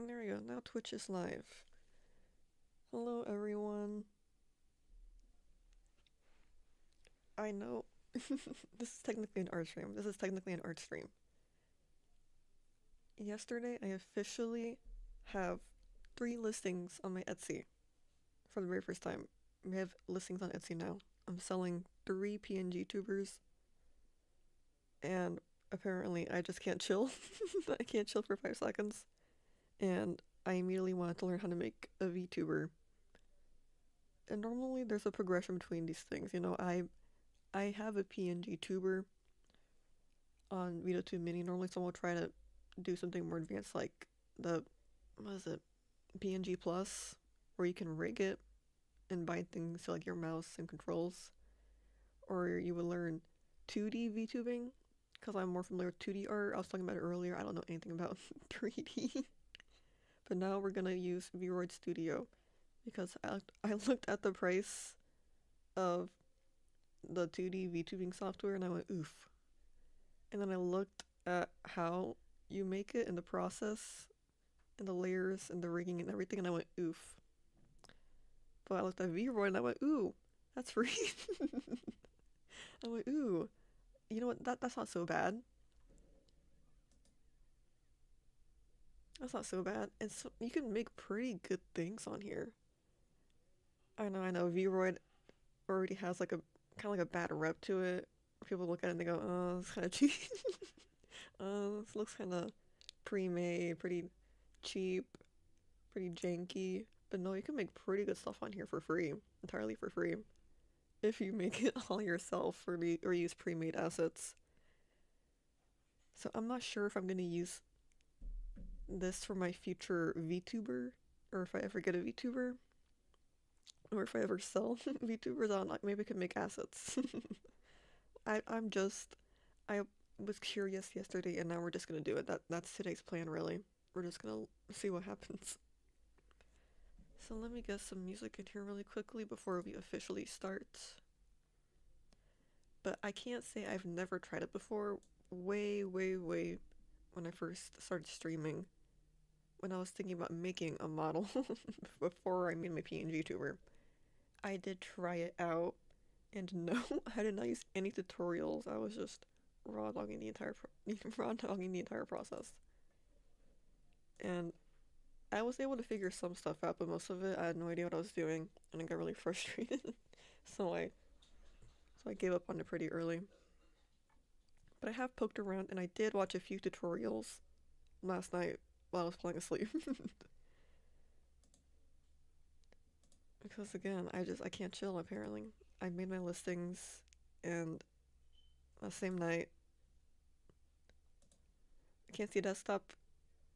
There we go. Now Twitch is live. Hello, everyone. I know this is technically an art stream. This is technically an art stream. Yesterday, I officially have 3 listings on my Etsy for the very first time. We have listings on Etsy now. I'm selling 3 PNG tubers, and apparently, I just can't chill. I can't chill for 5 seconds, and I immediately wanted to learn how to make a VTuber. And normally, there's a progression between these things. I have a PNG tuber on Vtuber Mini normally, so we'll try to do something more advanced like the, what is it, PNG Plus, where you can rig it and bind things to like your mouse and controls. Or you would learn 2D VTubing, because I'm more familiar with 2D art. I was talking about it earlier. I don't know anything about 3D. But now we're gonna use Vroid Studio because I looked at the price of the 2D VTubing software and I went, oof. And then I looked at how you make it and the process and the layers and the rigging and everything, and I went, oof. But I looked at Vroid and I went, ooh, that's free. I went, ooh, you know what? That's not so bad. That's not so bad. And so you can make pretty good things on here. I know. Vroid already has like a kind of like a bad rep to it. People look at it and they go, oh, it's kind of cheap. This looks kind of pre-made, pretty cheap, pretty janky. But no, you can make pretty good stuff on here for free, entirely for free, if you make it all yourself or use pre-made assets. So I'm not sure if I'm gonna use this for my future VTuber, or if I ever get a VTuber, or if I ever sell VTubers on. Like maybe I could make assets. I was curious yesterday, and now we're just gonna do it. That's today's plan, really. We're just gonna see what happens. So let me get some music in here really quickly before we officially start. But I can't say I've never tried it before. Way, way, way when I first started streaming. When I was thinking about making a model before I made my PNG tuber. I did try it out, and no, I did not use any tutorials. I was just raw dogging the entire raw dogging the entire process. And I was able to figure some stuff out, but most of it I had no idea what I was doing, and I got really frustrated. so I so I gave up on it pretty early. But I have poked around, and I did watch a few tutorials last night while I was falling asleep. Because again, I can't chill apparently. I made my listings, and the same night, I can't see desktop.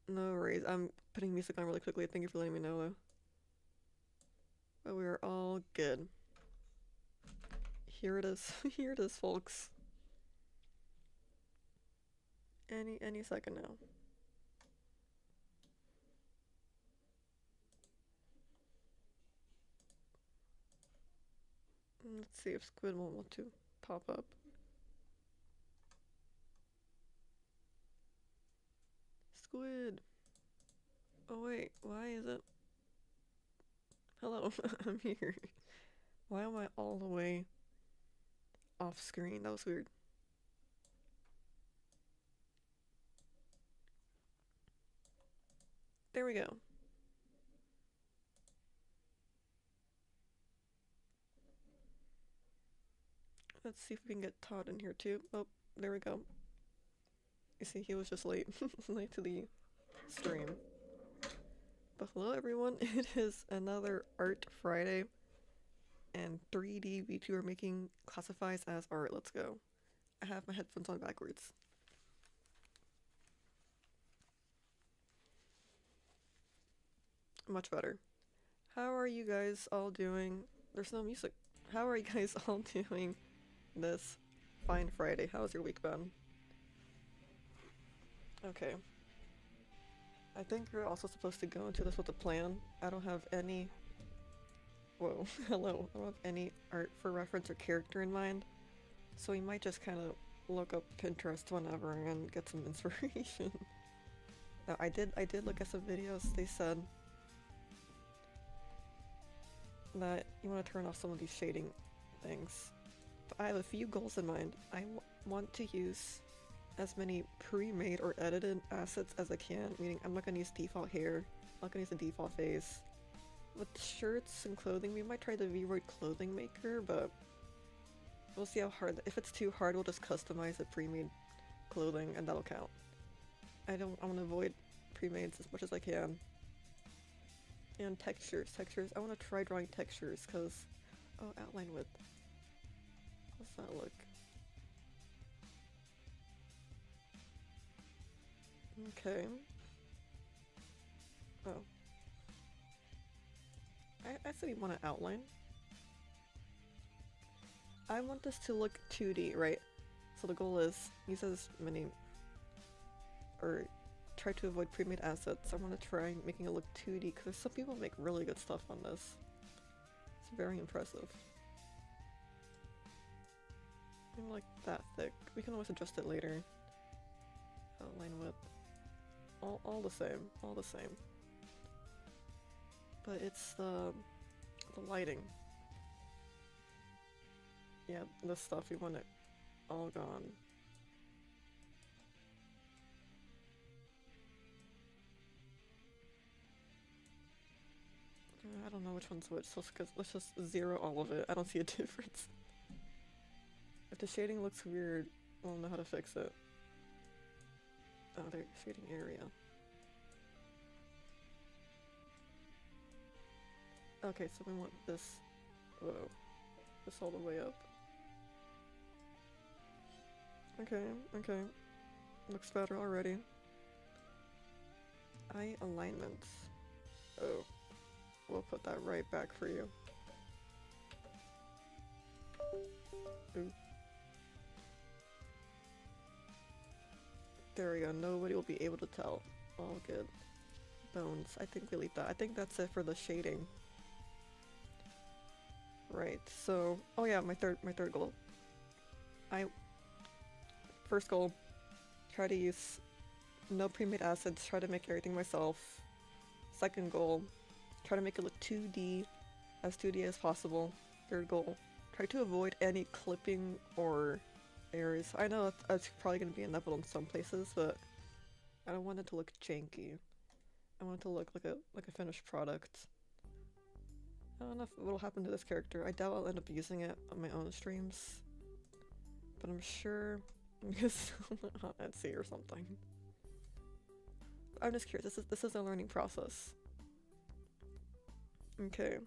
No worries. I'm putting music on really quickly. Thank you for letting me know though. But we are all good. Here it is. Here it is, folks. Any second now. Let's see if Squid won't want to pop up. Squid! Oh wait, why is it? Hello, I'm here. Why am I all the way off screen? That was weird. There we go. Let's see if we can get Todd in here too. Oh, there we go. You see, he was just late. Late to the stream. But hello everyone, it is another Art Friday, and 3D VTuber making classifies as art. Let's go. I have my headphones on backwards. Much better. How are you guys all doing? There's no music. How are you guys all doing this fine Friday? How's your week been? Okay. I think you're also supposed to go into this with a plan. I don't have any... Whoa, hello. I don't have any art for reference or character in mind. So we might just kind of look up Pinterest whenever and get some inspiration. Now, I did look at some videos. They said that you want to turn off some of these shading things. But I have a few goals in mind. I want to use as many pre-made or edited assets as I can, meaning I'm not going to use default hair, I'm not going to use the default face. With shirts and clothing, we might try the Vroid clothing maker, but we'll see how hard. If it's too hard, we'll just customize the pre-made clothing and that'll count. I want to avoid pre-mades as much as I can. And textures. I want to try drawing textures because, oh, outline width. How's that look? Okay. Oh. I said you want to outline. I want this to look 2D, right? So the goal is use as many, or try to avoid pre-made assets. I want to try making it look 2D because some people make really good stuff on this. It's very impressive. Maybe like that thick. We can always adjust it later. Outline width. All the same. All the same. But it's the lighting. Yeah, this stuff, we want it all gone. I don't know which one's which, so let's just zero all of it. I don't see a difference. If the shading looks weird, we'll know how to fix it. Oh, there's shading area. Okay, so we want this, whoa, this all the way up. Okay, okay. Looks better already. Eye alignments. Oh. We'll put that right back for you. Ooh. There we go, nobody will be able to tell. All good. Bones, I think we leave that. I think that's it for the shading. Right, so, oh yeah, my third goal. First goal, try to use no pre-made assets, try to make everything myself. Second goal, try to make it look 2D, as 2D as possible. Third goal, try to avoid any clipping or errors. I know that's probably going to be inevitable in some places, but I don't want it to look janky. I want it to look like a finished product. I don't know what'll happen to this character. I doubt I'll end up using it on my own streams, but I'm sure because on Etsy or something. I'm just curious. This is a learning process. Okay.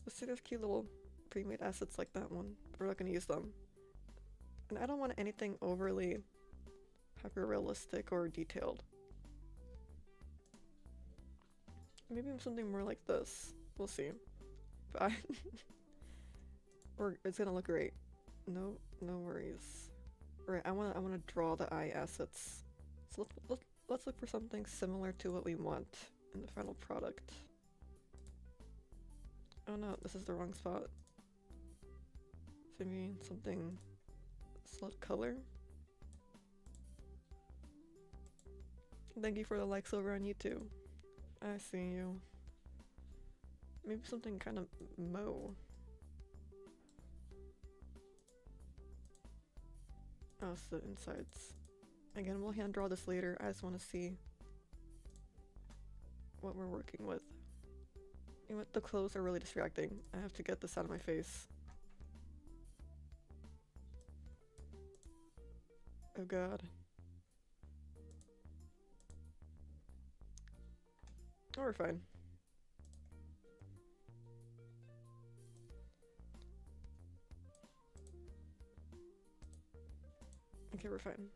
Let's see those cute little pre-made assets like that one. We're not gonna use them. And I don't want anything overly hyper-realistic or detailed. Maybe something more like this. We'll see. But it's gonna look great. No worries. Right, I wanna draw the eye assets. So let's look for something similar to what we want in the final product. Oh no, this is the wrong spot. So maybe something select color. Thank you for the likes over on YouTube. I see you. Maybe something kind of mauve. Oh, it's the insides. Again, we'll hand draw this later. I just want to see what we're working with. You know what? The clothes are really distracting. I have to get this out of my face. Oh god. Oh, we're fine. Okay, we're fine.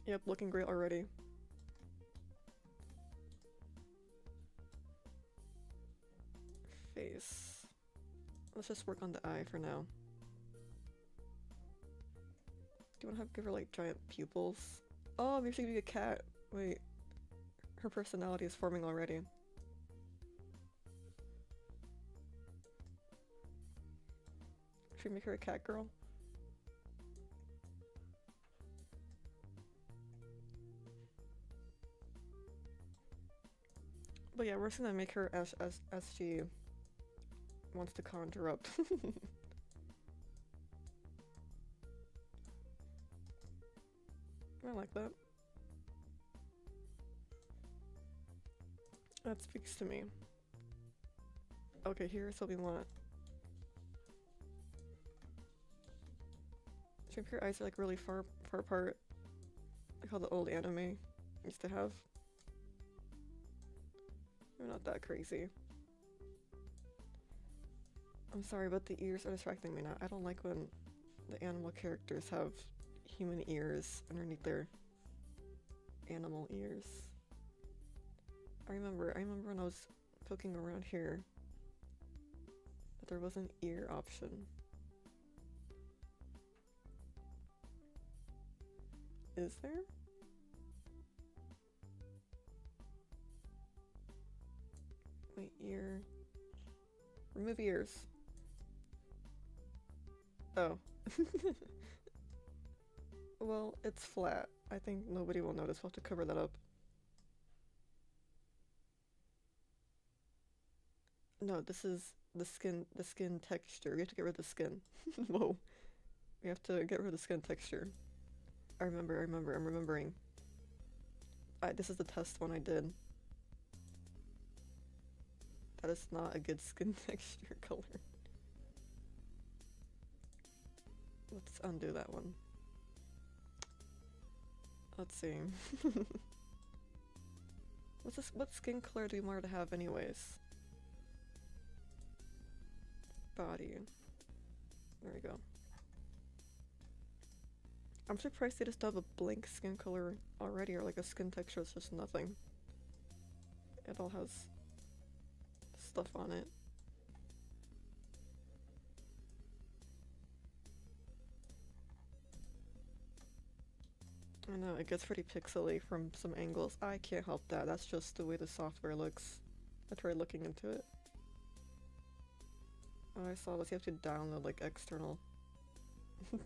Yep, looking great already. Face. Let's just work on the eye for now. Do you want to give her like giant pupils? Oh, maybe she could be a cat. Wait. Her personality is forming already. Should we make her a cat girl? But yeah, we're just gonna make her as she wants to conjure up. I like that. That speaks to me. Okay, here's what we want. Should your eyes are like really far apart, like how the old anime used to have. They're not that crazy. I'm sorry, but the ears are distracting me now. I don't like when the animal characters have human ears underneath their animal ears. I remember when I was poking around here that there was an ear option. Is there? Wait, ear. Remove ears. Oh. Well, it's flat. I think nobody will notice. We'll have to cover that up. No, this is the skin texture. We have to get rid of the skin. Whoa. We have to get rid of the skin texture. I'm remembering. This is the test one I did. That is not a good skin texture color. Let's undo that one. Let's see. What skin color do we want her to have anyways? Body. There we go. I'm surprised they just have a blank skin color already, or like a skin texture that's just nothing. It all has stuff on it. I know, it gets pretty pixely from some angles. I can't help that, that's just the way the software looks. I tried looking into it. All I saw was you have to download like external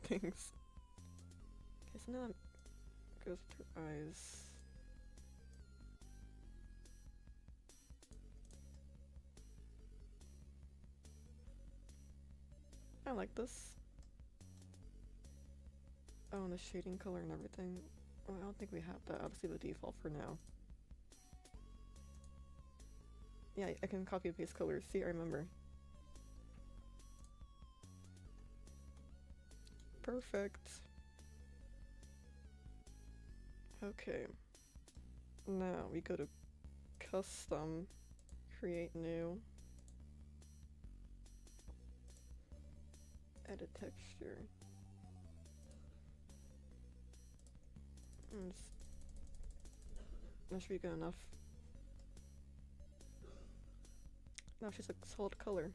things. Okay, so now it goes with her eyes. I like this. Oh, and the shading color and everything. Oh, I don't think we have that. I'll just leave the default for now. Yeah, I can copy and paste colors. See, I remember. Perfect. Okay. Now we go to custom, create new, edit texture. That should be good enough. Now she's a solid color.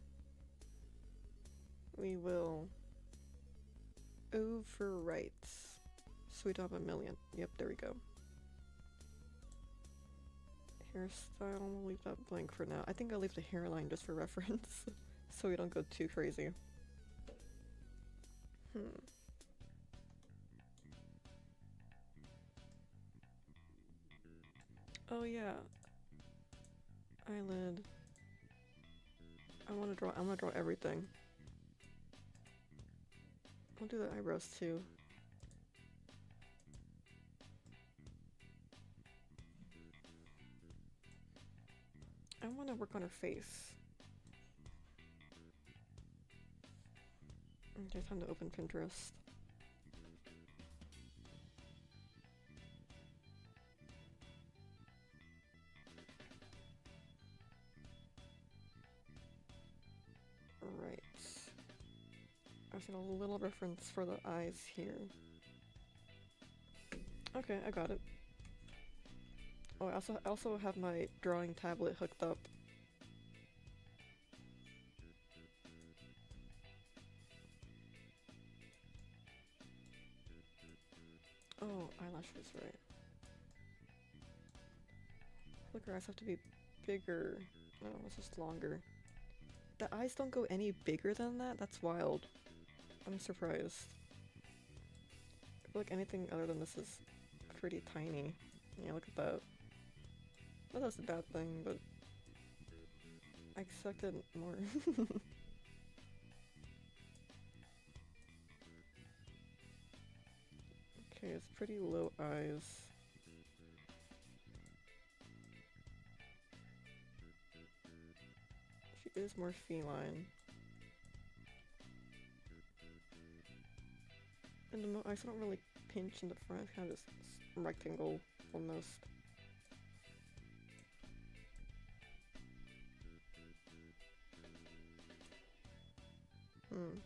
We will overwrite. So we don't have a million. Yep, there we go. Hairstyle, we'll leave that blank for now. I think I'll leave the hairline just for reference, so we don't go too crazy. Oh yeah. Eyelid. I'm gonna draw everything. I'll do the eyebrows too. I want to work on her face. Okay, time to open Pinterest. Right. I've seen a little reference for the eyes here. Okay, I got it. Oh, I also have my drawing tablet hooked up. Oh, eyelashes, right. Look, her eyes have to be bigger. No, it's just longer. The eyes don't go any bigger than that? That's wild. I'm surprised. I feel like anything other than this is pretty tiny. Yeah, look at that. Well, that's a bad thing, but I expected more. Okay, it's pretty low eyes. She is more feline. And the eyes don't really pinch in the front, it's kind of just rectangle almost. Hmm.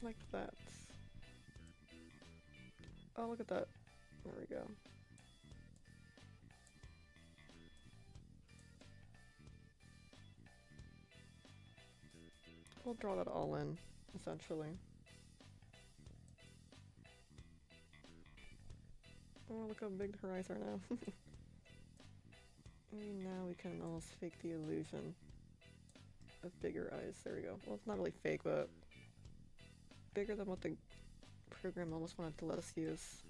Like that. Oh, look at that. There we go. We'll draw that all in, essentially. Oh, look how big her eyes are now. Maybe now we can almost fake the illusion of bigger eyes. There we go. Well, it's not really fake, but bigger than what the program almost wanted to let us use.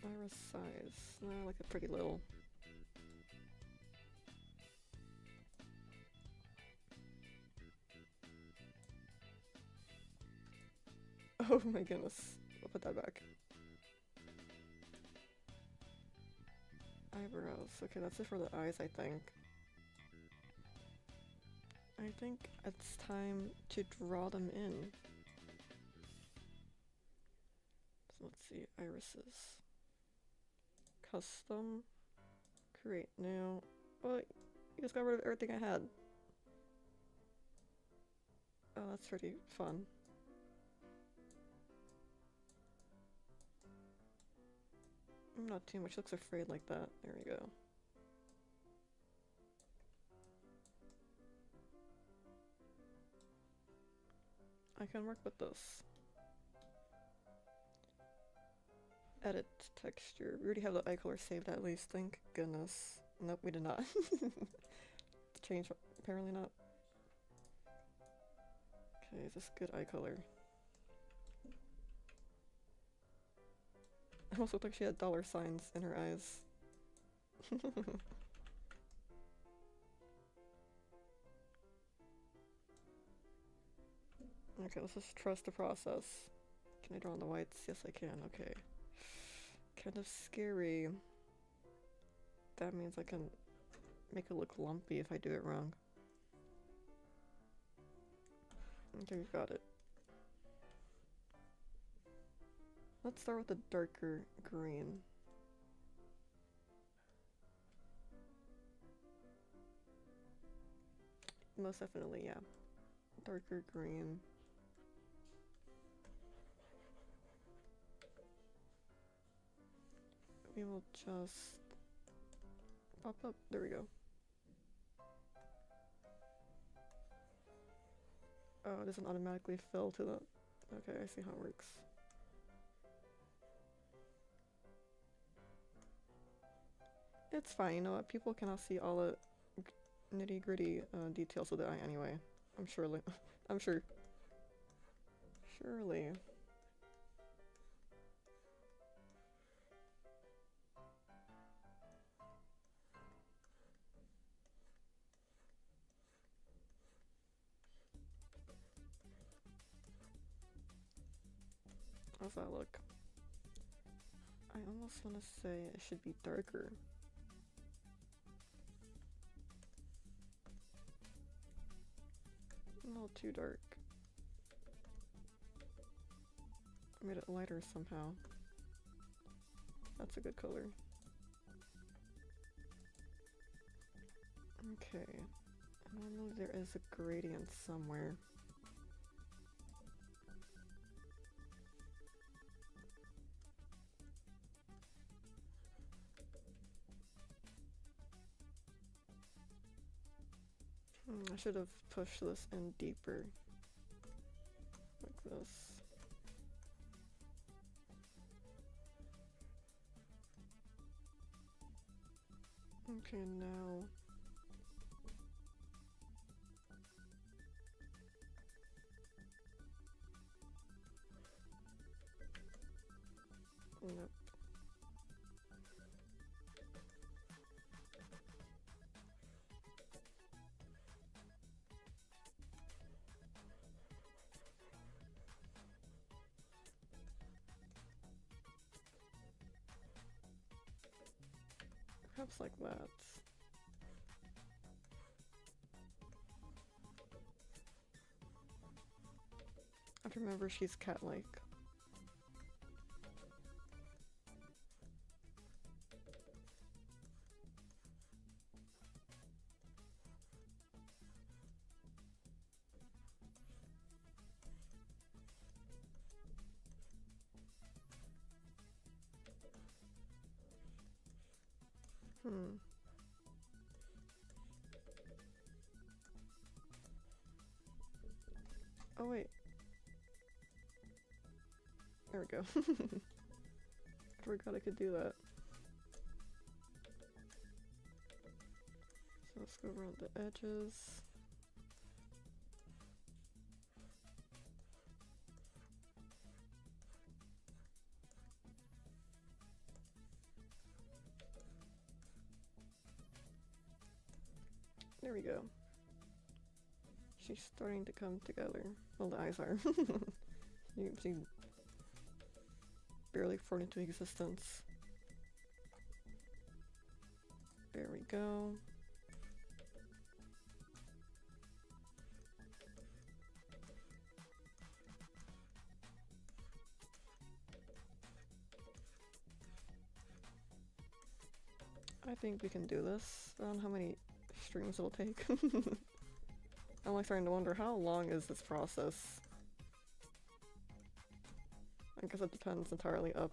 Iris size. I like it pretty little. Oh my goodness. I'll put that back. Eyebrows. Okay, that's it for the eyes, I think. I think it's time to draw them in. So let's see, irises. Custom. Create new. Well, you just got rid of everything I had. Oh, that's pretty fun. Not too much, looks afraid like that. There we go. I can work with this. Edit texture. We already have the eye color saved at least, thank goodness. Nope, we did not. Change, apparently not. Okay, is this good eye color? It almost looked like she had dollar signs in her eyes. Okay, let's just trust the process. Can I draw on the whites? Yes, I can. Okay. Kind of scary. That means I can make it look lumpy if I do it wrong. Okay, we've got it. Let's start with the darker green. Most definitely, yeah. Darker green. We will just pop up. There we go. Oh, it doesn't automatically fill to the... Okay, I see how it works. It's fine, you know what? People cannot see all the nitty-gritty details of the eye anyway. I'm surely. I'm sure. Surely. How's that look? I almost want to say it should be darker. A little too dark. I made it lighter somehow. That's a good color. Okay. Normally there is a gradient somewhere. I should have pushed this in deeper. Like this. Okay, now. Nope. Perhaps like that. I have to remember she's cat-like. Oh wait. There we go. I forgot I could do that. So let's go around the edges. There we go. She's starting to come together. Well, the eyes are. You can see barely formed into existence. There we go. I think we can do this. I don't know how many streams it'll take. I'm like starting to wonder, how long is this process? I guess it depends entirely up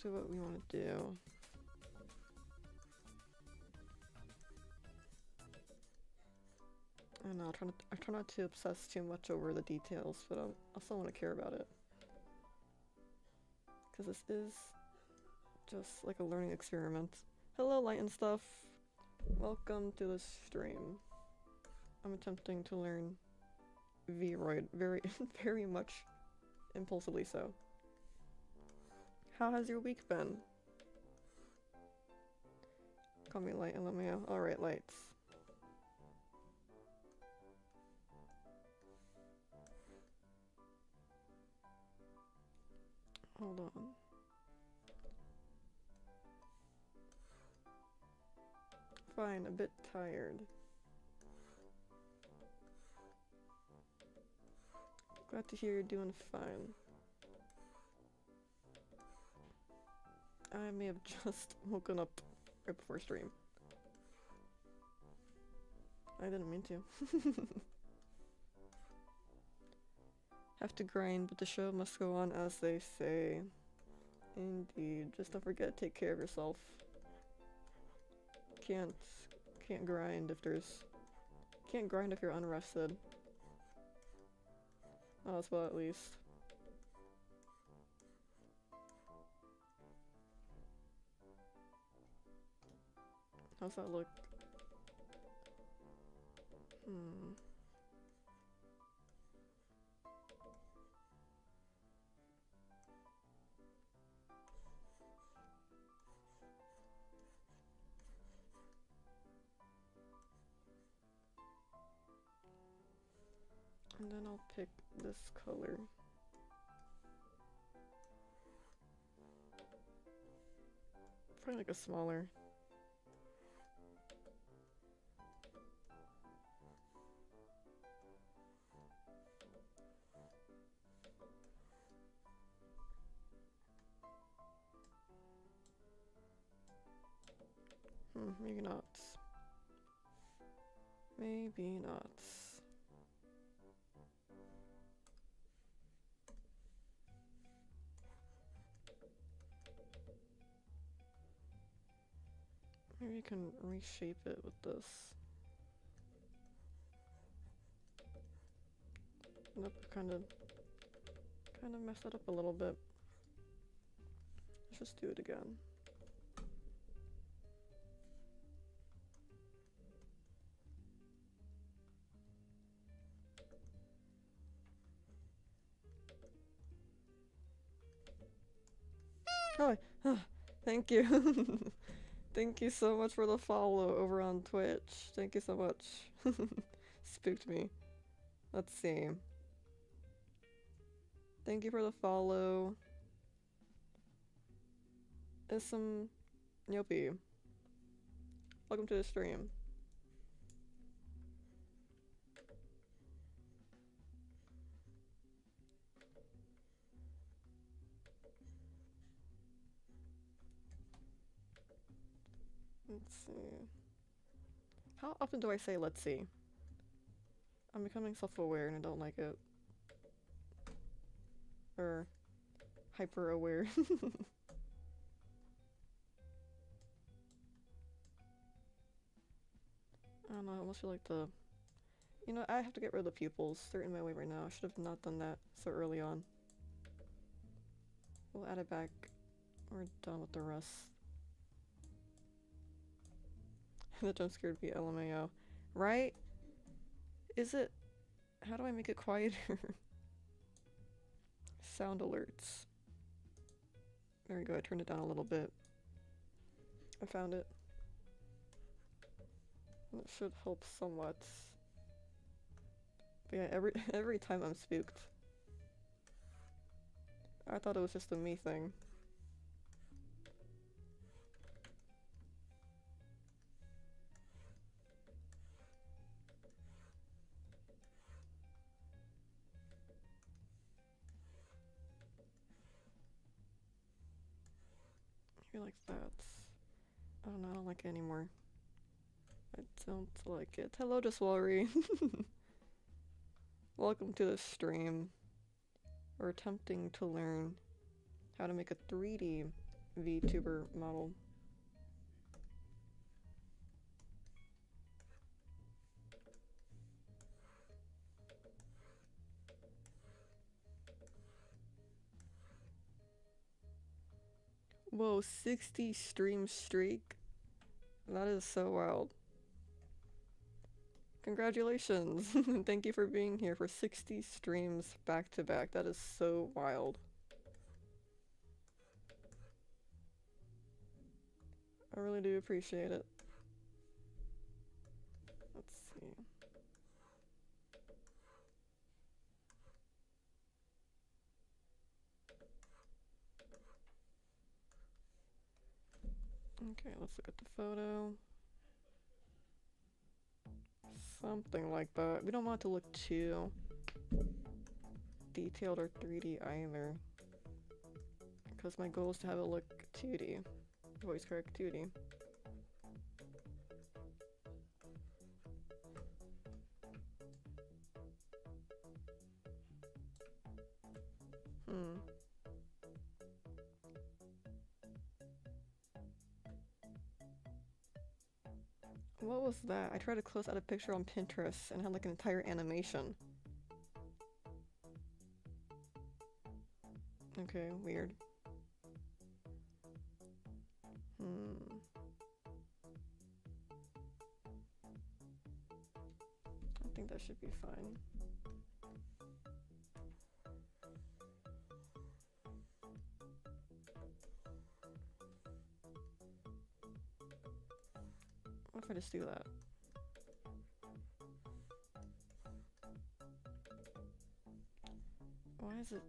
to what we want to do. I don't know, I try not to obsess too much over the details, but I still want to care about it. Because this is just like a learning experiment. Hello, light and stuff. Welcome to the stream. I'm attempting to learn Vroid very, very much impulsively so. How has your week been? Call me Light and let me know. Alright, lights. Hold on. Fine, a bit tired. Glad to hear you're doing fine. I may have just woken up right before stream. I didn't mean to. Have to grind, but the show must go on, as they say. Indeed. Just don't forget to take care of yourself. Can't grind if can't grind if you're unrested. Oh, as well, at least. How's that look? And then I'll pick this color. Probably like a smaller. Maybe not. Maybe not. Maybe you can reshape it with this. Nope, kind of messed it up a little bit. Let's just do it again. Oh, thank you. Thank you so much for the follow over on Twitch. Thank you so much. Spooked me. Let's see. Thank you for the follow. And some Yopi. Welcome to the stream. Let's see. How often do I say let's see? I'm becoming self-aware and I don't like it. Or hyper-aware. I don't know, I almost feel like the... You know, I have to get rid of the pupils. They're in my way right now. I should have not done that so early on. We'll add it back. We're done with the rest. The jump scared me, LMAO. Right? Is it... How do I make it quieter? Sound alerts. There we go, I turned it down a little bit. I found it. And it should help somewhat. But yeah, every time I'm spooked. I thought it was just a me thing. Maybe like that. I don't know, I don't like it anymore. I don't like it. Hello, Diswalry. Welcome to the stream. We're attempting to learn how to make a 3D VTuber model. Whoa, 60 stream streak? That is so wild. Congratulations! Thank you for being here for 60 streams back to back. That is so wild. I really do appreciate it. Let's see. Okay, let's look at the photo. Something like that. We don't want it to look too detailed or 3D either. Because my goal is to have it look 2D. Voice correct 2D. What was that? I tried to close out a picture on Pinterest and had like an entire animation. Okay, weird. I think that should be fine. What if I just do that? Why is it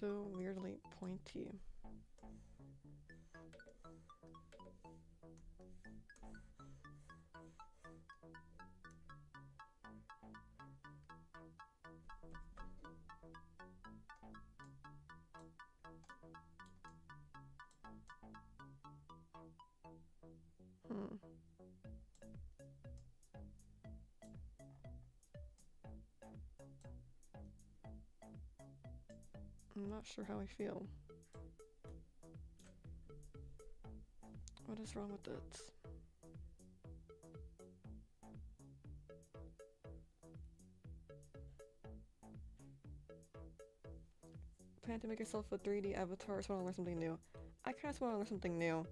so weirdly pointy? I'm not sure how I feel. What is wrong with it? Plan to make yourself a 3D avatar, so I want to learn something new. I kind of just want to learn something new.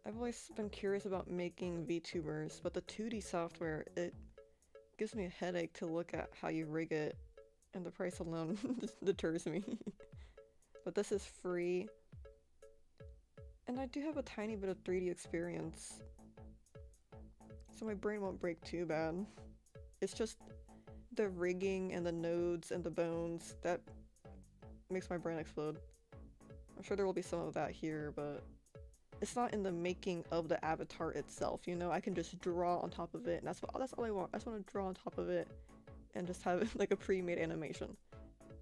I've always been curious about making VTubers, but the 2D software, it gives me a headache to look at how you rig it, and the price alone deters me. But this is free, And I do have a tiny bit of 3D experience, so my brain won't break too bad. It's just the rigging and the nodes and the bones that makes my brain explode. I'm sure there will be some of that here, but it's not in the making of the avatar itself, you know? I can just draw on top of it, and that's all I want. I just want to draw on top of it and just have like a pre-made animation.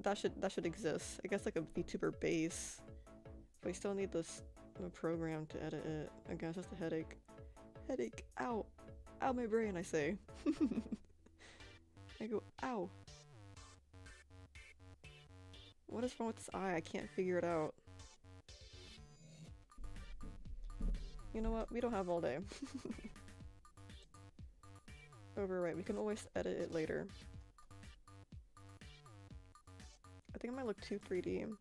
That should exist. I guess like a VTuber base, but you still need this program to edit it. Again, it's just a headache. Headache. Ow. Ow, my brain, I say. I go, ow. What is wrong with this eye? I can't figure it out. You know what? We don't have all day. Overwrite. We can always edit it later. I think it might look too 3D.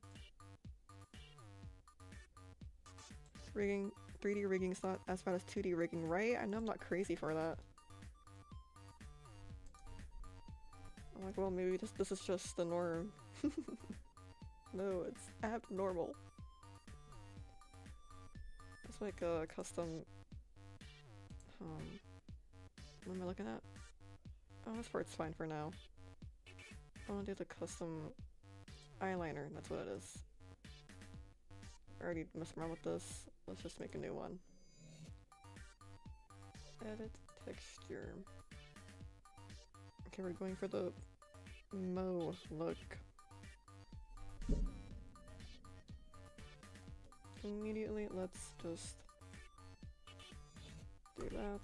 Rigging, 3D rigging is not as bad as 2D rigging, right? I know I'm not crazy for that. I'm like, well, maybe this is just the norm. No, it's abnormal. It's like a custom... what am I looking at? Oh, this part's fine for now. I want to do the custom eyeliner, that's what it is. I already messed around with this. Let's just make a new one. Edit texture. Okay, we're going for the Mo look. Immediately, let's just do that.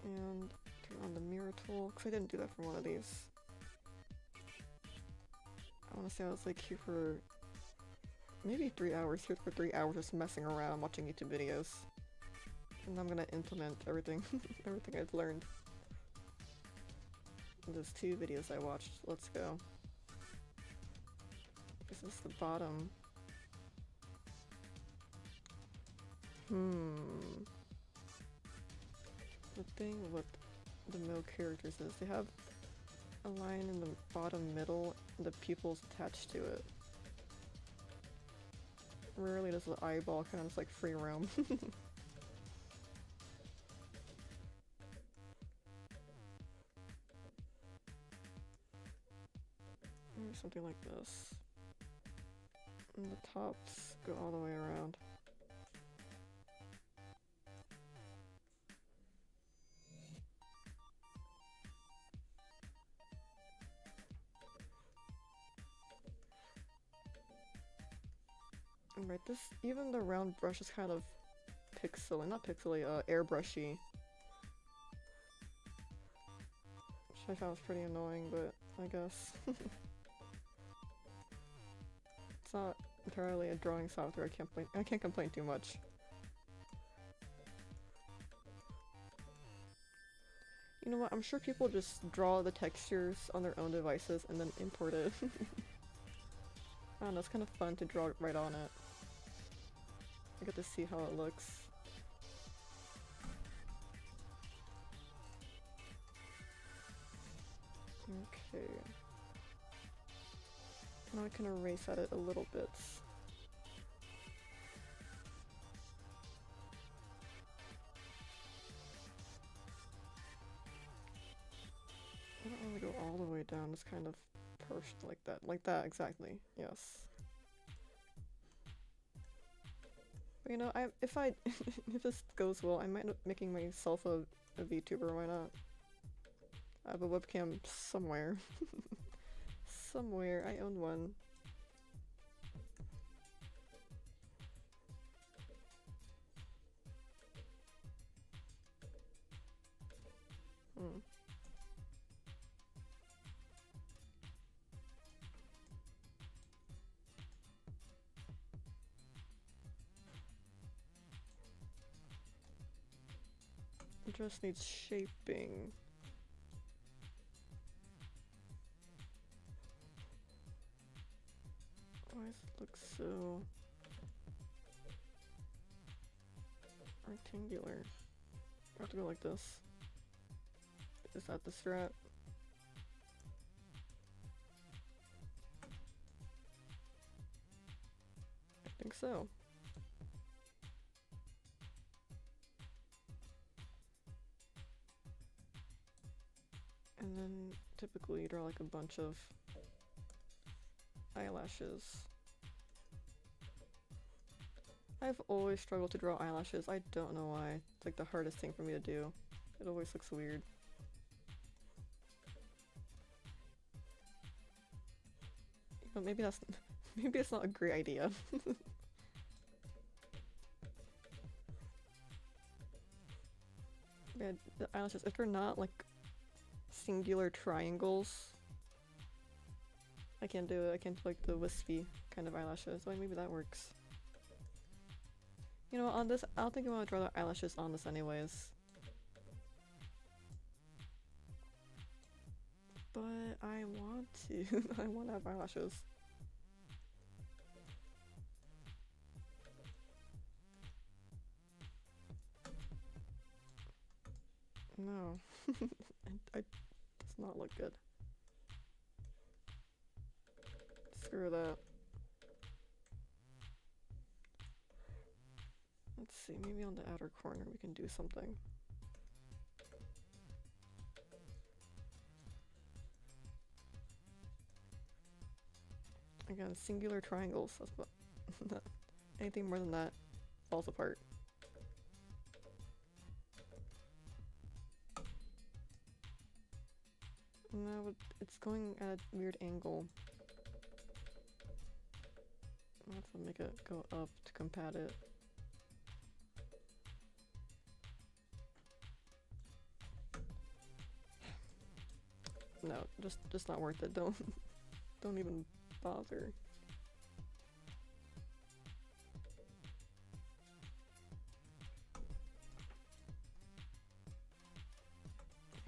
And turn on the mirror tool, because I didn't do that for one of these. I want to say I was like here for maybe 3 hours, here for 3 hours just messing around, watching YouTube videos. And I'm gonna implement everything, everything I've learned. And those 2 videos I watched, let's go. This is the bottom. The thing with the male characters is they have a line in the bottom middle and the pupils attached to it. Rarely does the eyeball kind of just like free roam. Maybe something like this. And the tops go all the way around. Right, this, even the round brush is kind of pixely, not pixely, airbrushy. Which I found was pretty annoying, but I guess. It's not entirely a drawing software, I can't complain too much. You know what, I'm sure people just draw the textures on their own devices and then import it. I don't know, it's kind of fun to draw right on it. I get to see how it looks. Okay. Now I can erase at it a little bit. I don't really go all the way down, just kind of pushed like that. Like that, exactly. Yes. But you know, if if this goes well, I might end up making myself a VTuber, why not? I have a webcam somewhere. Somewhere, I own one. It just needs shaping. Why does it look so rectangular? I have to go like this. Is that the strat? I think so. And then typically you draw like a bunch of eyelashes. I've always struggled to draw eyelashes. I don't know why. It's like the hardest thing for me to do. It always looks weird. But maybe that's maybe it's not a great idea. Yeah, the eyelashes, if they're not like singular triangles, I can't do it. I can't do like the wispy kind of eyelashes. Like maybe that works. You know what, on this, I don't think I want to draw the eyelashes on this anyways. But I want to. I want to have eyelashes. No. It does not look good. Screw that. Let's see, maybe on the outer corner we can do something. Again, singular triangles. That's what. Anything more than that falls apart. No, it's going at a weird angle. I'll have to make it go up to compat it. No, just not worth it. Don't even bother.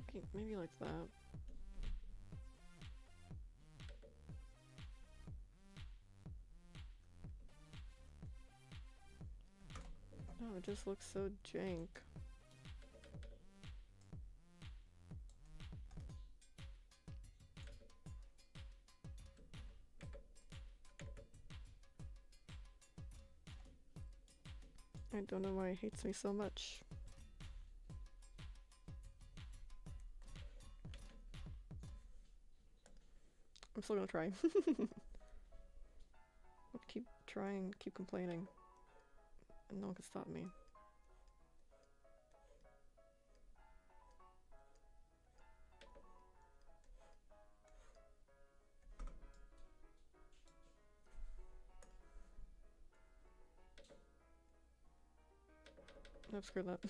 Okay, maybe like that. No, it just looks so jank. I don't know why it hates me so much. I'm still gonna try. I'll keep trying, keep complaining, and no one can stop me. Nope, screw that.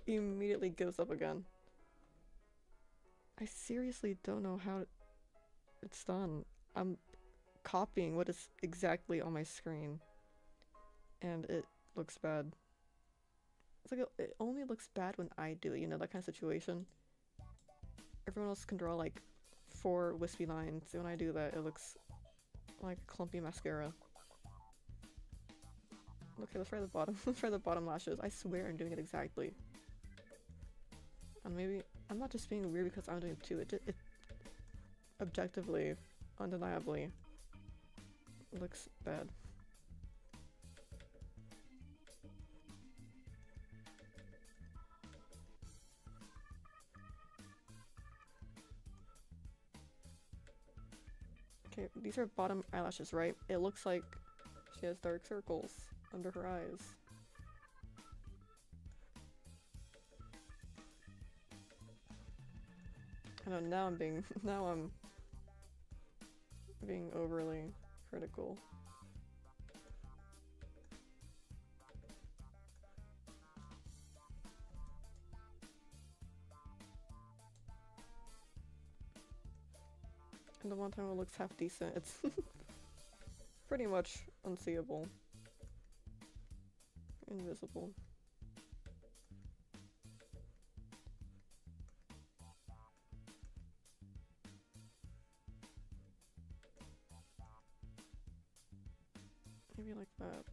Immediately gives up again. I seriously don't know how it's done. I'm copying what is exactly on my screen, and it looks bad. It's like it only looks bad when I do it, you know, that kind of situation. Everyone else can draw like 4 wispy lines, and when I do that, it looks like clumpy mascara. Okay, let's try the bottom. Let's try the bottom lashes. I swear I'm doing it exactly. And maybe I'm not just being weird because I'm doing it too. It objectively, undeniably, looks bad. Okay, these are bottom eyelashes, right? It looks like she has dark circles under her eyes. I know, now I'm being overly critical. And the one time it looks half decent, it's pretty much unseeable. Invisible. Maybe like that.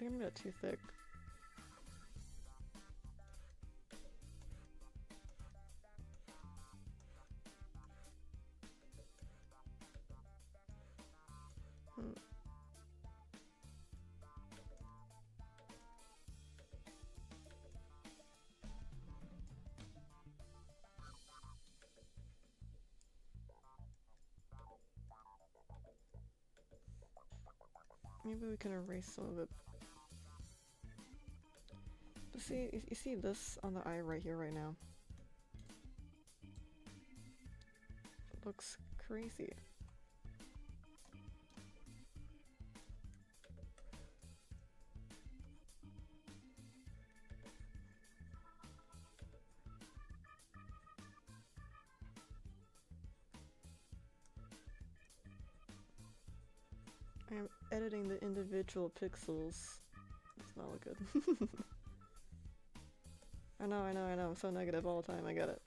think I made it too thick. Maybe we can erase some of it. But see, you see this on the eye right here, right now? It looks crazy. I am editing the individual pixels. It's not look good. I know. I'm so negative all the time, I get it.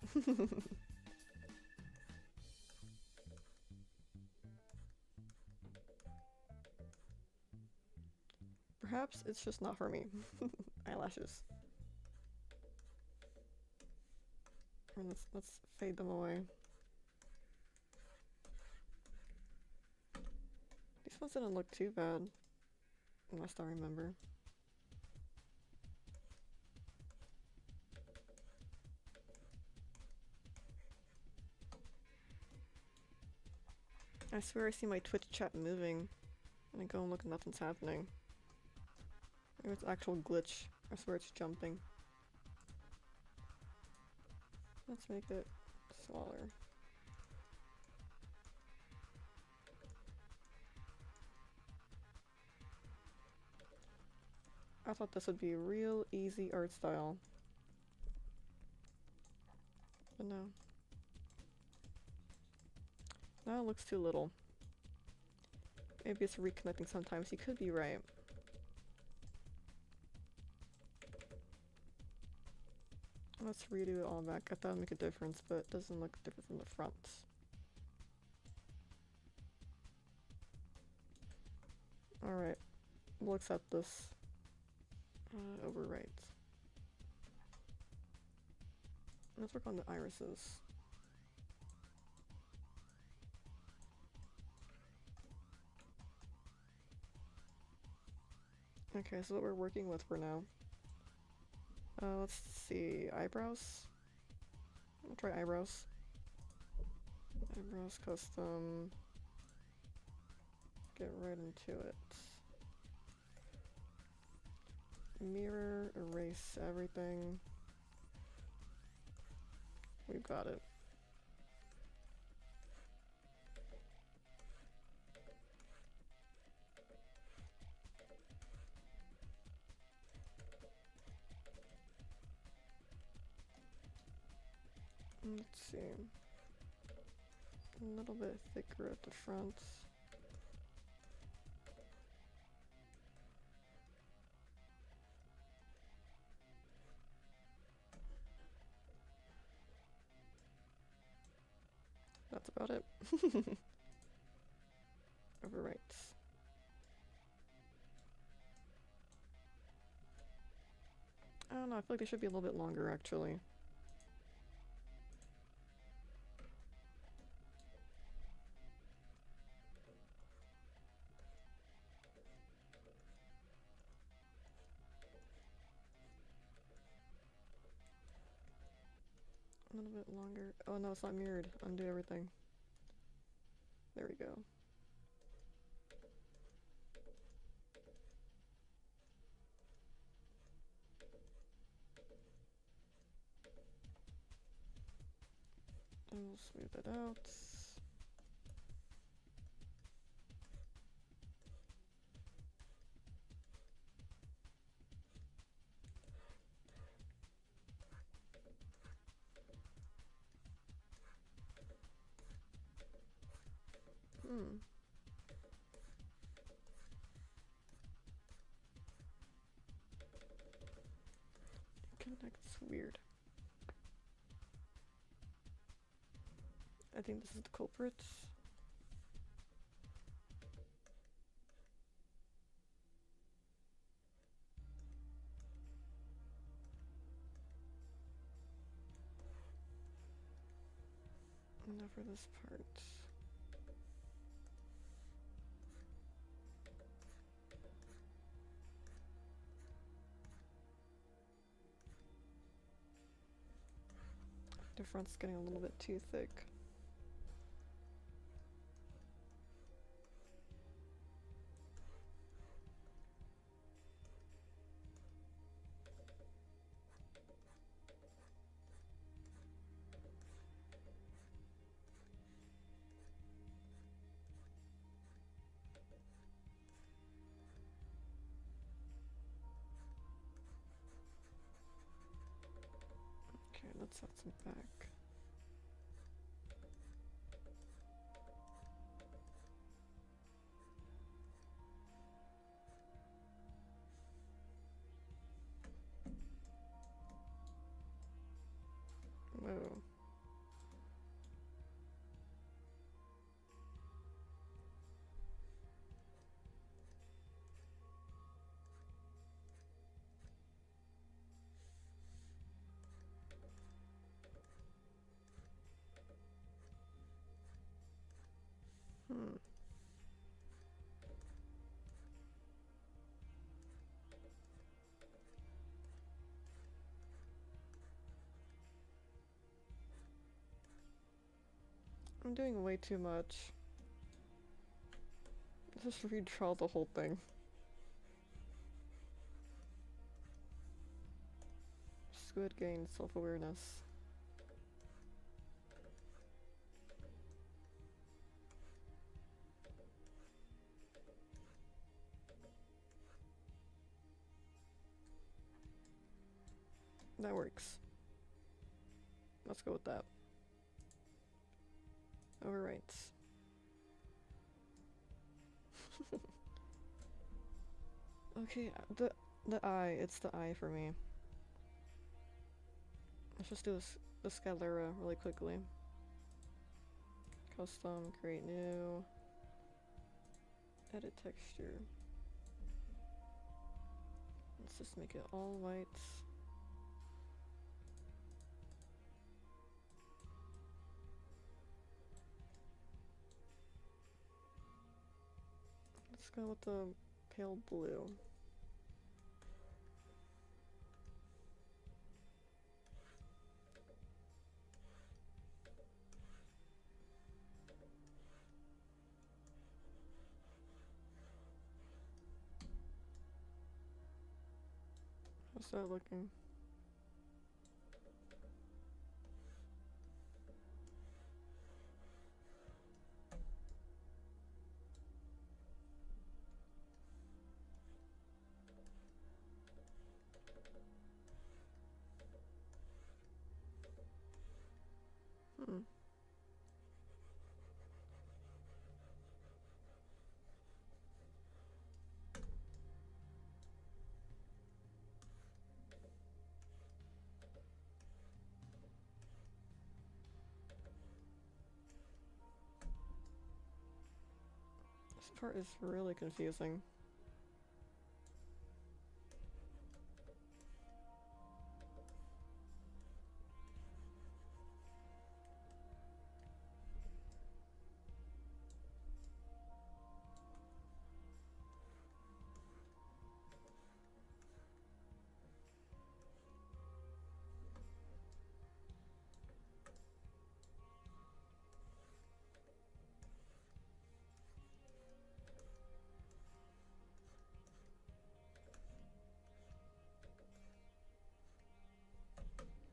Perhaps it's just not for me. Eyelashes. And let's fade them away. These ones didn't look too bad, unless I remember. I swear I see my Twitch chat moving, and I go and look and nothing's happening. Maybe it's an actual glitch. I swear it's jumping. Let's make it smaller. I thought this would be a real easy art style. But no. Now it looks too little. Maybe it's reconnecting sometimes. You could be right. Let's redo it all back. I thought it'd make a difference, but it doesn't look different from the front. Alright. We'll accept this. Overwrite. Let's work on the irises. Okay, so what we're working with for now. Let's see, eyebrows? I'll try eyebrows. Eyebrows custom. Get right into it. Mirror, erase everything. We've got it. Let's see. A little bit thicker at the front. That's about it. Overwrite. I don't know, I feel like they should be a little bit longer actually. A little bit longer. Oh no, it's not mirrored. Undo everything. There we go. And we'll smooth it out. Connects weird. I think this is the culprit. Now for this part. The front's getting a little bit too thick. Okay, let's add some back. Whoa. Hmm. I'm doing way too much. Just redraw the whole thing. Squid gains self-awareness. That works. Let's go with that. Alright. Okay, the eye, it's the eye for me. Let's just do the Scalera really quickly. Custom, create new, edit texture. Let's just make it all white. Let's go with the pale blue. How's that looking? Hmm. This part is really confusing.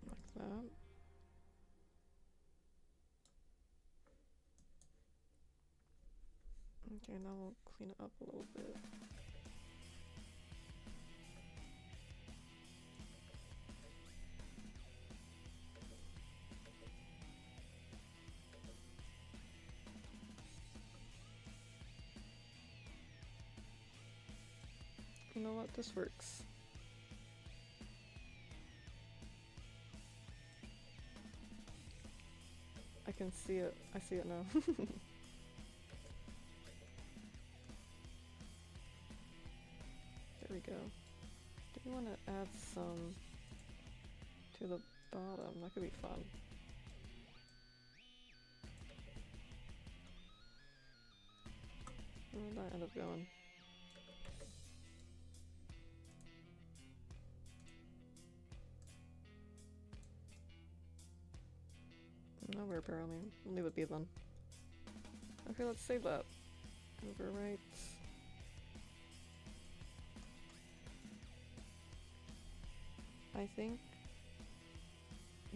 Like that. Okay, now we'll clean it up a little bit. You know what? This works. I can see it. I see it now. There we go. Do you want to add some to the bottom? That could be fun. did I end up going? Nowhere apparently. We'll leave it be then. Okay, let's save that. Overwrite. I think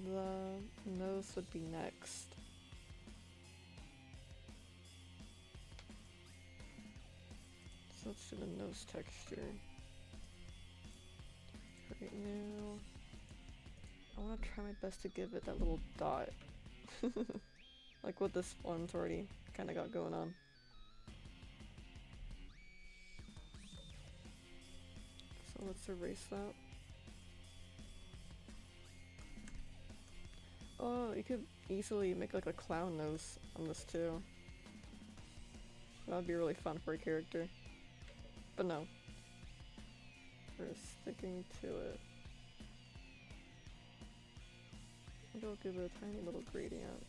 the nose would be next. So let's do the nose texture. Right now, I want to try my best to give it that little dot. Like what this one's already kind of got going on. So let's erase that. Oh, you could easily make like a clown nose on this too. That would be really fun for a character. But no. We're sticking to it. Maybe I'll give it a tiny little gradient.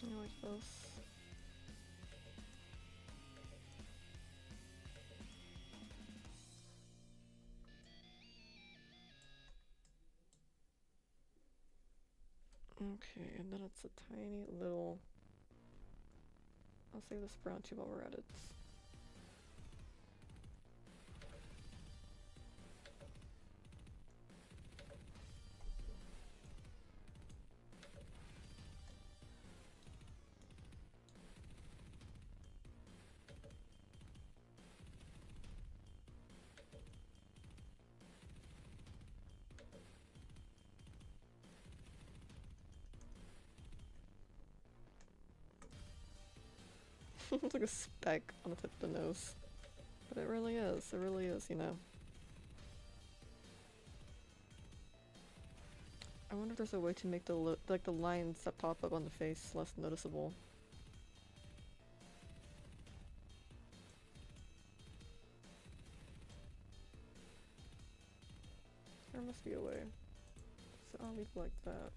I like this. Okay, and then it's a tiny little... I'll save this brown too while we're at it. It's like a speck on the tip of the nose. But it really is, you know. I wonder if there's a way to make the the lines that pop up on the face less noticeable. There must be a way. So I'll leave it like that.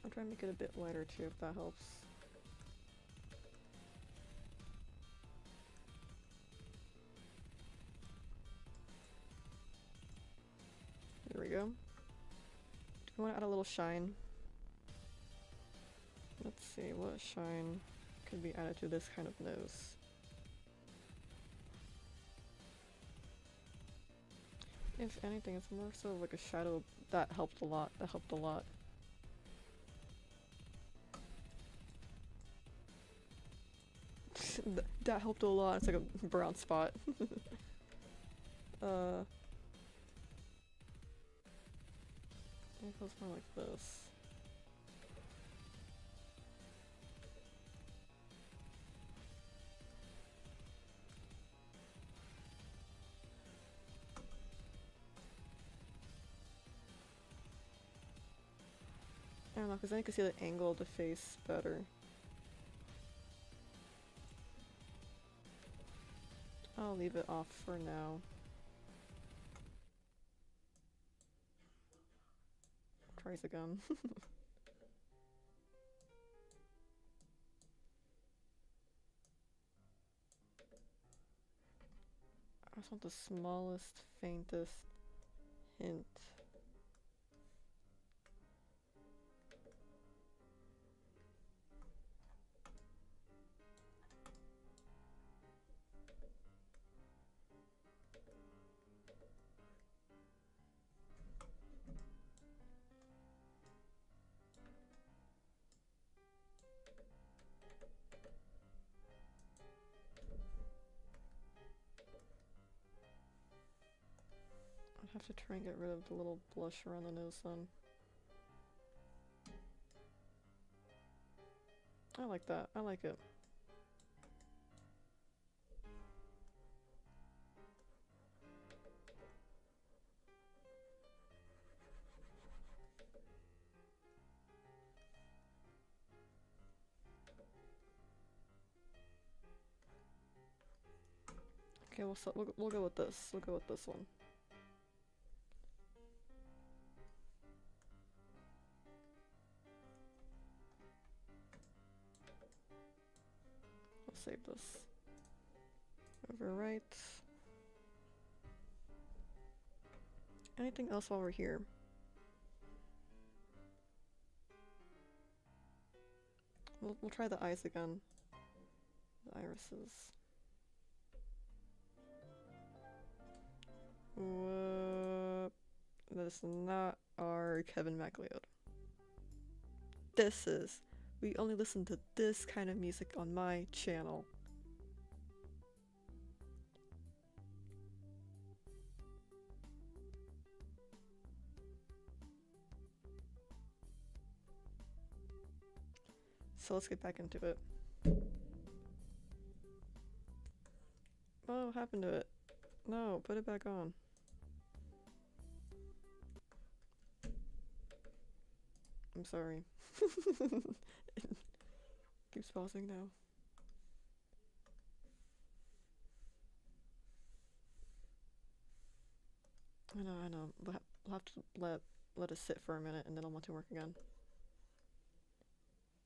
I'll try and make it a bit lighter too if that helps. There we go. Do we want to add a little shine? Let's see, what shine could be added to this kind of nose? If anything, it's more so like a shadow. That helped a lot. That helped a lot. That helped a lot. It's like a brown spot. It goes more like this. I don't know, because then you can see the angle of the face better. I'll leave it off for now. Tries again. I just want the smallest, faintest hint. I'd have to try and get rid of the little blush around the nose then. I like that. I like it. Okay, we'll go with this. We'll go with this one. I'll save this. Overwrite. Anything else while we're here? We'll try the eyes again. The irises. Whoop. That is not our Kevin MacLeod. This is. We only listen to this kind of music on my channel. So let's get back into it. Oh, what happened to it? No, put it back on. I'm sorry. It keeps pausing now. I know. We'll have to let it sit for a minute and then I'll want to work again.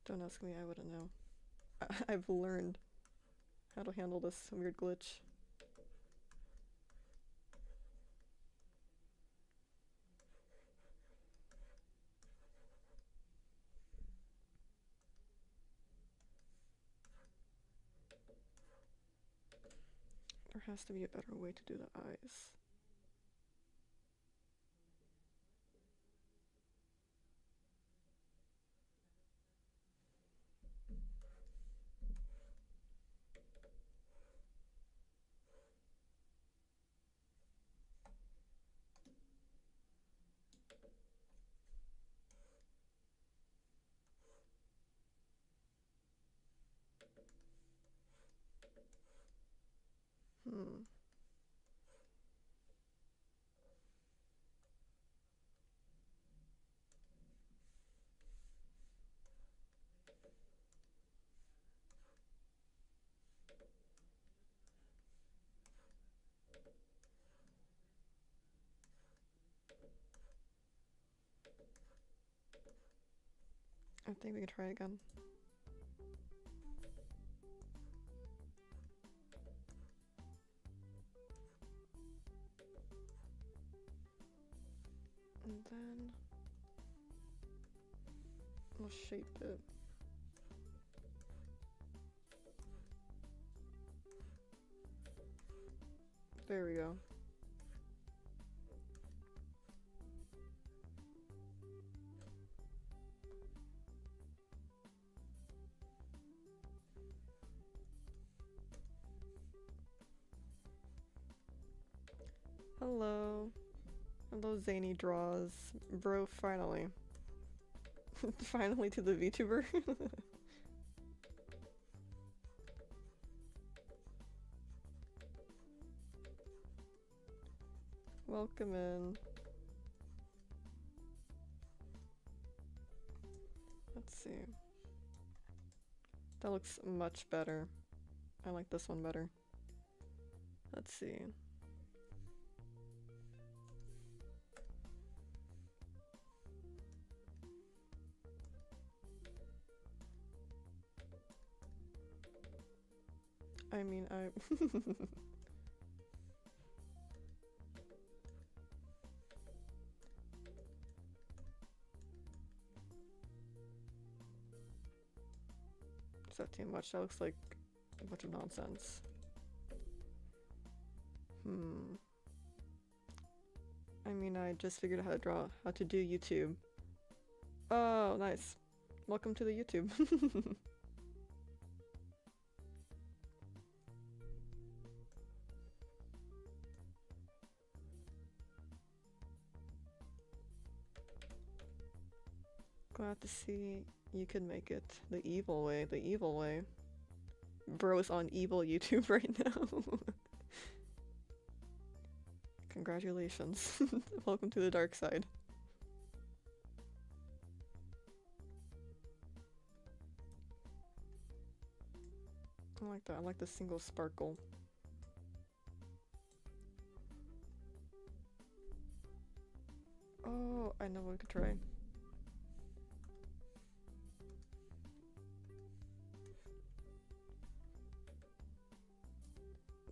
Don't ask me, I wouldn't know. I've learned how to handle this weird glitch. There has to be a better way to do the eyes. I think we can try it again. And then we'll shape it. There we go. Hello. Hello, zany draws. Bro, finally. Finally to the VTuber. Welcome in. Let's see. That looks much better. I like this one better. Let's see. I mean, Is that too much? That looks like a bunch of nonsense. I mean, I just figured out how to do YouTube. Oh, nice. Welcome to the YouTube. Glad to see you could make it the evil way, the evil way. Bro's on evil YouTube right now. Congratulations. Welcome to the dark side. I like that. I like the single sparkle. Oh, I know what we could try.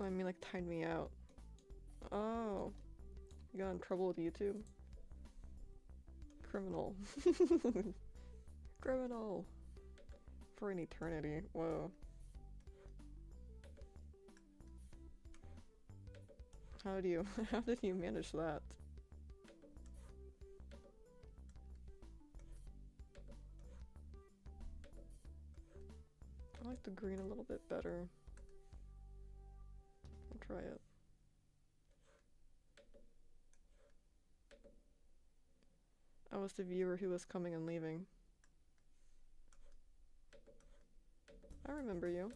I mean, like, time me out. Oh. You got in trouble with YouTube? Criminal. Criminal. For an eternity. Whoa. How did you manage that? I like the green a little bit better. I'll try it. I was the viewer who was coming and leaving. I remember you.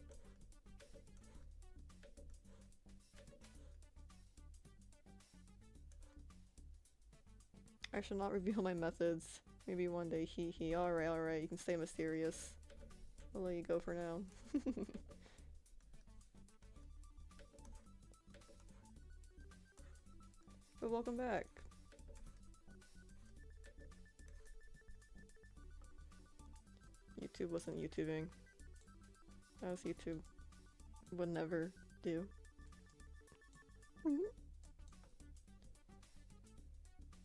I shall not reveal my methods. Maybe one day, hee hee. Alright, you can stay mysterious. I'll let you go for now. But welcome back. YouTube wasn't YouTubing. As YouTube would never do.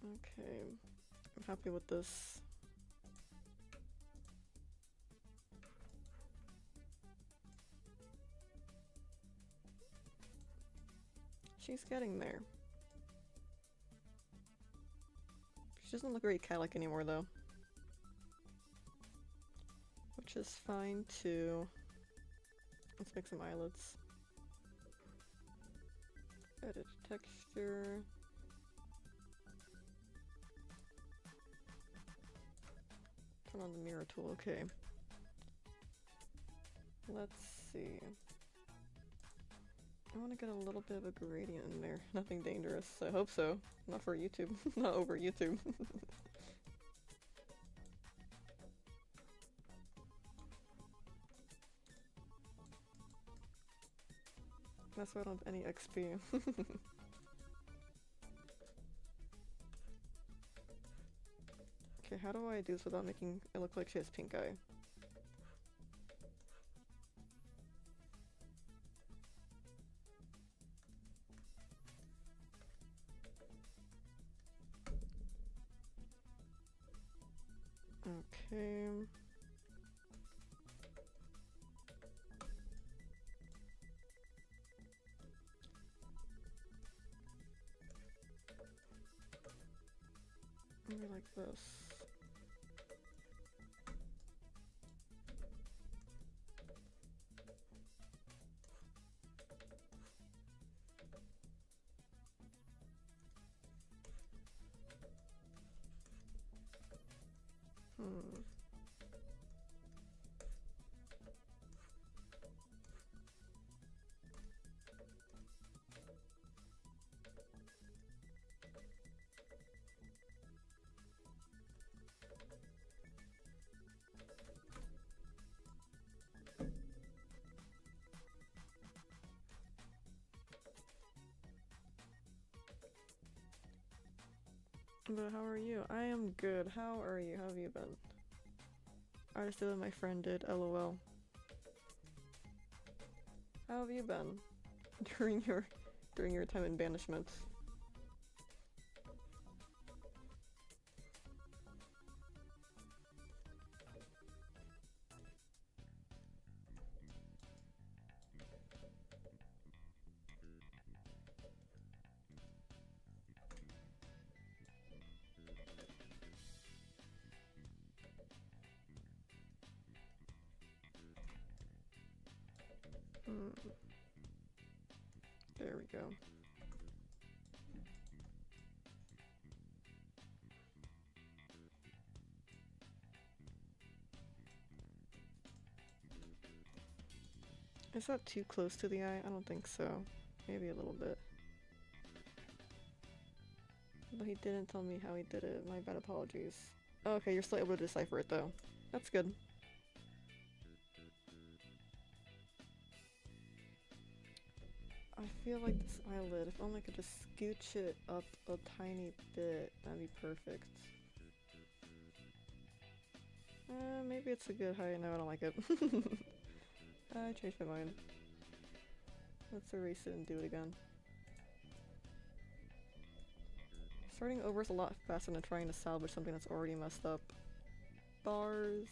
Okay, I'm happy with this. She's getting there. She doesn't look very cat-like anymore though. Which is fine too. Let's make some eyelids. Edit texture. Turn on the mirror tool, okay. Let's see. I want to get a little bit of a gradient in there. Nothing dangerous. I hope so. Not for YouTube. Not over YouTube. That's why I don't have any XP. Okay, how do I do this without making it look like she has pink eye? Okay. Maybe like this. But how are you? I am good. How are you? How have you been? I just did what my friend did, LOL. How have you been during your time in banishment? There we go. Is that too close to the eye? I don't think so. Maybe a little bit. But he didn't tell me how he did it. My bad apologies. Oh, okay, you're still able to decipher it though. That's good. I feel like this eyelid, if only I could just scooch it up a tiny bit, that'd be perfect. Maybe it's a good height. No, I don't like it. I changed my mind. Let's erase it and do it again. Starting over is a lot faster than trying to salvage something that's already messed up. Bars.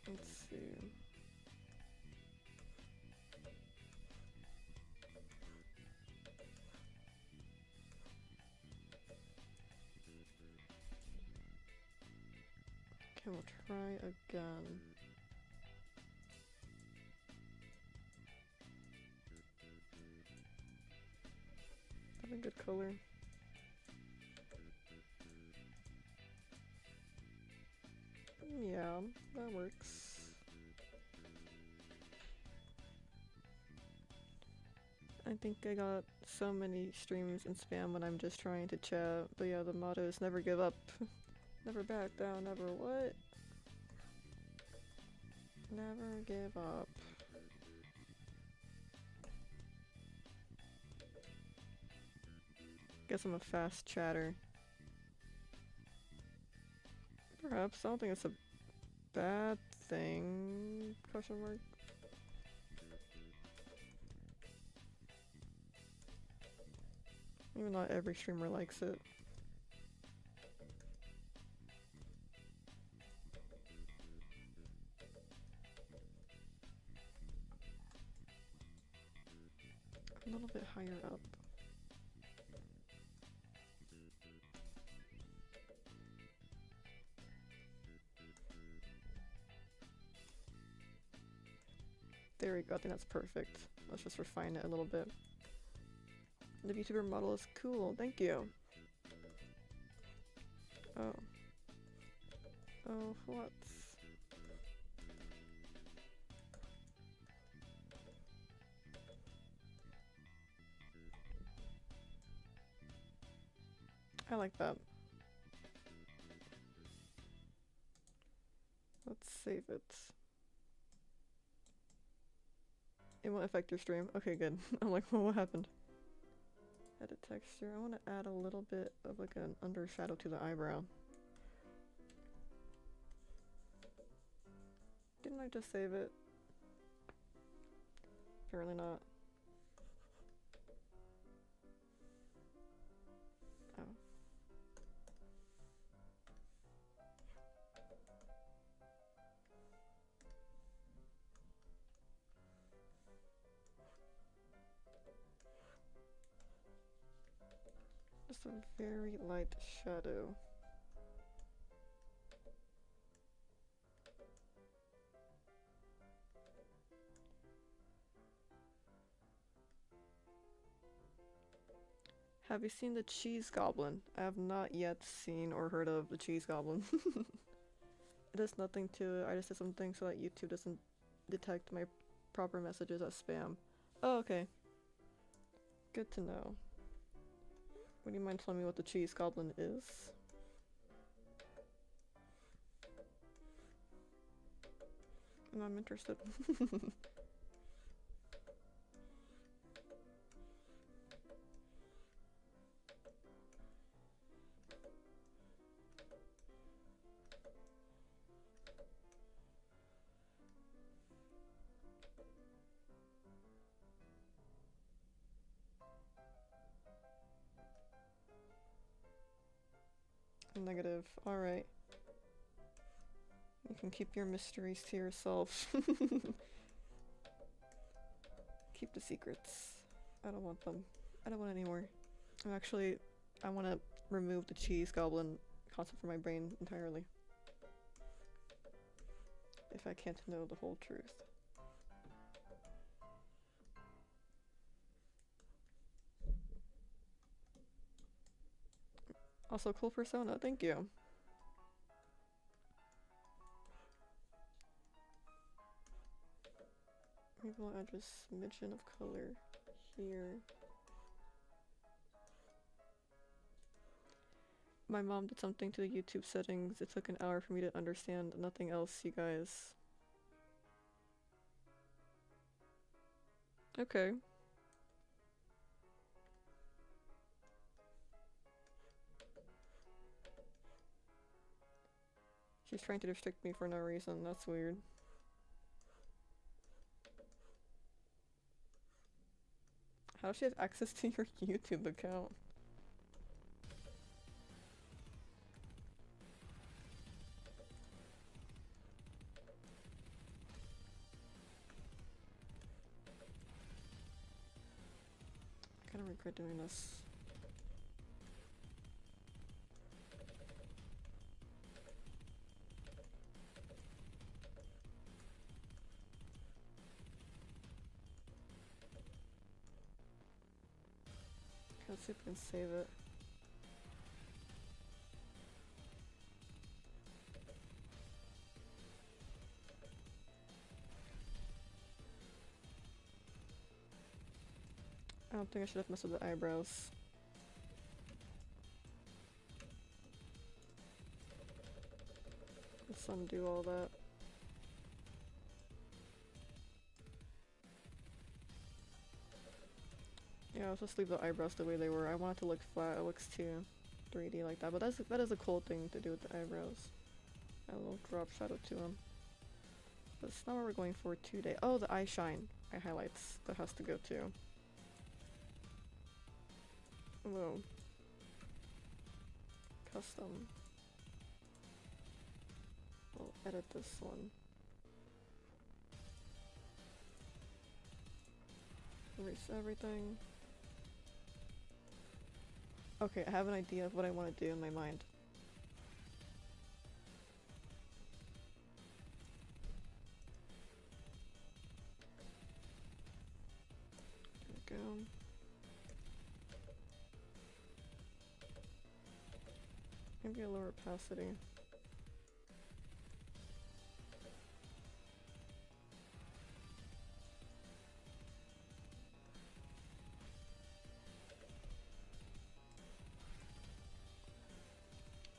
Let's see. Okay, we'll try again. That's a good color. Yeah, that works. I think I got so many streams and spam when I'm just trying to chat. But yeah, the motto is never give up. Never back down, never what? Never give up. Guess I'm a fast chatter. Perhaps. I don't think it's a bad thing. Question mark. Even not every streamer likes it. A little bit higher up. There we go, I think that's perfect. Let's just refine it a little bit. The Vtuber model is cool, thank you. Oh. Oh, what? I like that. Let's save it. It won't affect your stream. Okay, good. I'm like, well, what happened? Edit texture. I want to add a little bit of like an undershadow to the eyebrow. Didn't I just save it? Apparently not. Oh. Just a very light shadow. Have you seen the Cheese Goblin? I have not yet seen or heard of the Cheese Goblin. It does nothing to it. I just did something so that YouTube doesn't detect my proper messages as spam. Oh, okay. Good to know. Would you mind telling me what the Cheese Goblin is? I'm interested. Negative. Alright. You can keep your mysteries to yourself. Keep the secrets. I don't want them. I don't want any more. I want to remove the Cheese Goblin concept from my brain entirely. If I can't know the whole truth. Also, cool persona, thank you. Maybe we'll add just a smidgen of color here. My mom did something to the YouTube settings. It took an hour for me to understand. Nothing else, you guys. Okay. She's trying to restrict me for no reason. That's weird. How does she have access to your YouTube account? I kinda regret doing this. Let's see if we can save it. I don't think I should have messed with the eyebrows. Let's undo all that. Yeah, let's just leave the eyebrows the way they were. I want it to look flat. It looks too 3D like that, but that is a cool thing to do with the eyebrows. Add a little drop shadow to them. That's not what we're going for today. Oh, the eye shine. Eye highlights. That has to go too. Whoa. Custom. We'll edit this one. Erase everything. Okay, I have an idea of what I want to do in my mind. There we go. Maybe a lower opacity.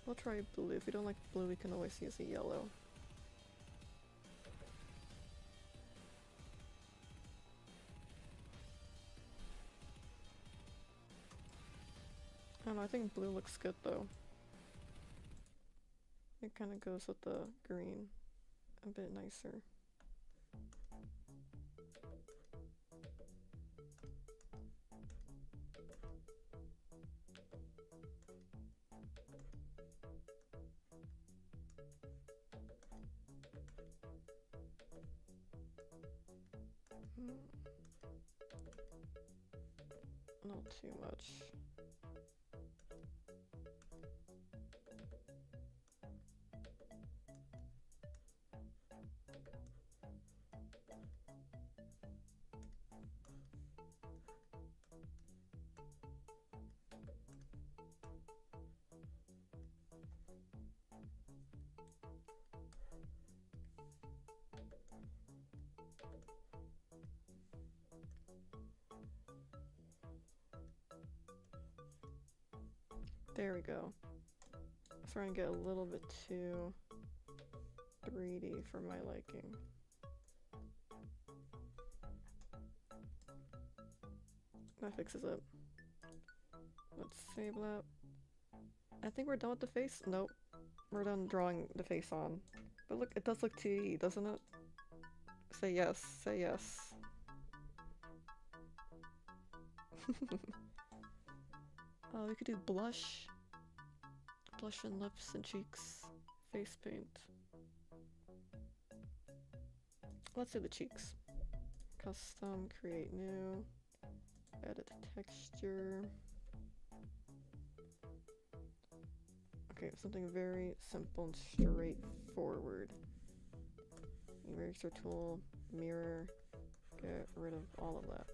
We'll try blue. If we don't like blue, we can always use a yellow. I don't know, I think blue looks good though. It kind of goes with the green a bit nicer. Not too much. There we go. I'm starting to get a little bit too 3D for my liking. That fixes it. Let's save that. I think we're done with the face. Nope. We're done drawing the face on. But look, it does look 2D, doesn't it? Say yes. Say yes. Oh, we could do blush. Blush and lips and cheeks. Face paint. Let's do the cheeks. Custom, create new. Edit texture. Okay, something very simple and straightforward. Eraser tool, mirror. Get rid of all of that.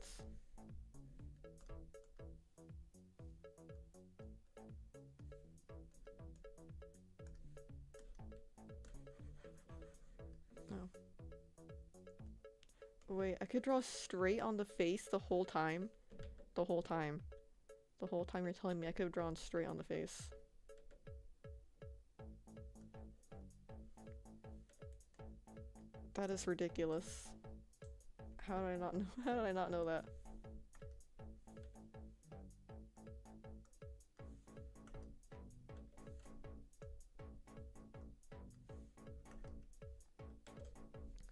Wait, I could draw straight on the face the whole time? The whole time. The whole time you're telling me I could have drawn straight on the face. That is ridiculous. How did I not know? How did I not know that?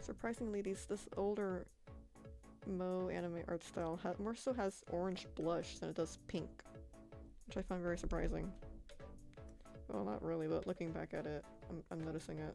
Surprisingly, this older Mo anime art style more so has orange blush than it does pink, which I find very surprising. Well, not really, but looking back at it, I'm noticing it.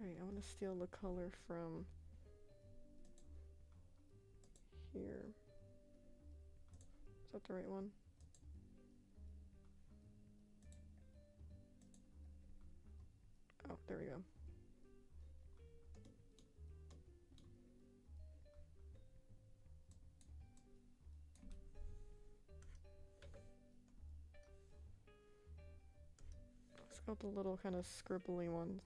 Right, I want to steal the color from here. Is that the right one? Oh, there we go. It's got the little kind of scribbly ones.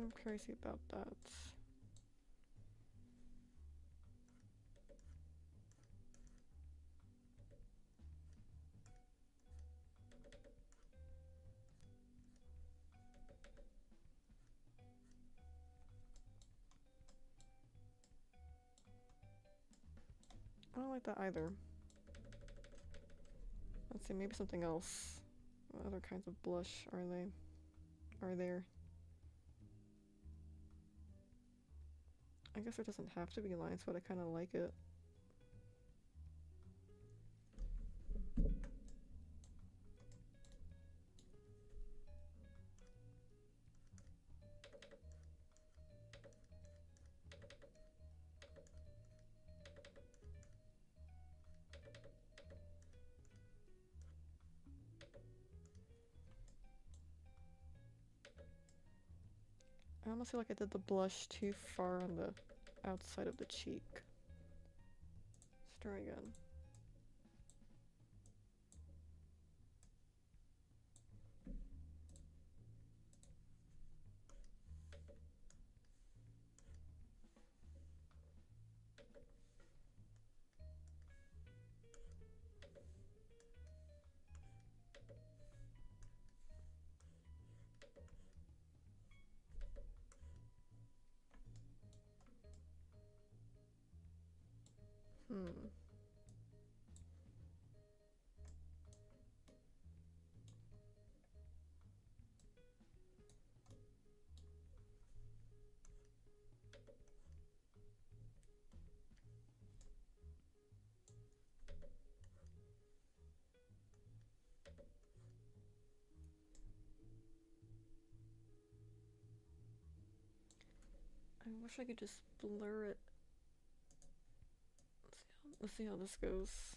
I'm crazy about that. I don't like that either. Let's see, maybe something else. What other kinds of blush are there? I guess it doesn't have to be lines, but I kind of like it. I almost feel like I did the blush too far on the outside of the cheek. Let's try again. I wish I could just blur it. Let's see how this goes.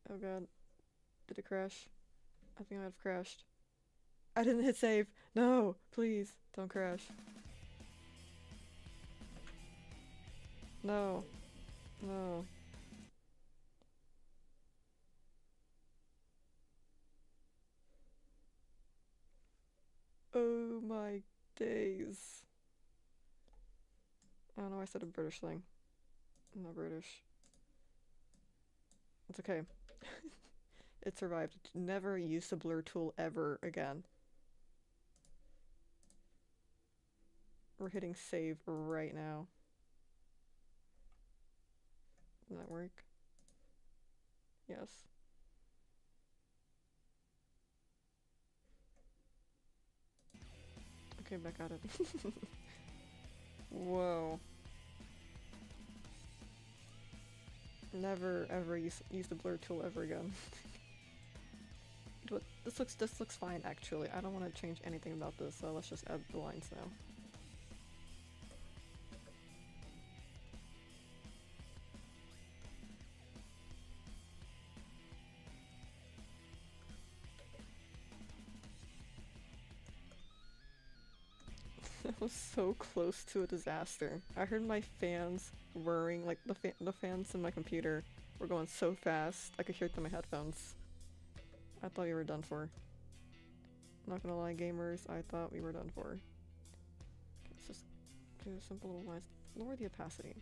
Oh god. Did it crash? I think I might have crashed. I didn't hit save! No! Please, don't crash. No. No. Oh my days. Oh no, I said a British thing. I'm not British. It's okay. It survived. Never use the blur tool ever again. We're hitting save right now. Did that work? Yes. Okay, back at it. Whoa. Never ever use the blur tool ever again. This looks fine actually. I don't want to change anything about this, so let's just add the lines now. was so close to a disaster. I heard my fans whirring, like the fans in my computer were going so fast I could hear it through my headphones. I thought you were done for. Not gonna lie, gamers, I thought we were done for. Okay, let's just do a simple little lines. Lower the opacity.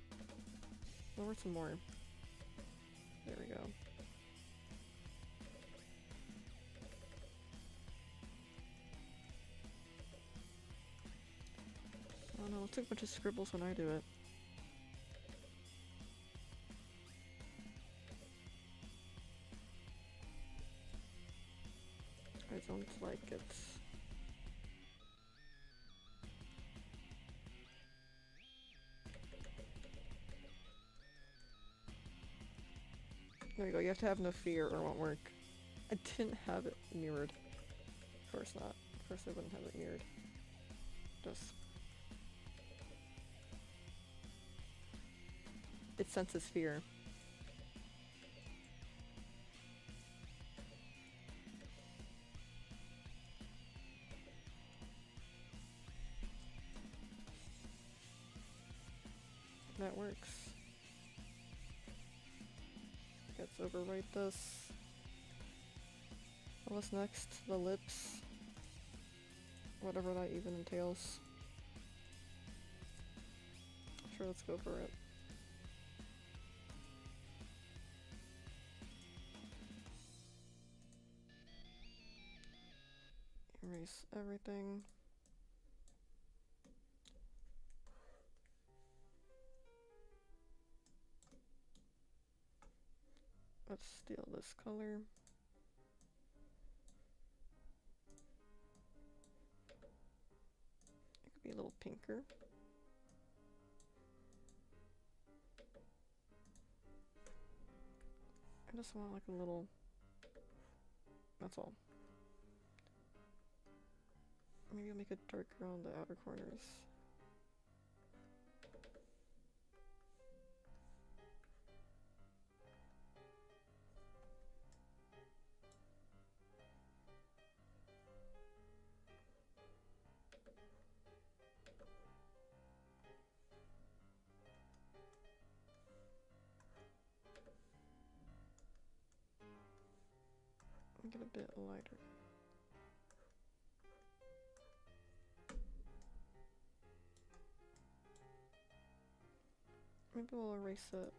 Lower some more. There we go. Oh no, let's take a bunch of scribbles when I do it. I don't like it. There you go, you have to have no fear or it won't work. I didn't have it mirrored. Of course not. Of course I wouldn't have it mirrored. Just... it senses fear. That works. Let's overwrite this. What's next? The lips. Whatever that even entails. Sure, let's go for it. Erase everything. Let's steal this color. It could be a little pinker. I just want like a little... that's all. Maybe I'll make it darker on the outer corners. Make it a bit lighter. Maybe we'll erase it.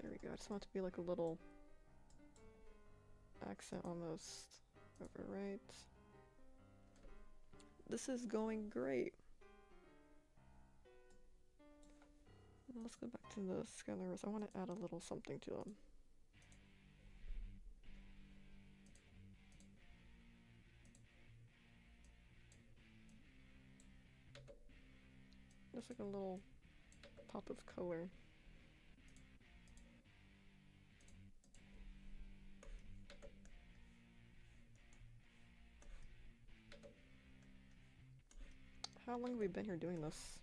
There we go. I just want it to be like a little accent almost. Overwrite. This is going great. Let's go back to the scanners. I want to add a little something to them. Just like a little pop of color. How long have we been here doing this?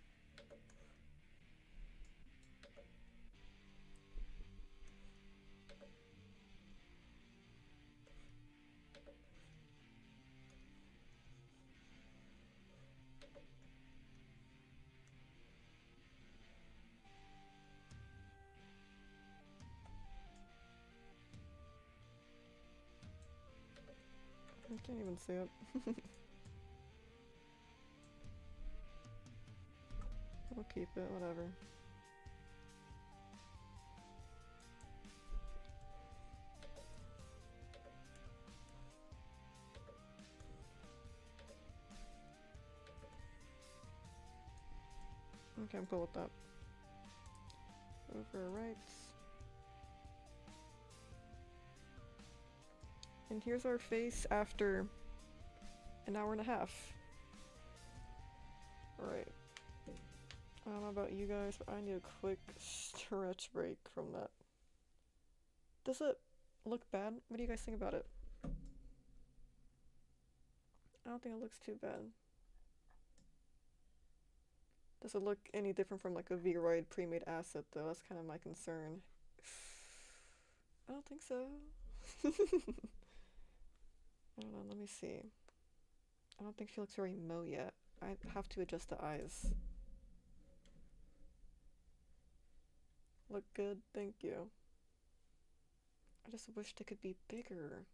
I can't even see it. We'll keep it, whatever. Okay, I'm cool with that. Overwrite. And here's our face after an hour and a half. Alright. I don't know about you guys, but I need a quick stretch break from that. Does it look bad? What do you guys think about it? I don't think it looks too bad. Does it look any different from like a Vroid pre-made asset though? That's kind of my concern. I don't think so. I don't know, let me see. I don't think she looks very Mo yet. I have to adjust the eyes. Look good, thank you. I just wish they could be bigger.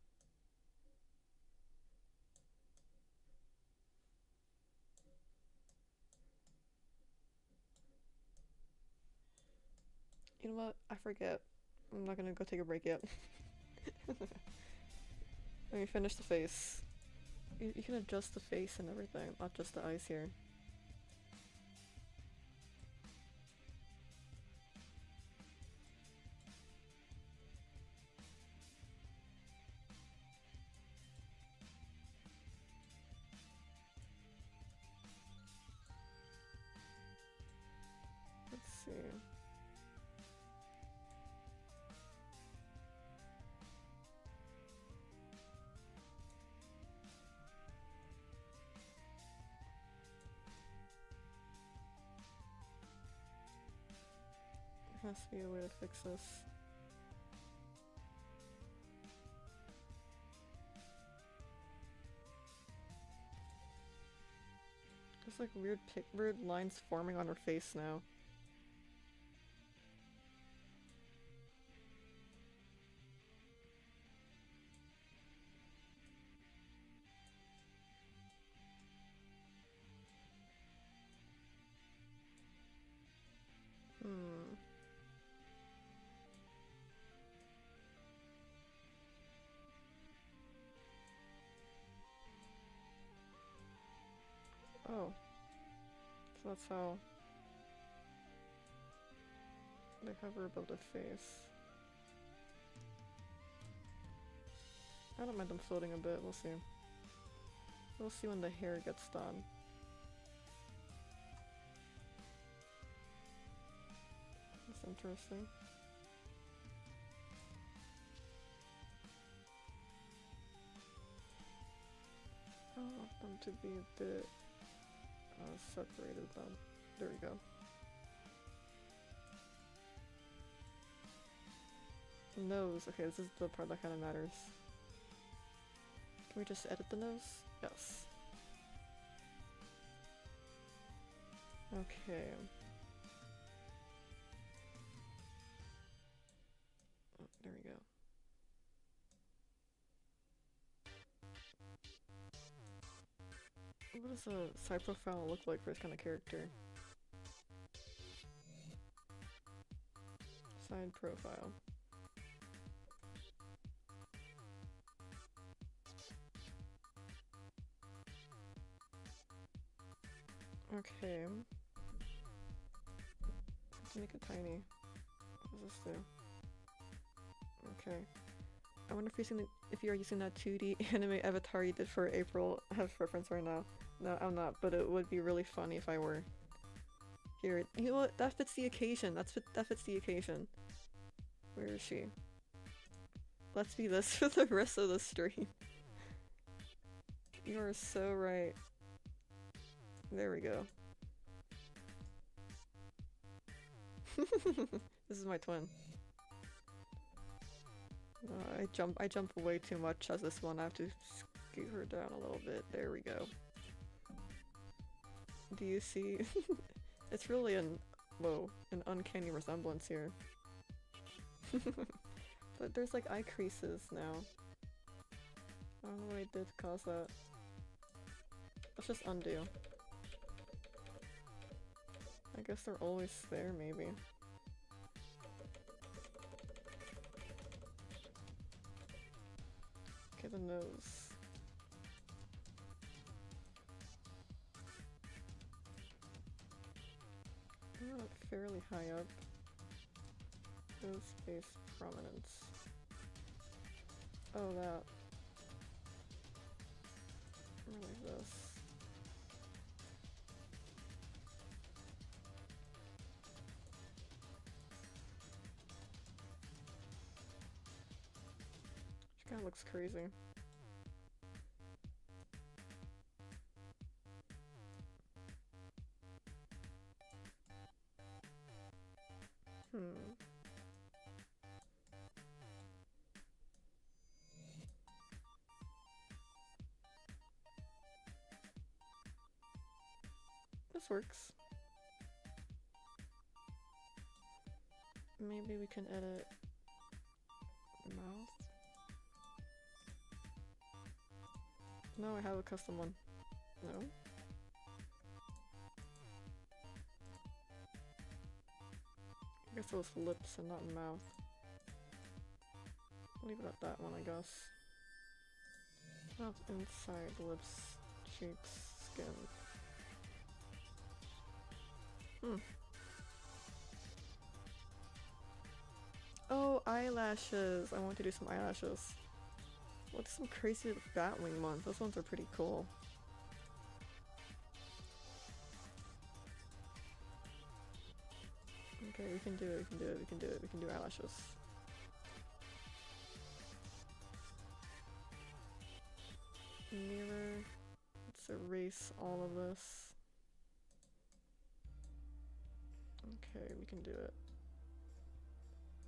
You know what? I forget. I'm not gonna go take a break yet. Let me finish the face. You can adjust the face and everything, not just the eyes here. Let's see. There has to be a way to fix this. There's like weird lines forming on her face now. Hmm. Oh. So that's how they hover above the face. I don't mind them floating a bit, we'll see. We'll see when the hair gets done. That's interesting. I want them to be a bit separated then. There we go. Nose. Okay, this is the part that kind of matters. Can we just edit the nose? Yes. Okay. Oh, there we go. What does a side profile look like for this kind of character? Side profile. Okay. Let's make it tiny. What does this do? Okay. I wonder if you're using that 2D anime avatar you did for April as reference right now. No, I'm not, but it would be really funny if I were. Here, you know what? That fits the occasion. That fits the occasion. Where is she? Let's be this for the rest of the stream. You are so right. There we go. This is my twin. I jump way too much as this one. I have to scoot her down a little bit. There we go. Do you see? It's really an uncanny resemblance here. But there's like eye creases now. I don't know what I did to cause that. Let's just undo. I guess they're always there, maybe. Okay, the nose. Not fairly high up. Nose face prominence. Oh, that. Or like this. She kinda looks crazy. Hmm. This works. Maybe we can edit mouth. No, I have a custom one. No? I guess it was lips and not mouth. Leave it at that one, I guess. Mouth inside, lips, cheeks, skin. Hmm. Oh, eyelashes! I want to do some eyelashes. What's some crazy Batwing ones? Those ones are pretty cool. Okay, we can do it, we can do it, we can do it, we can do eyelashes. Mirror. Let's erase all of this. Okay, we can do it.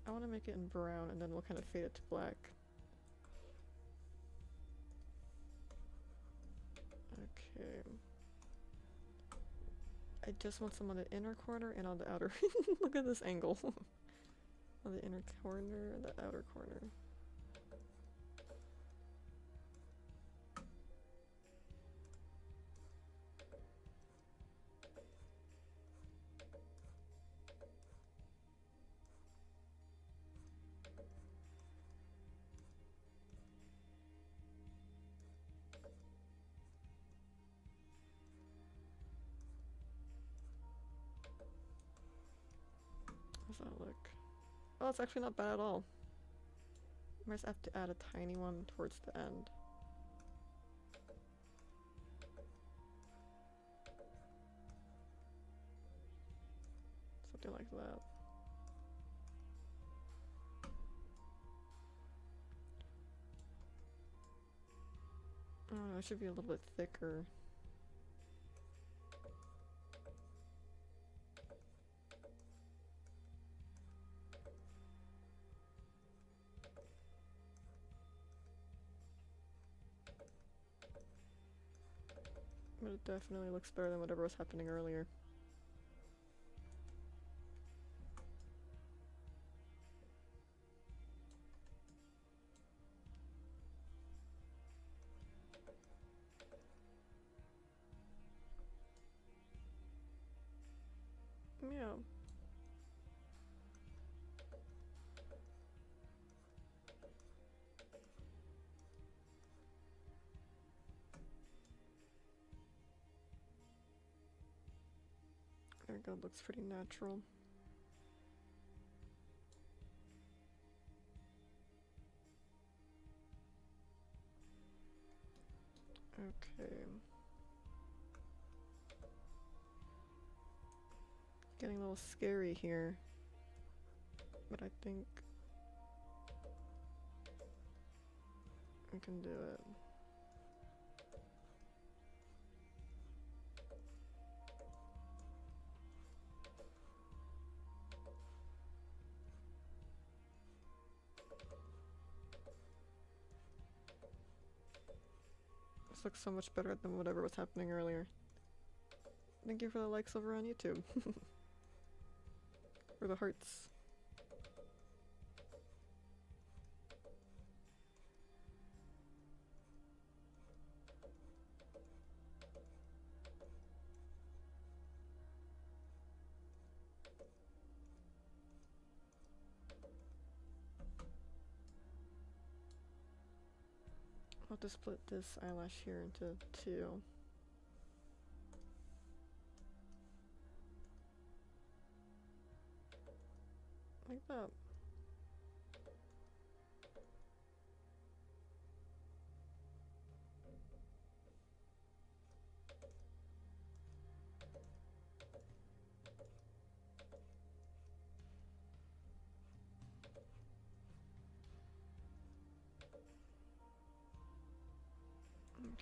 I want to make it in brown and then we'll kind of fade it to black. Okay. I just want some on the inner corner and on the outer. Look at this angle. On the inner corner and the outer corner. How's that look? Oh, it's actually not bad at all. I might have to add a tiny one towards the end. Something like that. Oh, it should be a little bit thicker. But it definitely looks better than whatever was happening earlier. Yeah. There we go, looks pretty natural. Okay. Getting a little scary here. But I think I can do it. This looks so much better than whatever was happening earlier. Thank you for the likes over on YouTube. For the hearts. I'll just split this eyelash here into two. Like that.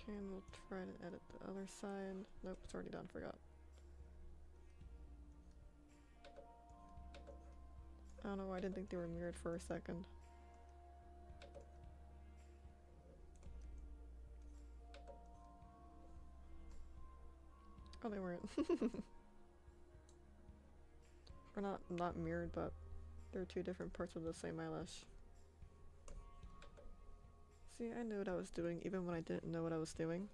Okay, and we'll try to edit the other side. Nope, it's already done, forgot. I don't know why I didn't think they were mirrored for a second. Oh, they weren't. Or not mirrored, but they're two different parts of the same eyelash. See, I knew what I was doing even when I didn't know what I was doing.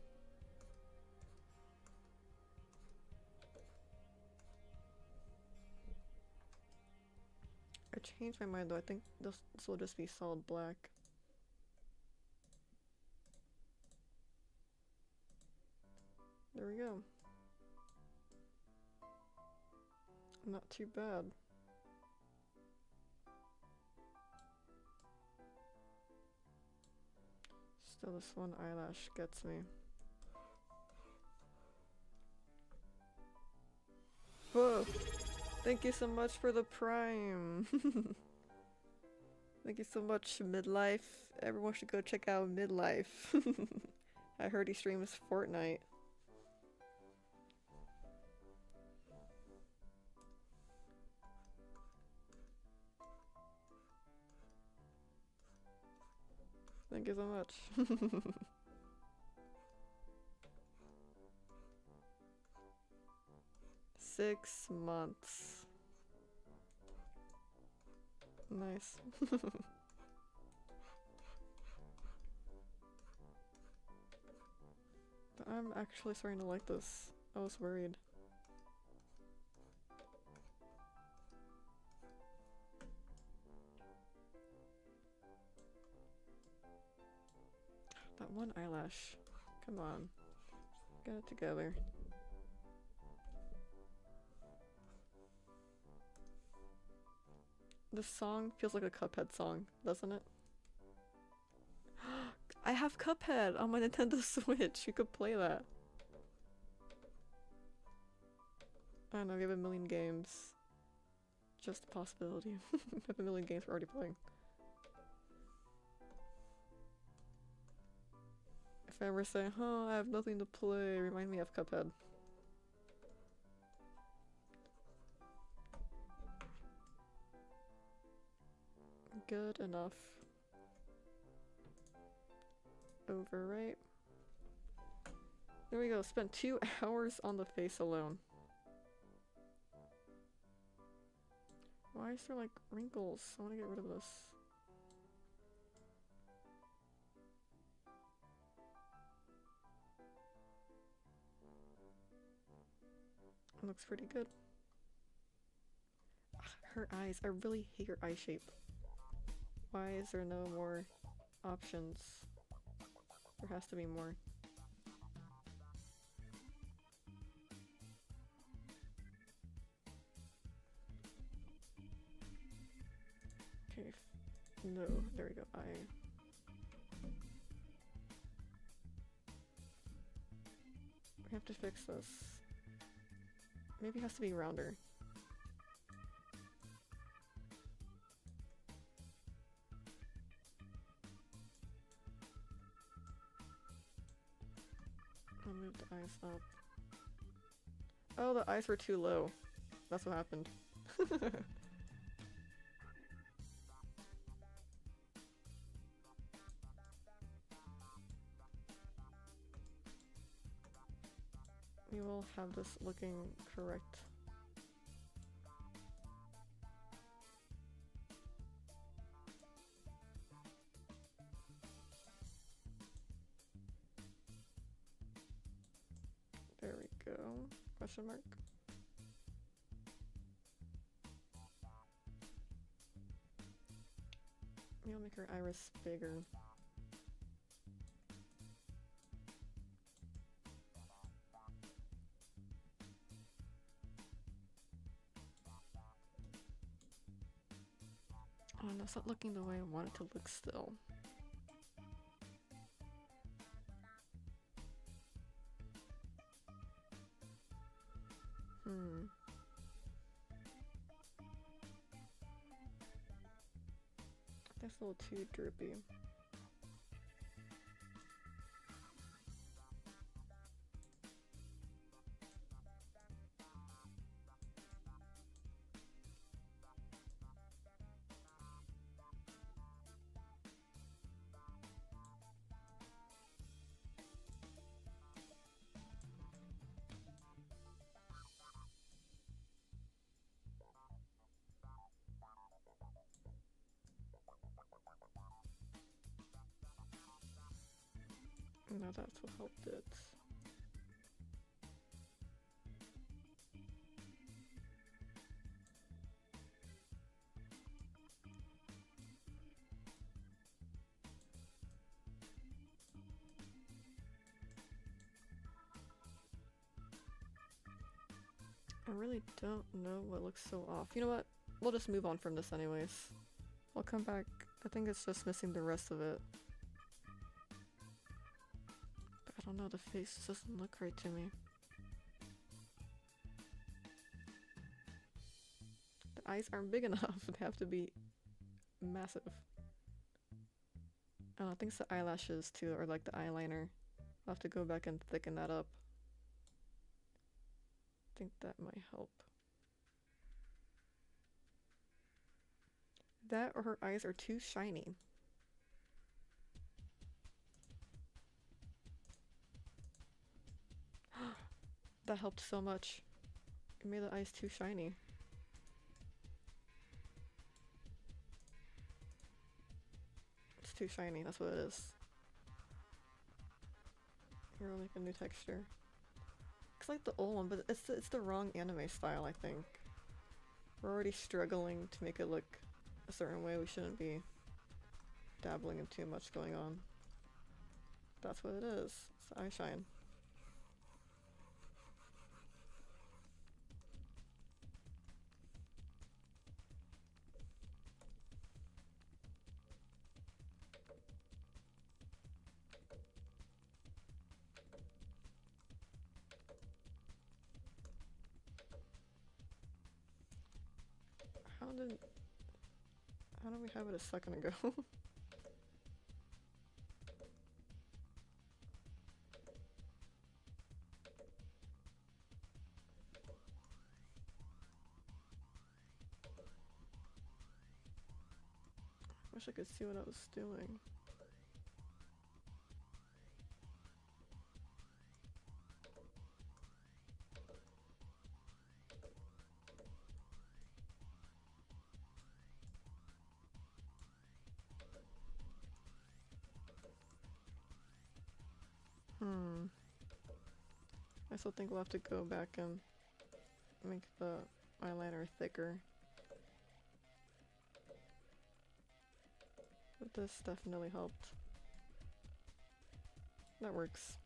I changed my mind though. I think this will just be solid black. There we go. Not too bad. Still, this one eyelash gets me. Whoa! Thank you so much for the prime! Thank you so much, Midlife. Everyone should go check out Midlife. I heard he streams Fortnite. Thank you so much. 6 months. Nice. But I'm actually starting to like this. I was worried. That one eyelash. Come on. Get it together. This song feels like a Cuphead song, doesn't it? I have Cuphead on my Nintendo Switch. You could play that. I don't know, we have a million games. Just a possibility. We have a million games we're already playing. If I ever say, huh, I have nothing to play, remind me of Cuphead. Good enough. Overwrite. There we go, spent 2 hours on the face alone. Why is there like wrinkles? I want to get rid of this. It looks pretty good. Ugh, her eyes. I really hate her eye shape. Why is there no more options? There has to be more. Okay. No. There we go. We have to fix this. Maybe it has to be rounder. I'll move the eyes up. Oh, the eyes were too low. That's what happened. We will have this looking correct. There we go. Question mark. Maybe I'll make her iris bigger. Oh no, it's not looking the way I want it to look still. That's a little too droopy. No, that's what helped it. I really don't know what looks so off. You know what? We'll just move on from this anyways. I'll come back. I think it's just missing the rest of it. But I don't know, the face doesn't look right to me. The eyes aren't big enough. They have to be massive. I don't know, I think it's the eyelashes too, or like the eyeliner. I'll have to go back and thicken that up. I think that might help. That or her eyes are too shiny. That helped so much. It made the eyes too shiny. It's too shiny, that's what it is. Here, we'll make a new texture. It's like the old one, but it's the wrong anime style, I think. We're already struggling to make it look a certain way. We shouldn't be dabbling in too much going on. That's what it is. It's eye shine. How did we have it a second ago? Wish I could see what I was doing. I still think we'll have to go back and make the eyeliner thicker. But this definitely helped. That works.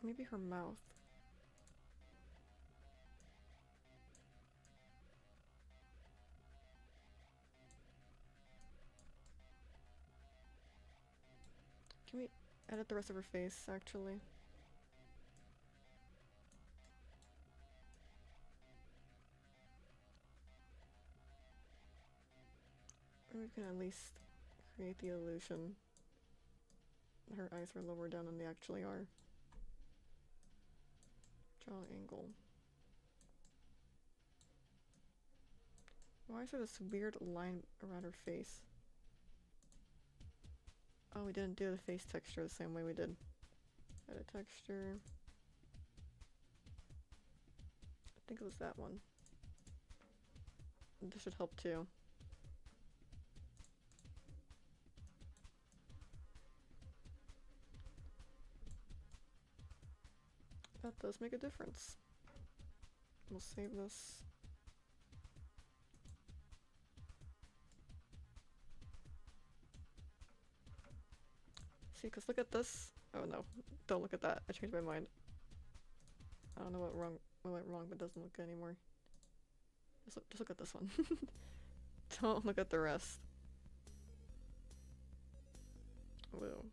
Maybe her mouth. Can we edit the rest of her face, actually? Or we can at least create the illusion that her eyes are lower down than they actually are. Draw angle. Why is there this weird line around her face? Oh, we didn't do the face texture the same way we did. Edit texture. I think it was that one. This should help too. That does make a difference. We'll save this. See, because look at this. Oh no, don't look at that. I changed my mind. I don't know what went wrong, but it doesn't look good anymore. Just look at this one. Don't look at the rest. Whoa.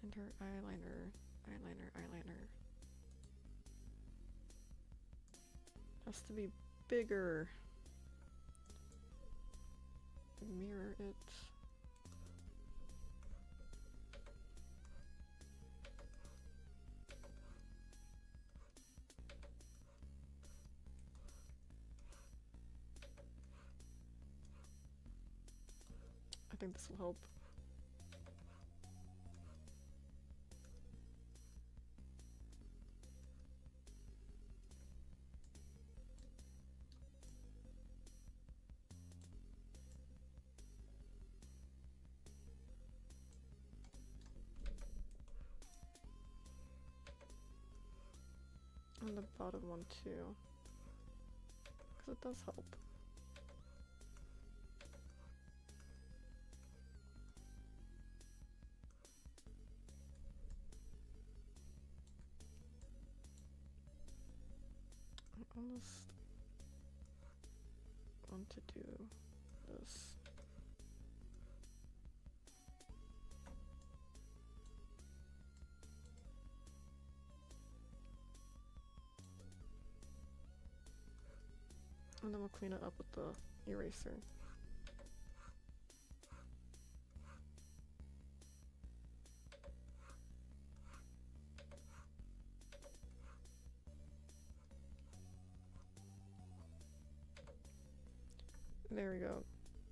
And her eyeliner. Has to be bigger. Mirror it. think this will help. And the bottom one too, because it does help. I almost want to do this. And then we'll clean it up with the eraser. There we go.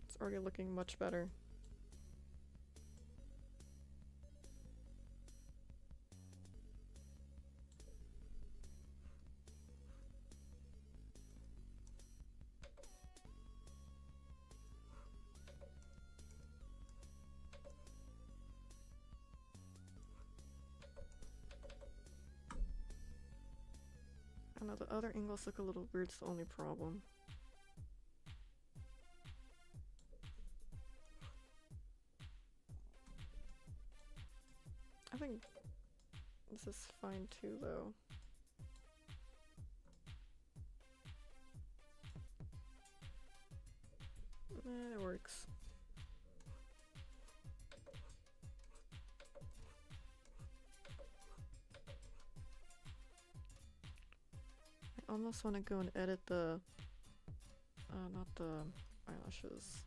It's already looking much better. I know the other angles look a little weird, it's the only problem. I think this is fine too, though. It works. I almost want to go and edit the, not the eyelashes.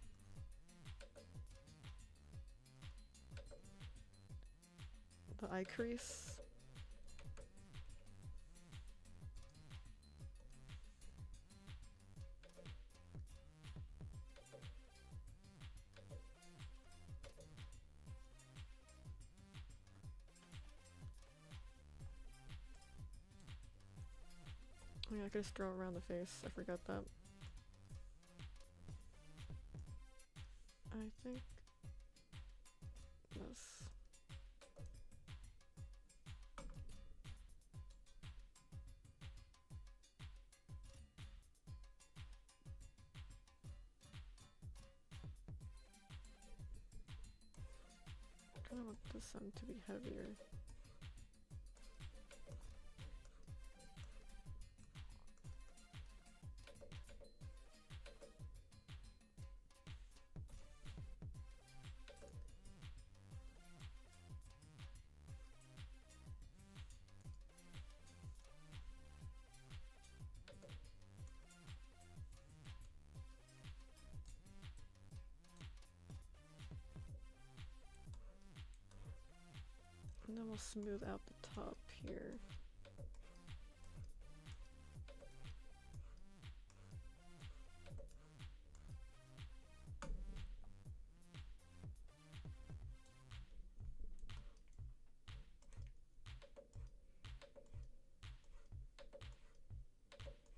The eye crease. Oh yeah, I could just draw around the face. I forgot that. I think this. I kind of want this one to be heavier. And then we'll smooth out the top here.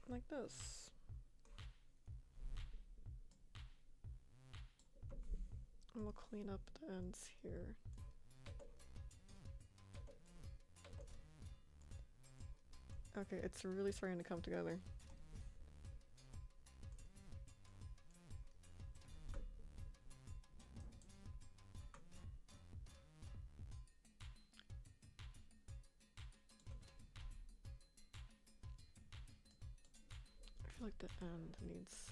Like this. And we'll clean up the ends here. Okay, it's really starting to come together. I feel like the end needs...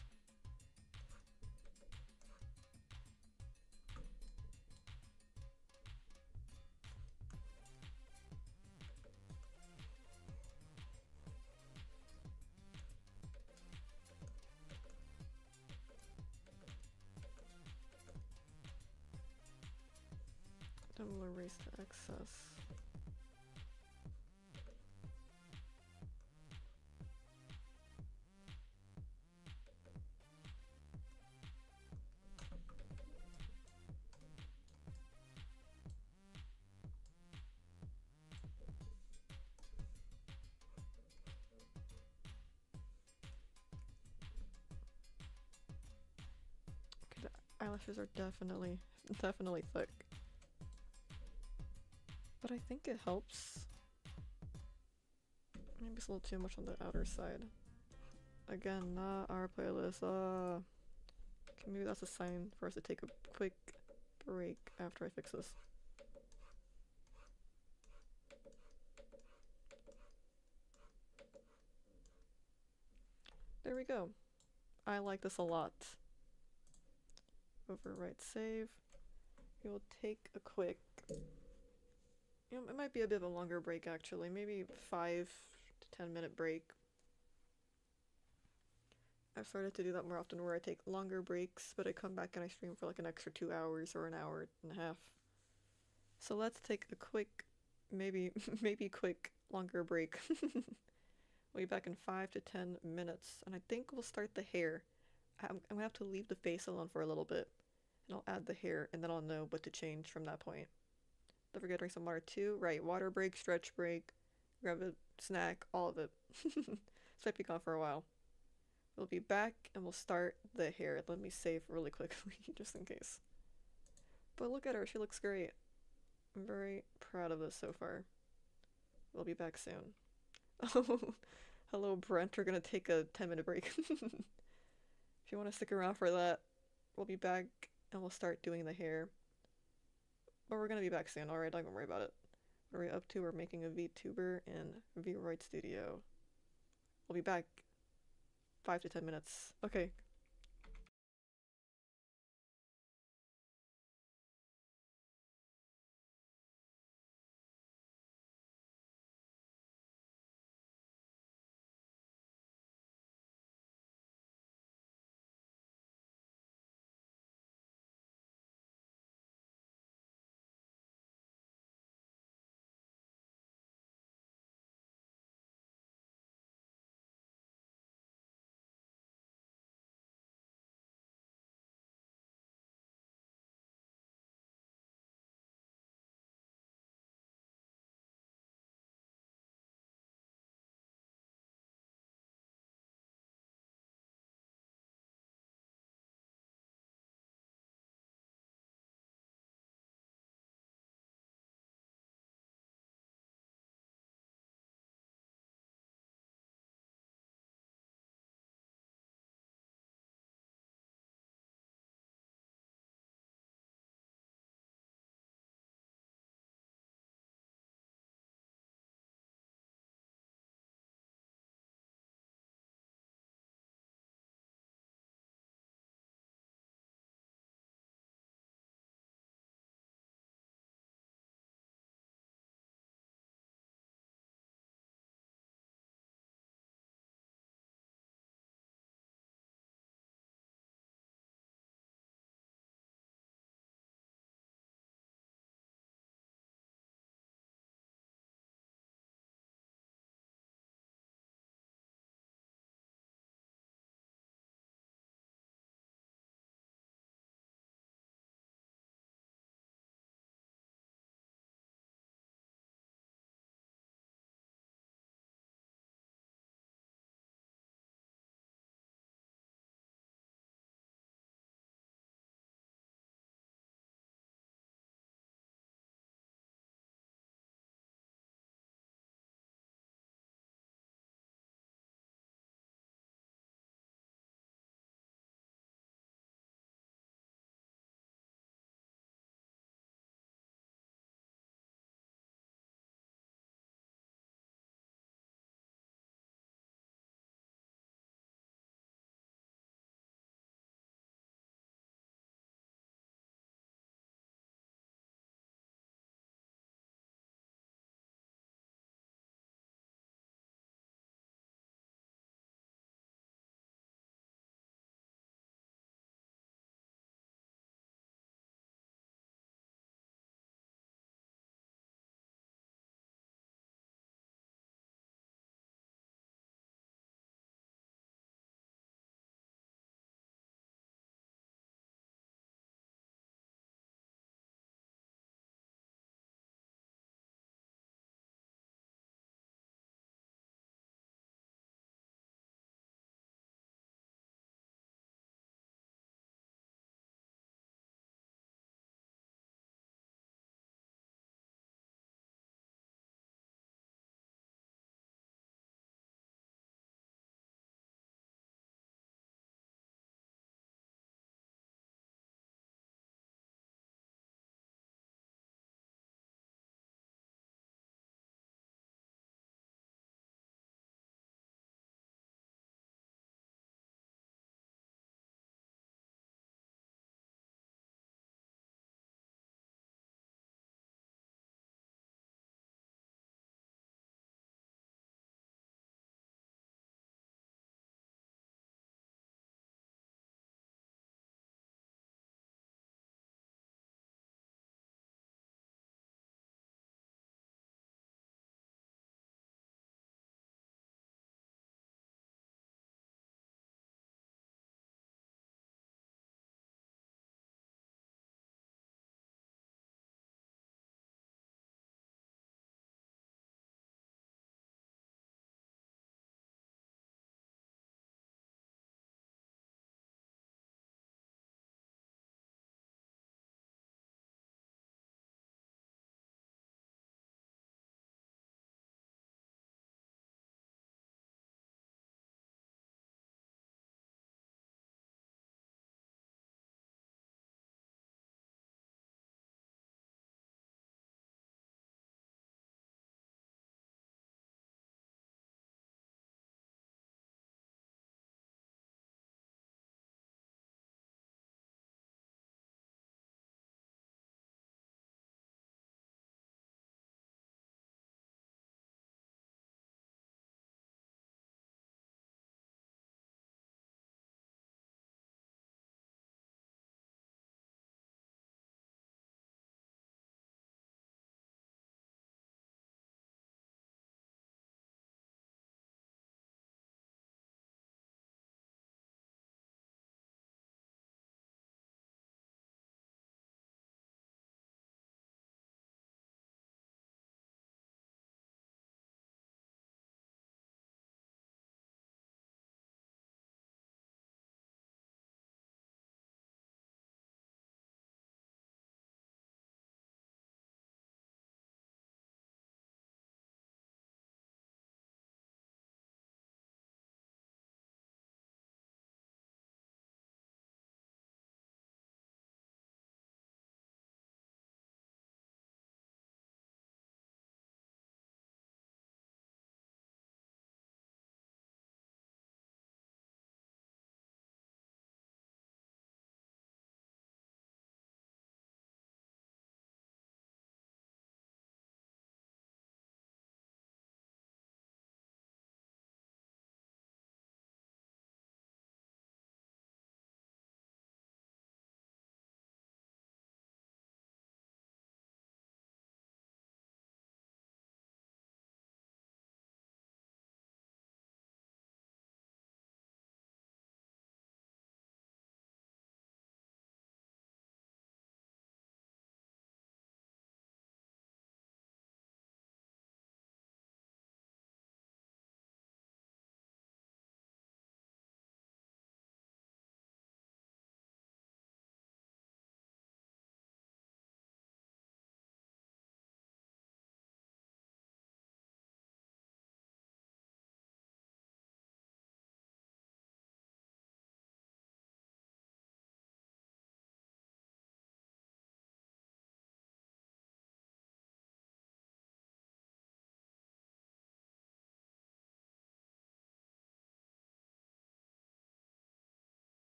Then we'll erase the excess. eyelashes are definitely thick. But I think it helps. Maybe it's a little too much on the outer side. Again, not our playlist. Okay, maybe that's a sign for us to take a quick break after I fix this. There we go. I like this a lot. Overwrite save. We will take a quick, it might be a bit of a longer break actually, maybe 5 to 10 minute break. I've started to do that more often where I take longer breaks, but I come back and I stream for like an extra 2 hours or an hour and a half. So let's take a quick, maybe quick longer break. We'll be back in 5 to 10 minutes, and I think we'll start the hair. I'm gonna have to leave the face alone for a little bit, and I'll add the hair, and then I'll know what to change from that point. Don't forget to drink some water too. Right, water break, stretch break, grab a snack, all of it. So I'll be gone for a while. We'll be back, and we'll start the hair. Let me save really quickly, just in case. But look at her, she looks great. I'm very proud of this so far. We'll be back soon. Oh, hello Brent, we're gonna take a 10-minute break. If you want to stick around for that, we'll be back and we'll start doing the hair. But we're gonna be back soon, alright? Don't worry about it. What are we up to? We're making a VTuber in Vroid Studio. We'll be back 5 to 10 minutes. Okay,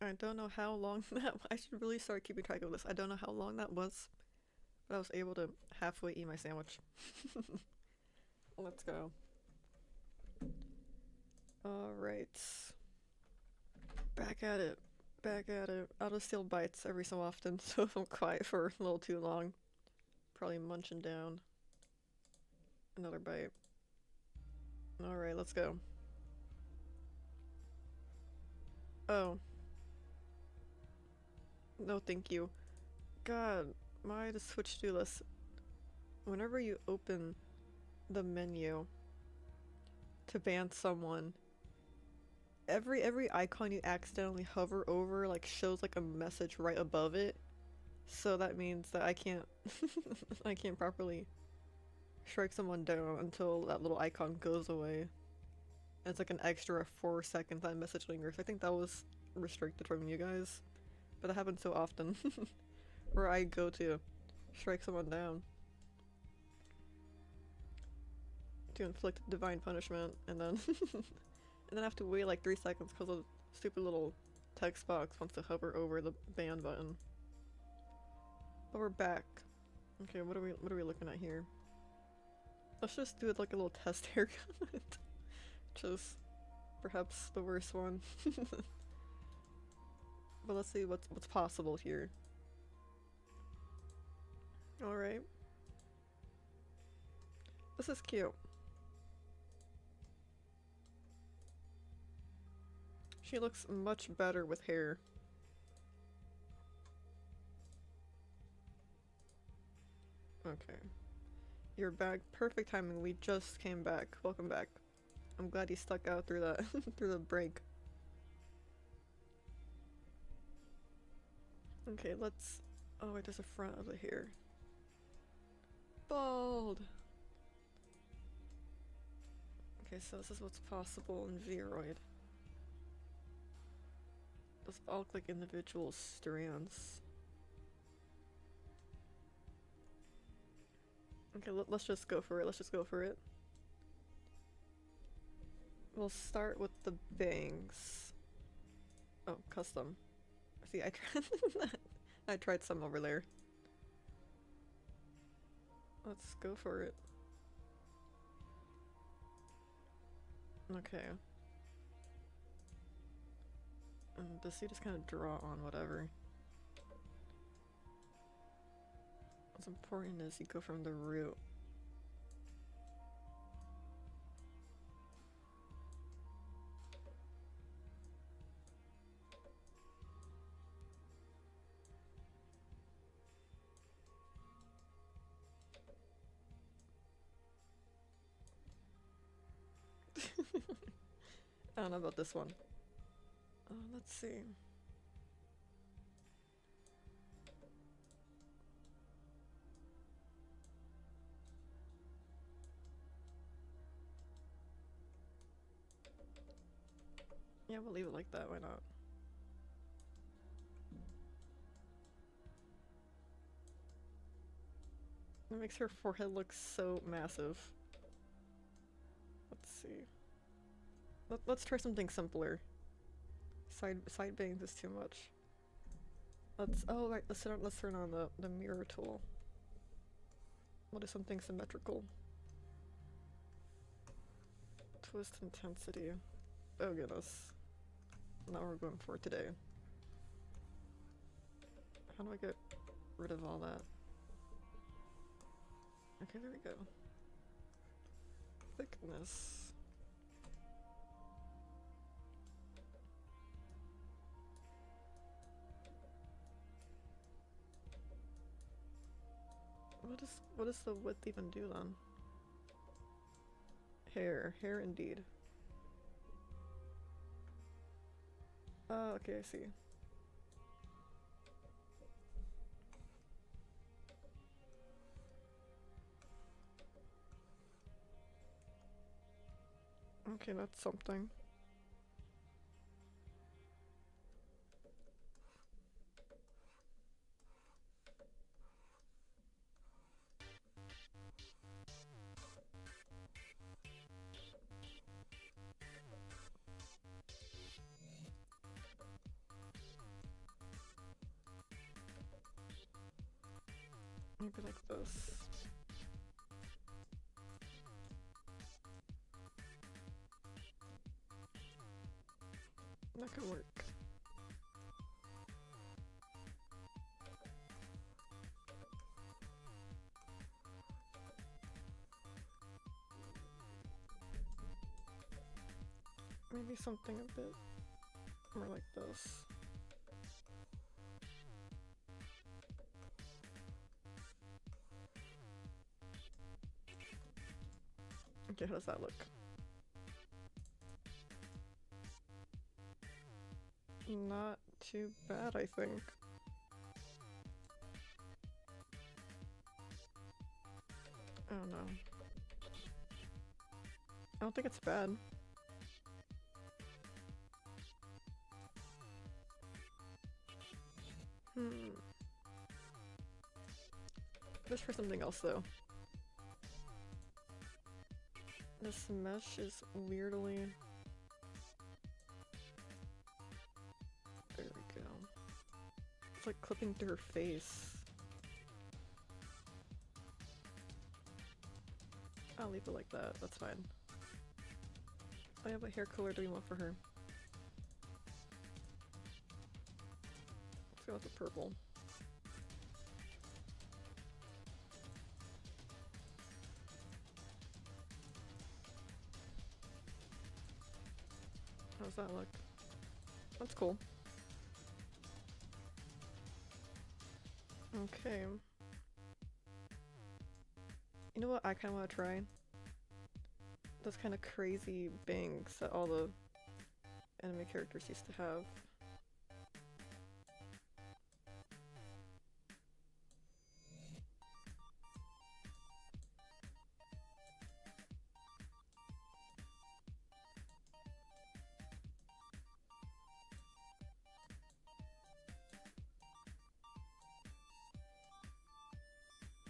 I don't know how long that I should really start keeping track of this. I don't know how long that was, but I was able to halfway eat my sandwich. Let's go. Alright. Back at it. Back at it. I'll just steal bites every so often, so if I'm quiet for a little too long, probably munching down. Another bite. Alright, let's go. Oh. No, thank you. God, why the Switch do this? Whenever you open the menu to ban someone, every icon you accidentally hover over like shows like a message right above it. So that means that I can't I can't properly strike someone down until that little icon goes away. It's like an extra 4 seconds that message lingers. I think that was restricted from you guys, but that happens so often where I go to strike someone down to inflict divine punishment, and then and then I have to wait like 3 seconds because the stupid little text box wants to hover over the ban button. But we're back. Okay, what are we looking at here? Let's just do it like a little test haircut. Just perhaps the worst one. But let's see what's possible here. Alright. This is cute. She looks much better with hair. Okay. You're back. Perfect timing. We just came back. Welcome back. I'm glad you stuck out through that through the break. Okay, let's... Oh wait, there's a front of the hair. Bald! Okay, so this is what's possible in Vroid. Those all look like individual strands. Okay, let's just go for it. Let's just go for it. We'll start with the bangs. Oh, custom. See, I tried I tried some over there. Let's go for it. Okay. And does he just kind of draw on whatever? What's important is you go from the root. I don't know about this one. Let's see. Yeah, we'll leave it like that, why not? It makes her forehead look so massive. Let's see. Let's try something simpler. Side bangs is too much. Oh right, let's turn on the mirror tool. We'll do something symmetrical. Twist intensity. Oh goodness. Not what we're going for today. How do I get rid of all that? Okay, there we go. Thickness. What does the width even do then? Hair indeed. Oh, okay, I see. Okay, that's something. Maybe like this. That could work. Maybe something a bit more like this. Okay, how does that look? Not too bad, I think. I don't know. I don't think it's bad. Let's try something else though. This mesh is weirdly... There we go. It's like clipping through her face. I'll leave it like that, that's fine. Oh yeah, what hair color do we want for her? Let's go with the purple. How does that look? That's cool. Okay. You know what I kind of want to try? Those kind of crazy bangs that all the anime characters used to have.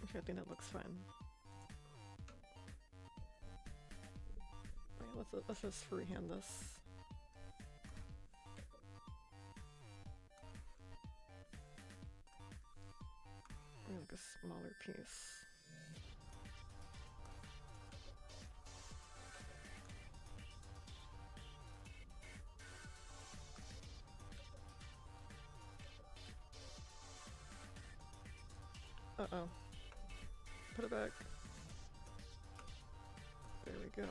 Okay, I think that looks fine. Okay, let's just freehand this. Like a smaller piece. Uh-oh. Put it back. There we go.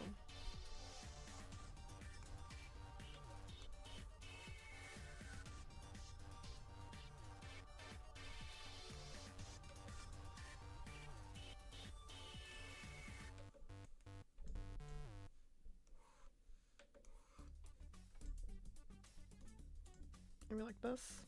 Maybe like this.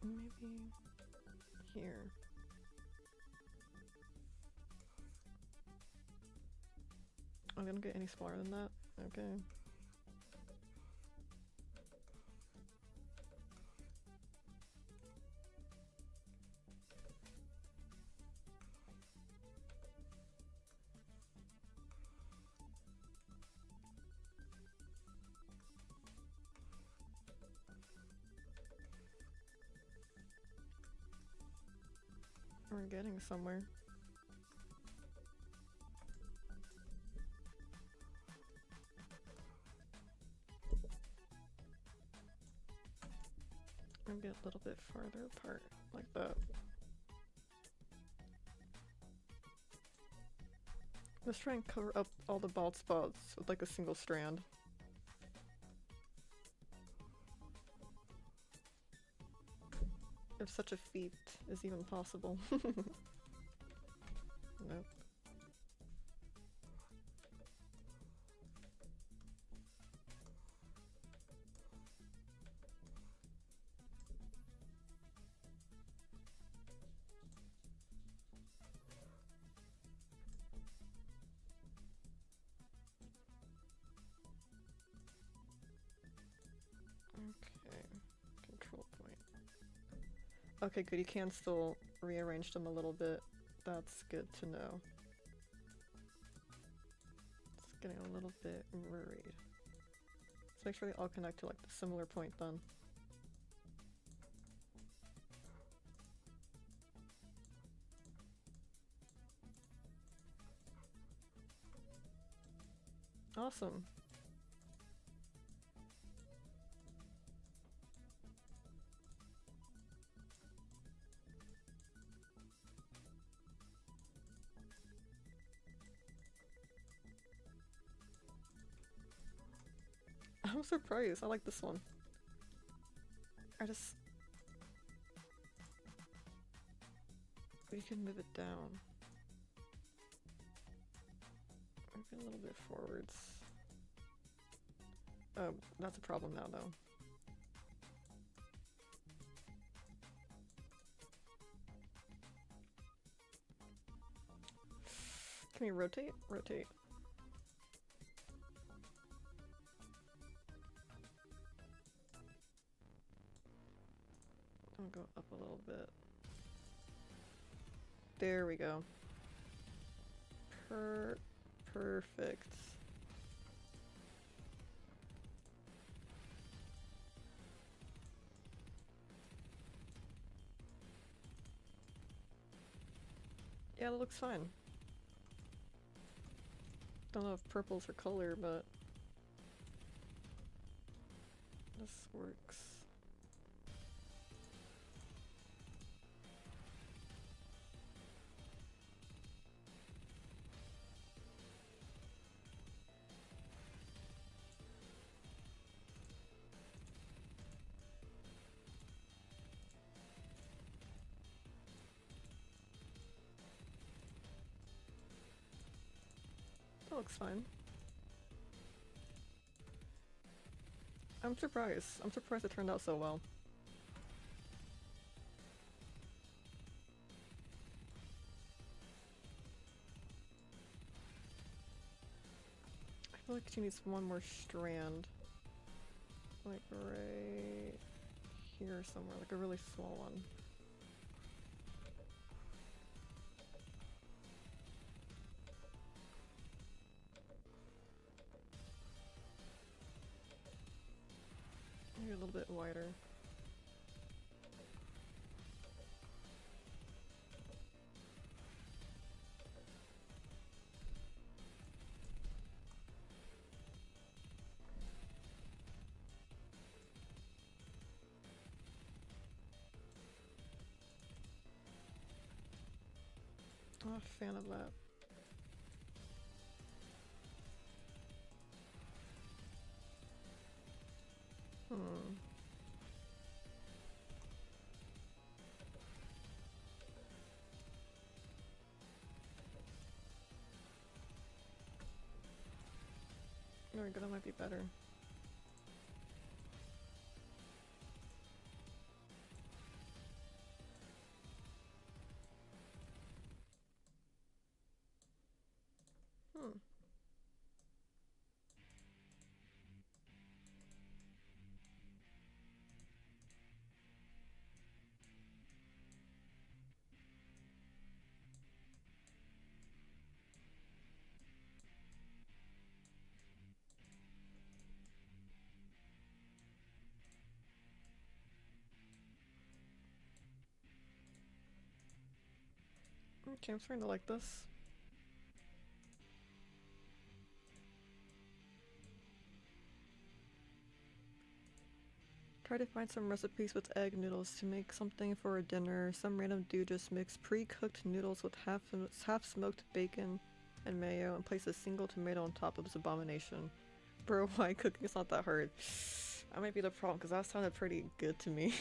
Maybe here. I'm gonna get any smaller than that. Okay. We're getting somewhere. Maybe a little bit farther apart, like that. Let's try and cover up all the bald spots with like a single strand. If such a feat is even possible. Nope. Okay, good. You can still rearrange them a little bit. That's good to know. It's getting a little bit worried. Let's make sure they all connect to like the similar point then. Awesome. I'm surprised. I like this one. We can move it down. Move it a little bit forwards. Oh, that's a problem now though. Can we rotate? Rotate. I'll go up a little bit. There we go. Perfect. Yeah, that looks fine. Don't know if purple's her color, but this works. That looks fine. I'm surprised. I'm surprised it turned out so well. I feel like she needs one more strand. Like right here somewhere, like a really small one. Maybe a little bit wider. I'm not a fan of that. There we go, that might be better. Okay, I'm starting to like this. Try to find some recipes with egg noodles to make something for a dinner. Some random dude just mixed pre-cooked noodles with half-smoked bacon and mayo and placed a single tomato on top of this abomination. Bro, why cooking is not that hard? That might be the problem, because that sounded pretty good to me.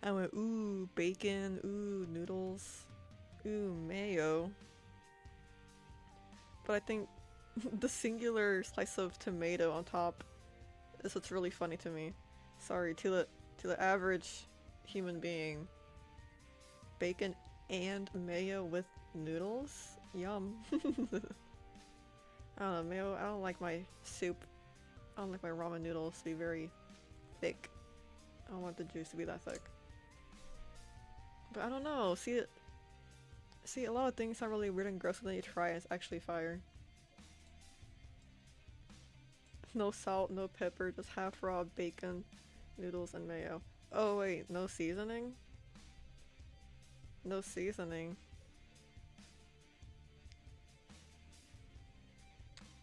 I went, ooh, bacon, ooh, noodles, ooh, mayo. But I think the singular slice of tomato on top is what's really funny to me. Sorry, to the average human being. Bacon and mayo with noodles? Yum. I don't know, mayo, I don't like my soup. I don't like my ramen noodles to be very thick. I don't want the juice to be that thick. But I don't know. See, a lot of things sound really weird and gross, and then you try and it's actually fire. No salt, no pepper, just half raw bacon, noodles, and mayo. Oh wait, no seasoning? No seasoning.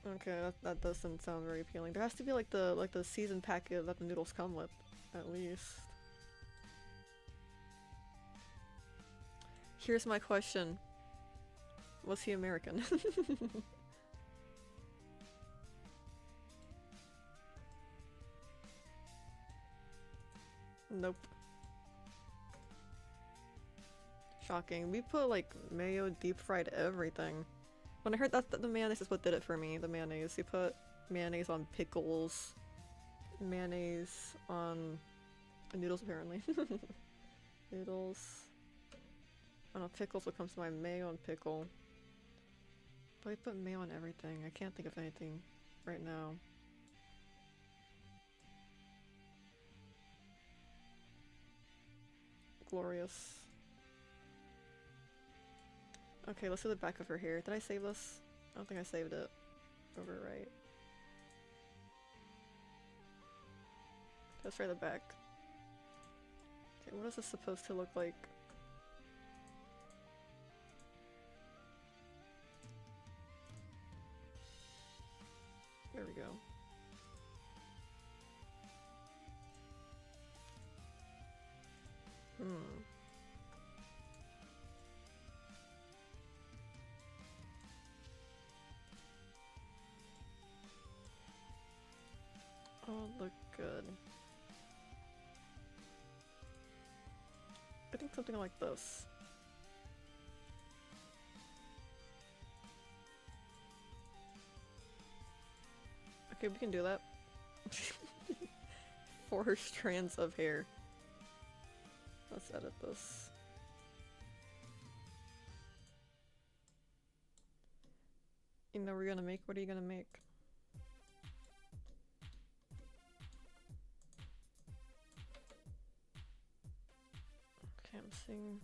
Okay, that doesn't sound very appealing. There has to be like the seasoned packet that the noodles come with, at least. Here's my question. Was he American? Nope. Shocking. We put like mayo, deep fried everything. When I heard that the mayonnaise is what did it for me, the mayonnaise. You put mayonnaise on pickles, mayonnaise on noodles apparently. Noodles. I don't know, pickles what comes to my mayo and pickle. But I put mayo on everything. I can't think of anything right now. Glorious. Okay, let's do the back of her hair. Did I save this? I don't think I saved it. Overwrite. Let's try the back. Okay, what is this supposed to look like? There we go. Oh, look good. I think something like this. Okay, we can do that. 4 strands of hair. Let's edit this. You know we're gonna make? What are you gonna make? Okay, I'm seeing...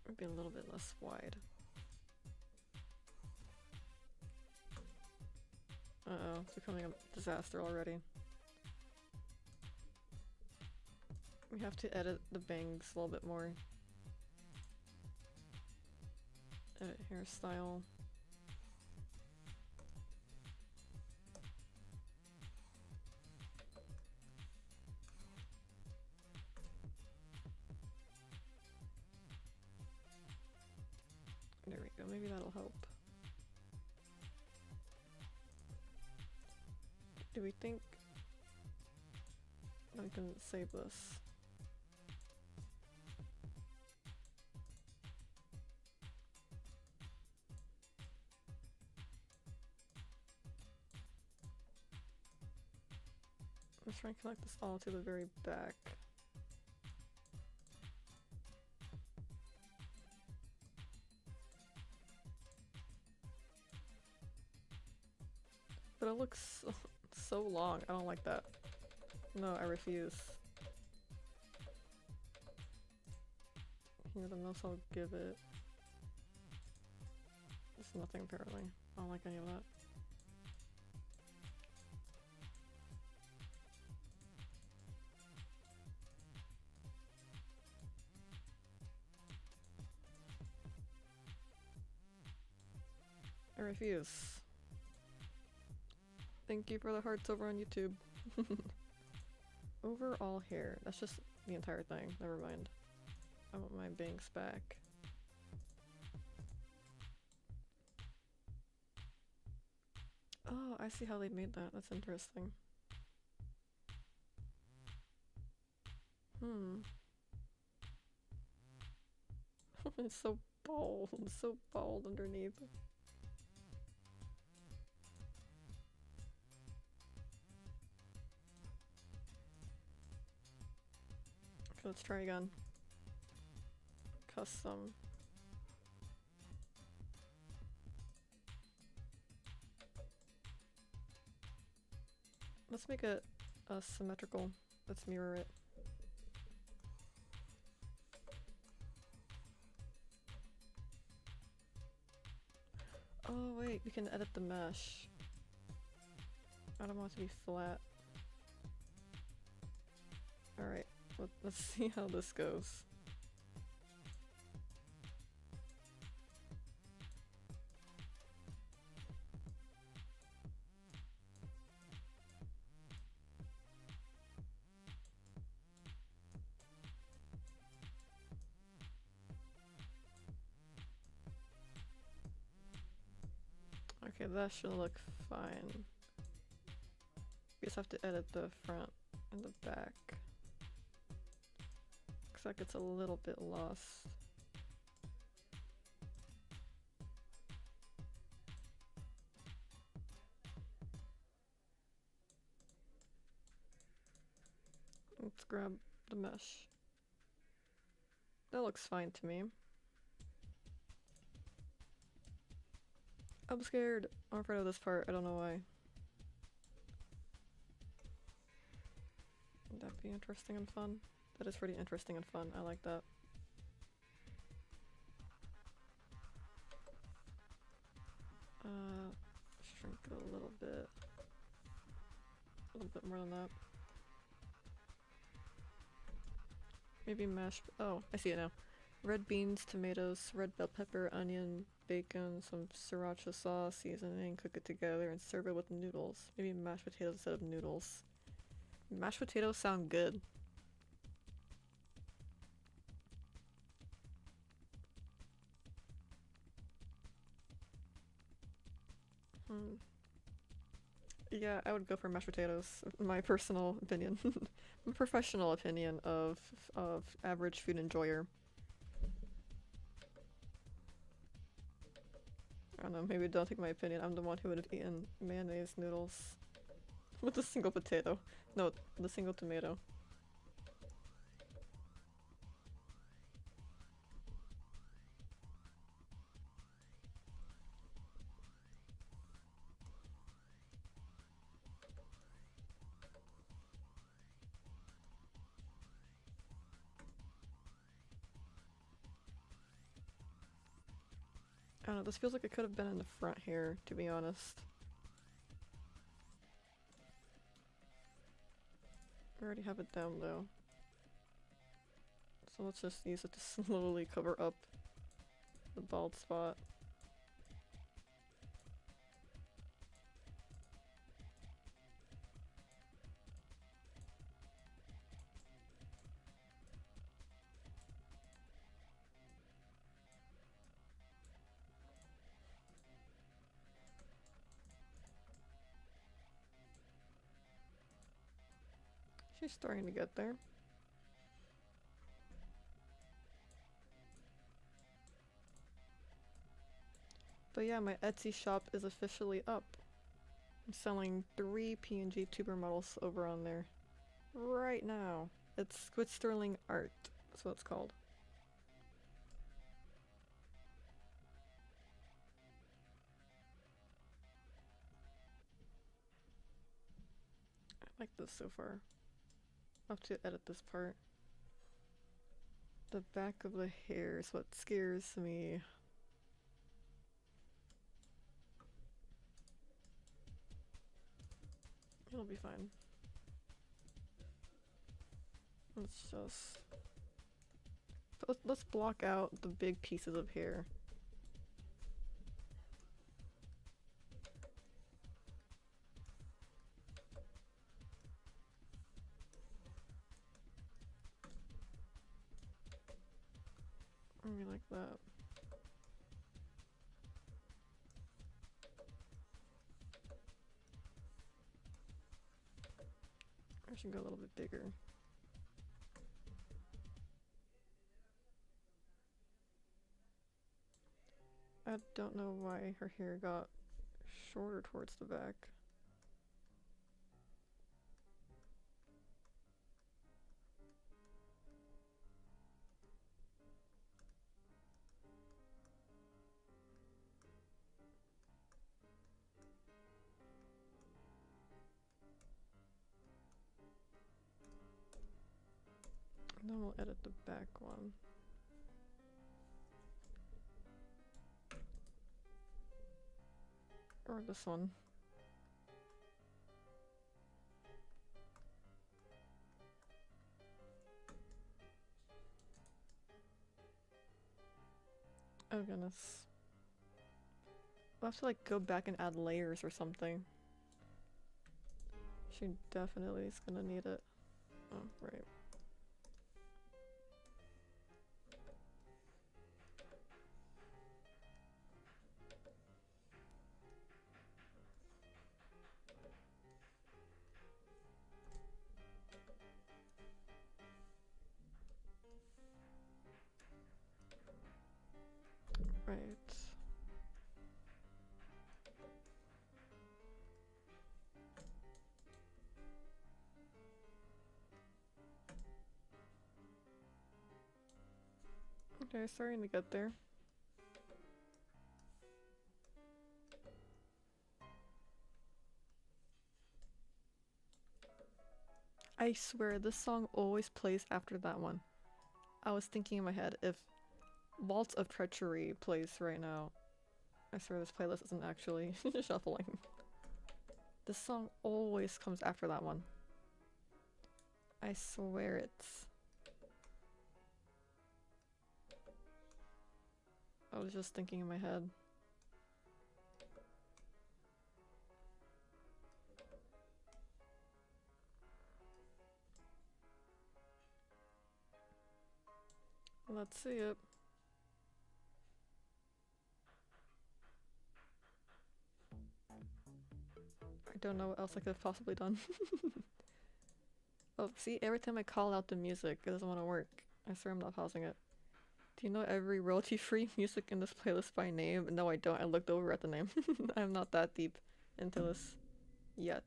Maybe a little bit less wide. Uh-oh, it's becoming a disaster already. We have to edit the bangs a little bit more. Edit hairstyle. There we go, maybe that'll help. Do we think I can save this? Let's try and connect this all to the very back. But it looks so long. I don't like that. No, I refuse. Here, the most I'll give it. It's nothing apparently. I don't like any of that. I refuse. Thank you for the hearts over on YouTube. Overall hair. That's just the entire thing. Never mind. I want my bangs back. Oh, I see how they made that. That's interesting. It's so bald. It's so bald underneath. Okay, let's try again. Custom. Let's make it symmetrical. Let's mirror it. Oh wait, we can edit the mesh. I don't want it to be flat. Alright, let's see how this goes. Okay, that should look fine. We just have to edit the front and the back. Looks like it's a little bit lost. Let's grab the mesh. That looks fine to me. I'm scared. I'm afraid of this part. I don't know why. Would that be interesting and fun? That is pretty interesting and fun. I like that. Shrink it a little bit. A little bit more than that. Maybe mashed. Oh, I see it now. Red beans, tomatoes, red bell pepper, onion, bacon, some sriracha sauce, seasoning, cook it together, and serve it with noodles. Maybe mashed potatoes instead of noodles. Mashed potatoes sound good. Yeah, I would go for mashed potatoes. My personal opinion. My professional opinion of average food enjoyer. I don't know, maybe don't take my opinion. I'm the one who would have eaten mayonnaise noodles with a single potato. No, the single tomato. I don't know, this feels like it could have been in the front here, to be honest. I already have it down though. So let's just use it to slowly cover up the bald spot. She's starting to get there. But yeah, my Etsy shop is officially up. I'm selling 3 PNG tuber models over on there right now. It's Squid Sterling Art, that's what it's called. I like this so far. I'll have to edit this part. The back of the hair is what scares me. It'll be fine. Let's block out the big pieces of hair. Maybe like that. I should go a little bit bigger. I don't know why her hair got shorter towards the back. And then we'll edit the back one. Or this one. Oh goodness. We'll have to like go back and add layers or something. She definitely is gonna need it. Oh, right. Right. Okay, starting to get there. I swear, this song always plays after that one. I was thinking in my head, if Waltz of Treachery plays right now, I swear this playlist isn't actually shuffling. This song always comes after that one. I swear it's... I was just thinking in my head. Let's see it. I don't know what else I could have possibly done. Oh, see, every time I call out the music, it doesn't want to work. I swear I'm not pausing it. Do you know every royalty-free music in this playlist by name? No, I don't. I looked over at the name. I'm not that deep into this yet.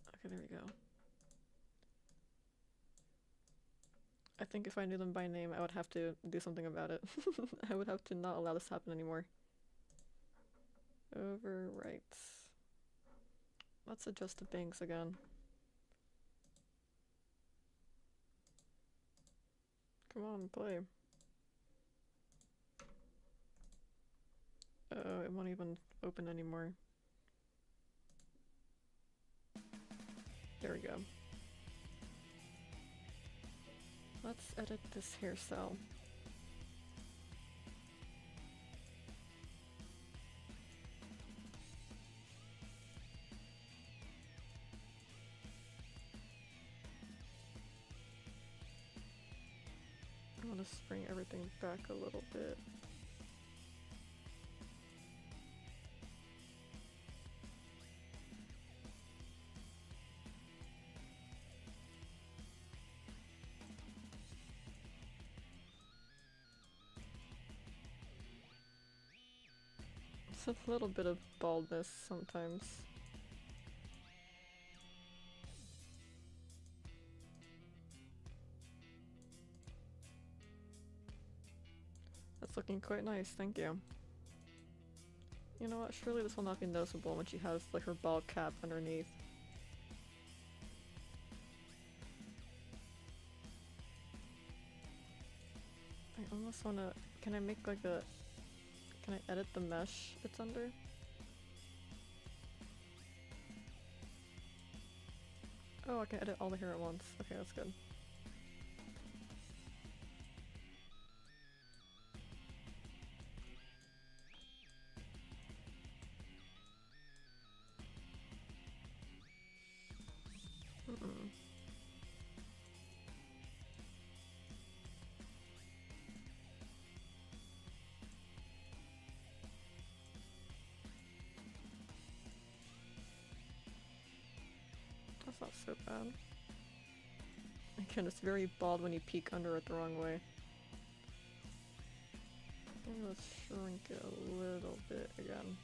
Okay, there we go. I think if I knew them by name, I would have to do something about it. I would have to not allow this to happen anymore. Overwrite. Let's adjust the bangs again. Come on, play. Oh, it won't even open anymore. There we go. Let's edit this hairstyle. I want to bring everything back a little bit. It's a little bit of baldness sometimes. That's looking quite nice, thank you. You know what, surely this will not be noticeable when she has like her bald cap underneath. I almost wanna... Can I make like a... Can I edit the mesh it's under? Oh, I can edit all the hair at once. Okay, that's good. Mm-mm. That's not so bad. Again, it's very bald when you peek under it the wrong way. Maybe let's shrink it a little bit again.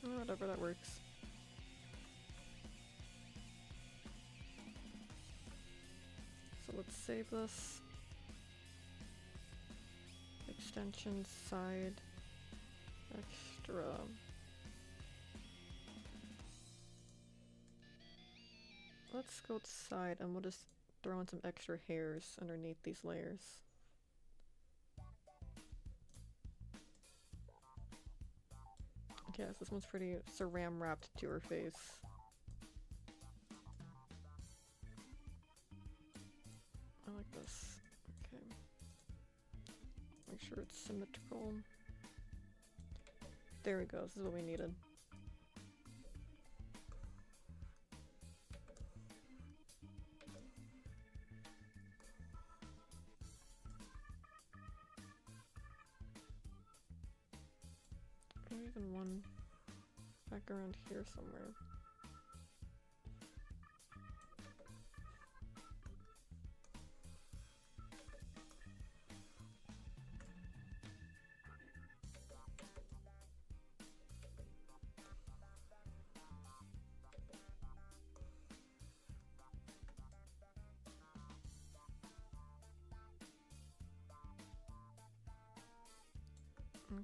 Whatever, that works. So let's save this. Extension side. extra. Let's go outside and we'll just throw in some extra hairs underneath these layers. Yes, this one's pretty saran wrapped to her face. I like this. Okay. Make sure it's symmetrical. There we go, this is what we needed. Even one back around here somewhere.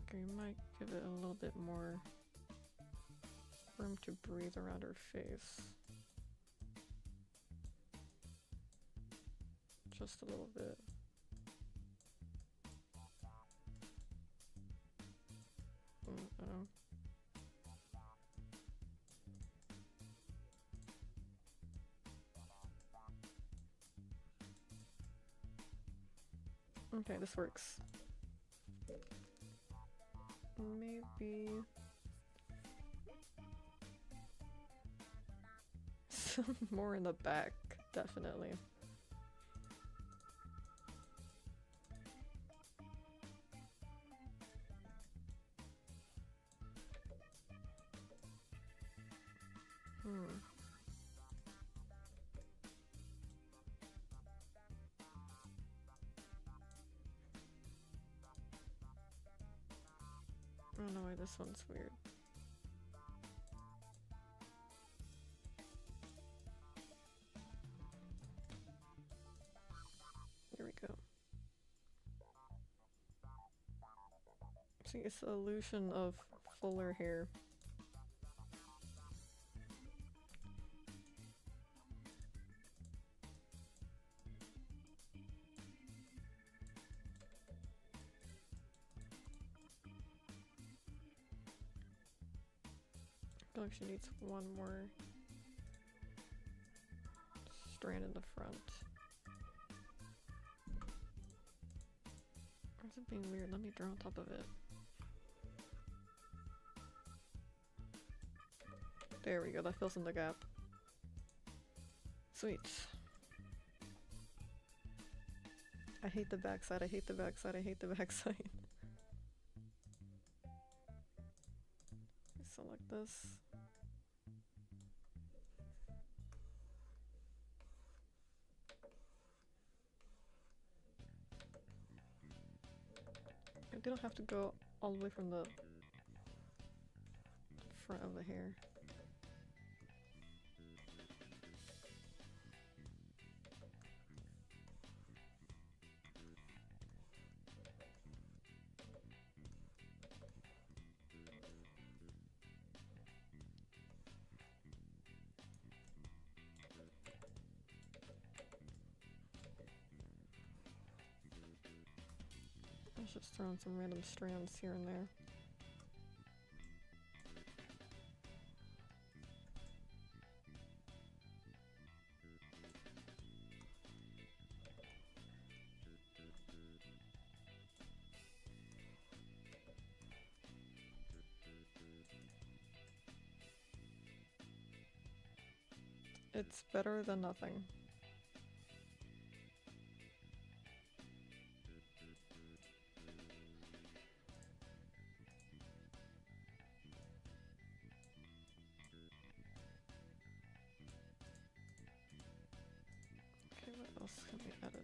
Okay, might give it a little bit more room to breathe around her face. Just a little bit. Uh-oh. Okay, this works. Maybe some more in the back, definitely. I don't know why this one's weird. There we go. See, it's the illusion of fuller hair. I feel like she needs one more strand in the front. Or is it being weird? Let me draw on top of it. There we go, that fills in the gap. Sweet. I hate the backside, I hate the backside, I hate the backside. Select this. They don't have to go all the way from the front of the hair. Let's just throw in some random strands here and there. It's better than nothing. Okay, what else can we edit?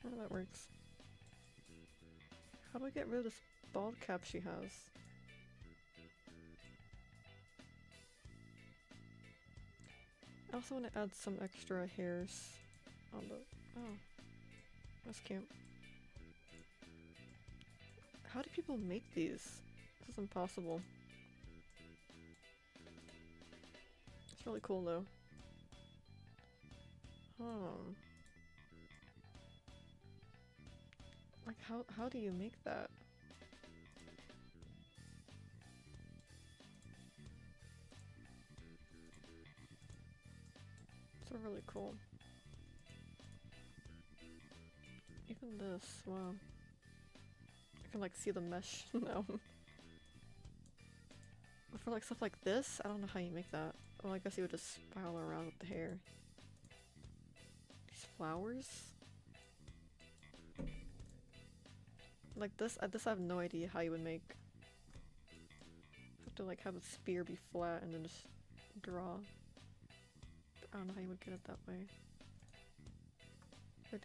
Oh, that works. How do I get rid of this bald cap she has? I also want to add some extra hairs on the... Oh. That's cute. How do people make these? This is impossible. It's really cool though. Like how do you make that? It's really cool. Even this, wow. I can like see the mesh now. But for like stuff like this, I don't know how you make that. Well, I guess you would just spiral around with the hair. These flowers? Like this I have no idea how you would make. You have to like have a spear be flat and then just draw. I don't know how you would get it that way. Or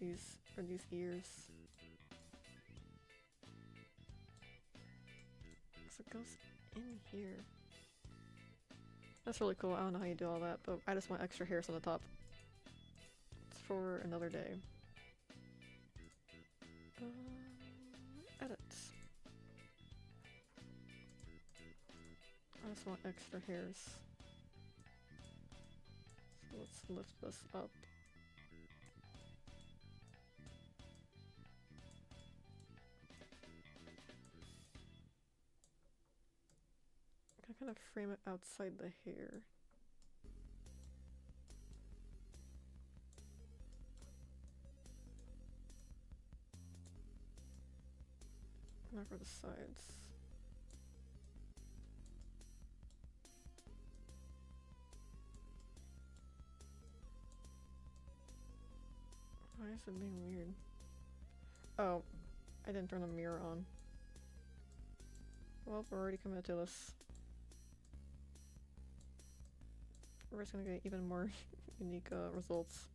these ears. So it goes in here. That's really cool. I don't know how you do all that, but I just want extra hairs on the top. It's for another day. Edits. I just want extra hairs. So let's lift this up. I kind of frame it outside the hair. Not for the sides. Why is it being weird? Oh, I didn't turn the mirror on. Well, we're already committed to this. We're just gonna get even more unique results.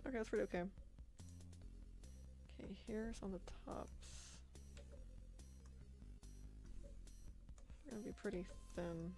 Okay, that's pretty okay. Okay, here's on the tops. They're gonna be pretty thin.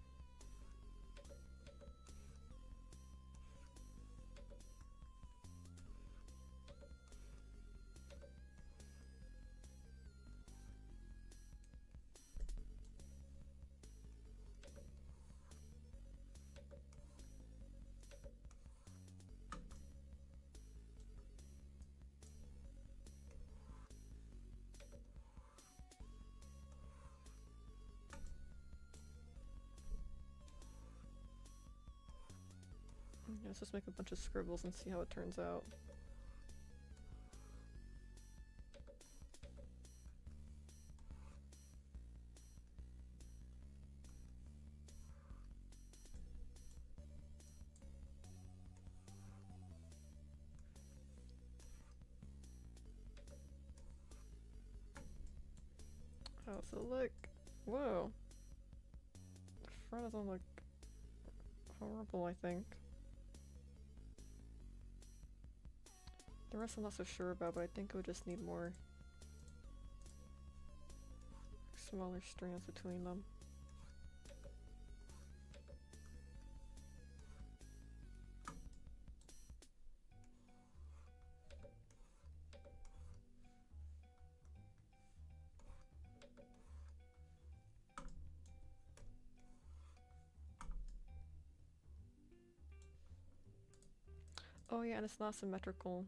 Yeah, let's just make a bunch of scribbles and see how it turns out. How's it look? Whoa. The front doesn't look horrible, I think. The rest I'm not so sure about, but I think it would just need more smaller strands between them. Oh yeah, and it's not symmetrical.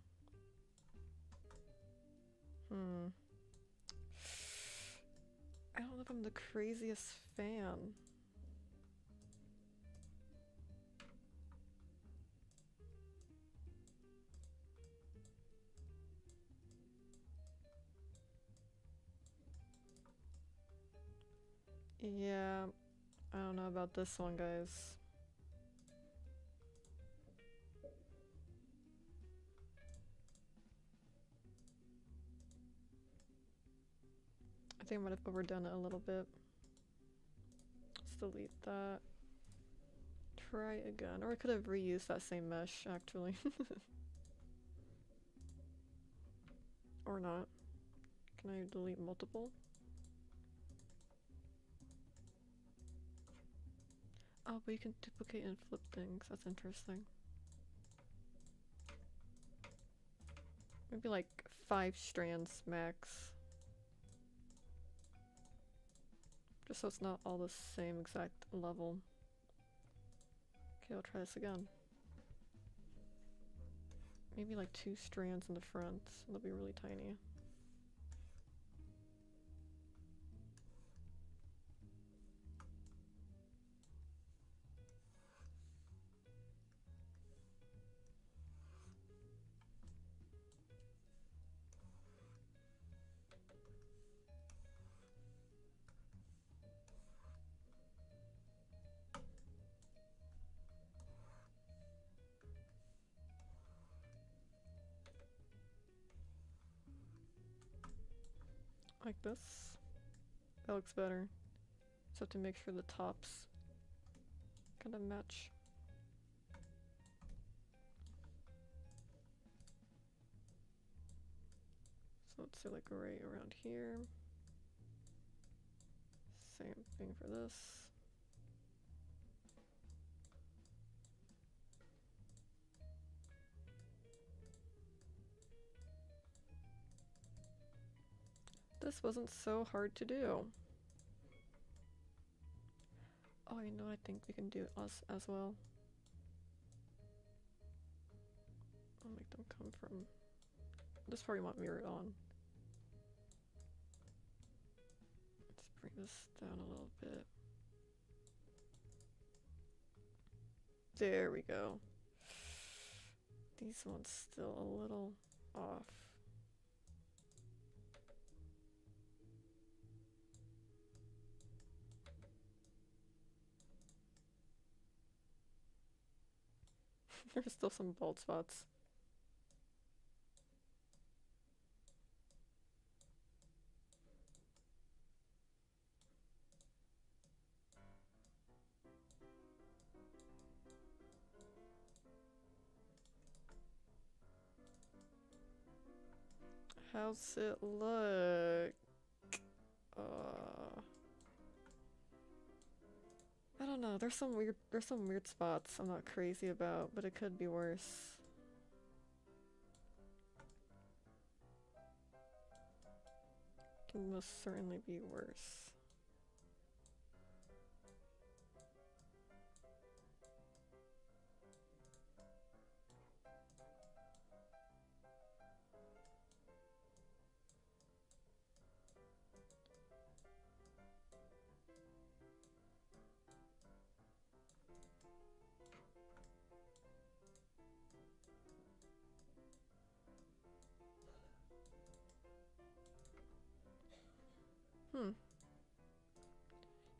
I don't know if I'm the craziest fan. Yeah, I don't know about this one, guys. I think I might have overdone it a little bit. Let's delete that. Try again. Or I could have reused that same mesh, actually. Or not. Can I delete multiple? Oh, but you can duplicate and flip things. That's interesting. Maybe like 5 strands max. Just so it's not all the same exact level. Okay, I'll try this again. Maybe like 2 strands in the front. They'll be really tiny. Like this. That looks better. Just have to make sure the tops kind of match. So let's say like right around here. Same thing for this. This wasn't so hard to do. Oh, you know what I think we can do us as well. I'll make them come from this part. You want mirrored on. Let's bring this down a little bit. There we go. These ones still a little off. There's still some bald spots. How's it look? I don't know. There's some weird spots I'm not crazy about, but it could be worse. Can most certainly be worse.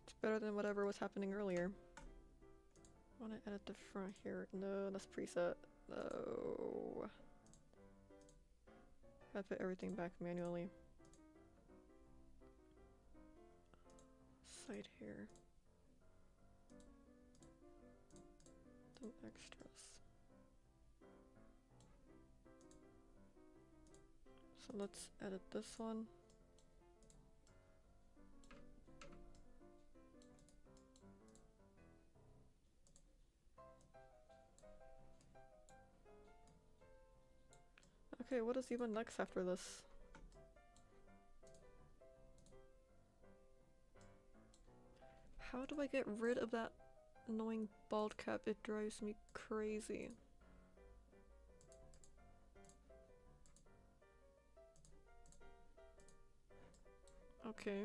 It's better than whatever was happening earlier. I want to edit the front here. No, that's preset. No. Gotta put everything back manually. Side here. Some extras. So let's edit this one. Okay, what is even next after this? How do I get rid of that annoying bald cap? It drives me crazy. Okay.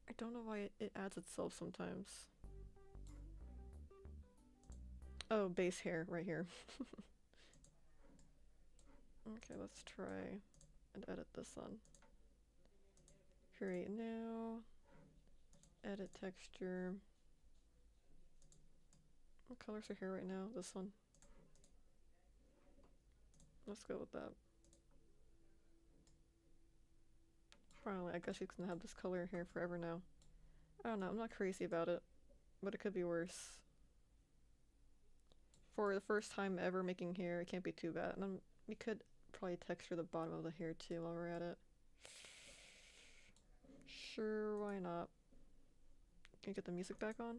I don't know why it adds itself sometimes. Oh, base hair right here. Okay, let's try and edit this one. Create new. Edit texture. What colors are here right now? This one. Let's go with that. Finally, I guess she's gonna have this color hair forever now. I don't know, I'm not crazy about it, but it could be worse. For the first time ever making hair, it can't be too bad. And we could probably texture the bottom of the hair too while we're at it. Sure, why not? Can you get the music back on?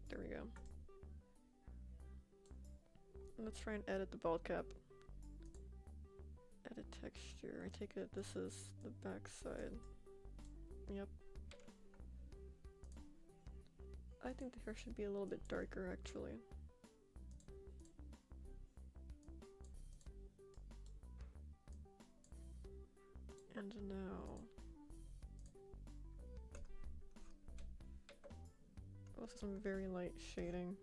There we go. Let's try and edit the bald cap. Edit texture. I take it this is the back side. Yep. I think the hair should be a little bit darker actually. And now... also some very light shading.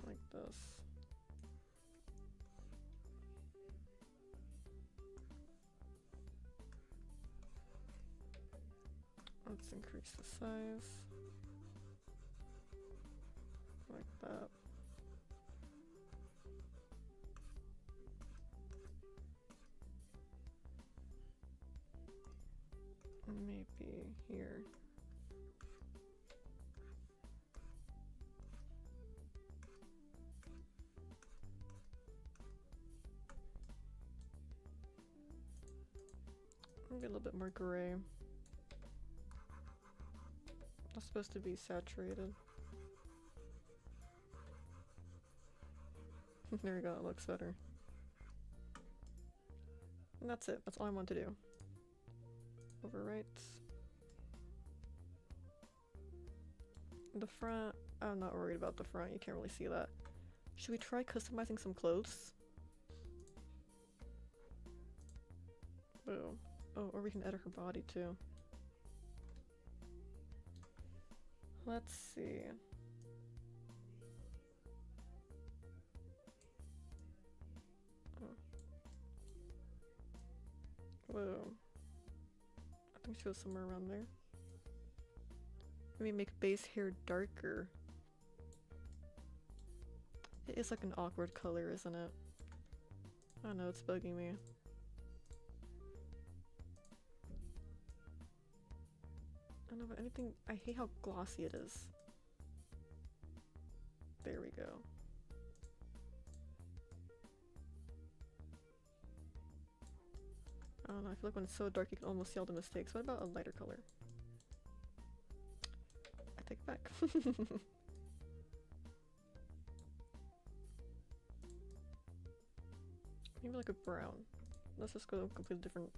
Like this. Let's increase the size. Like that. Maybe here. Maybe a little bit more gray. That's supposed to be saturated. There we go, it looks better. And that's it, that's all I want to do. Overwrite. The front, I'm not worried about the front, you can't really see that. Should we try customizing some clothes? Oh, or we can edit her body too. Let's see. Oh. Whoa. I think she was somewhere around there. Let me make base hair darker. It is like an awkward color, isn't it? I don't know, it's bugging me. I don't know about anything. I hate how glossy it is. There we go. I don't know, I feel like when it's so dark you can almost see all the mistakes. What about a lighter color? I take it back. Maybe like a brown. Let's just go a completely different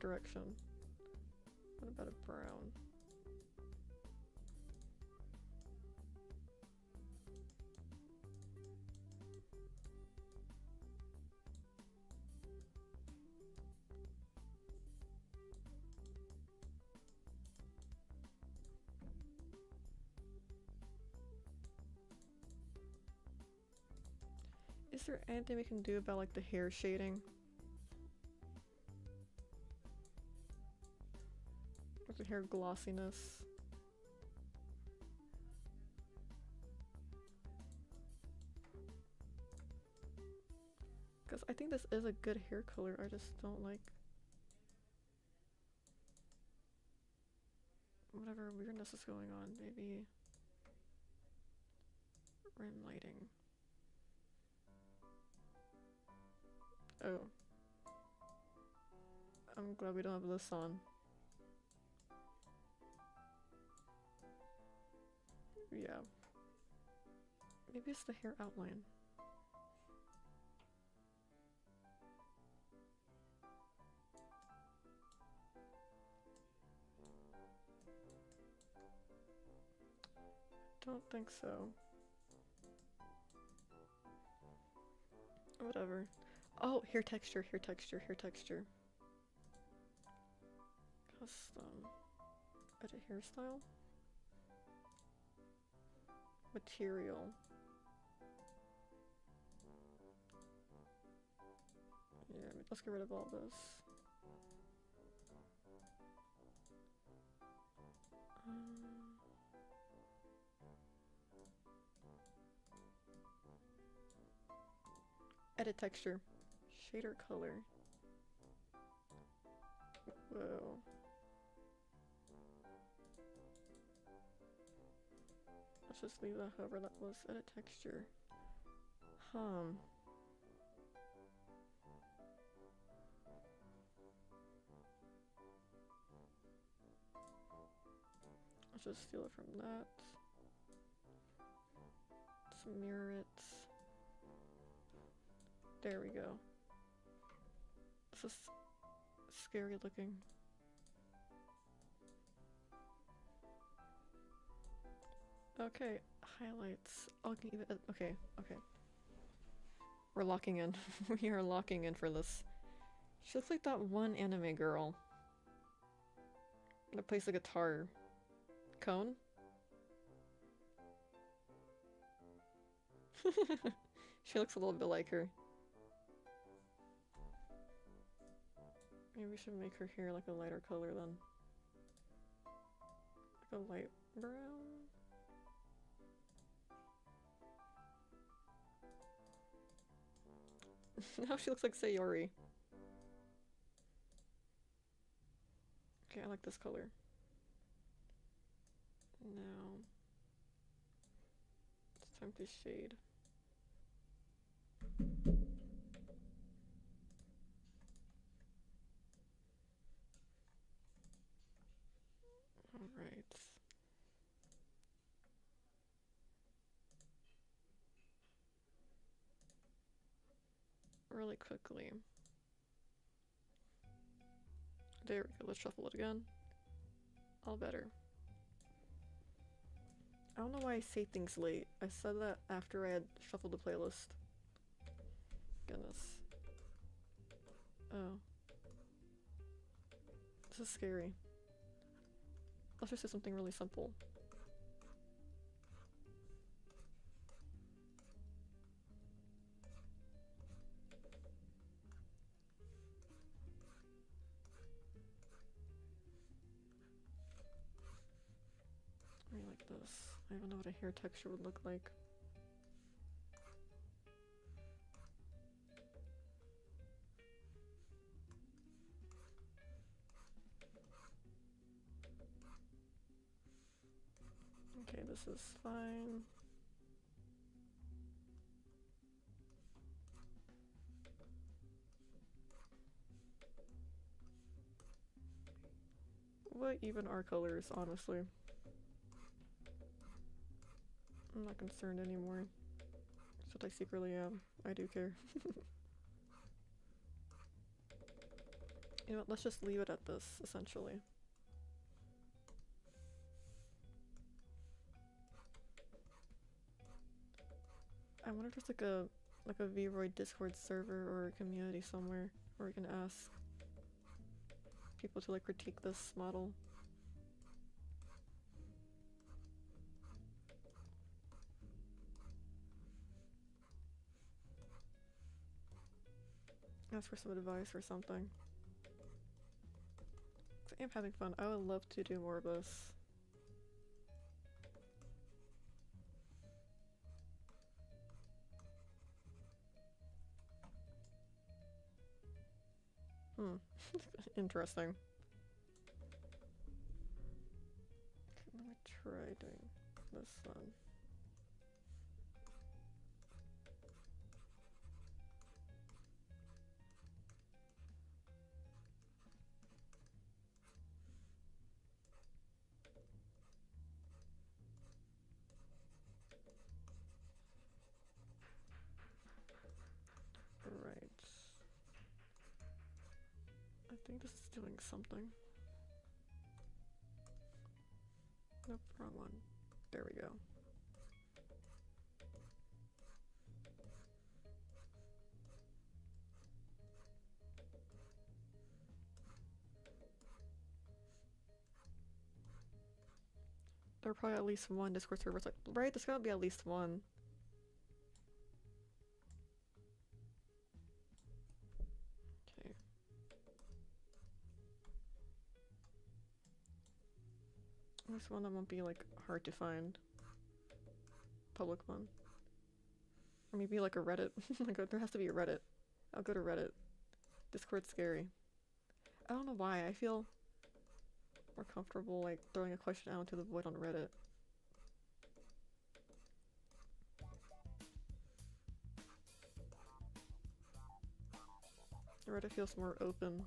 direction. What about a brown? Is there anything we can do about like the hair shading? Or the hair glossiness? Because I think this is a good hair color, I just don't like whatever weirdness is going on. Maybe rim lighting. Oh. I'm glad we don't have this on. Yeah. Maybe it's the hair outline. Don't think so. Whatever. Oh, hair texture, hair texture, hair texture. Custom. Edit hairstyle. Material. Yeah, let's get rid of all this. Edit texture. Shader color. Whoa. Let's just leave that however that was. Edit texture. Let's just steal it from that. Let's mirror it. There we go. This is scary looking. Okay, highlights. I'll give it. Okay, okay. We're locking in. We are locking in for this. She looks like that one anime girl that plays the guitar. Cone? She looks a little bit like her. Maybe we should make her hair like a lighter color then. Like a light brown? Now she looks like Sayori. Okay, I like this color. Now it's time to shade. Alright. Really quickly. There we go, let's shuffle it again. All better. I don't know why I say things late. I said that after I had shuffled the playlist. Goodness. Oh. This is scary. Let's just do something really simple. I like this. I don't know what a hair texture would look like. Okay, this is fine. What even are colors, honestly? I'm not concerned anymore. That's what I secretly am. I do care. You know what, let's just leave it at this, essentially. I wonder if there's like a Vroid Discord server or a community somewhere where we can ask people to like critique this model. Ask for some advice or something. I am having fun. I would love to do more of this. Interesting. Okay, let me try doing this one. Right. I think this is doing something. Nope, wrong one. There we go. There are probably at least one Discord server. Like, right? There's gotta be at least one. Okay. There's one that won't be like hard to find. Public one. Or maybe like a Reddit. Like there has to be a Reddit. I'll go to Reddit. Discord's scary. I don't know why. I feel more comfortable like throwing a question out into the void on Reddit. Reddit feels more open.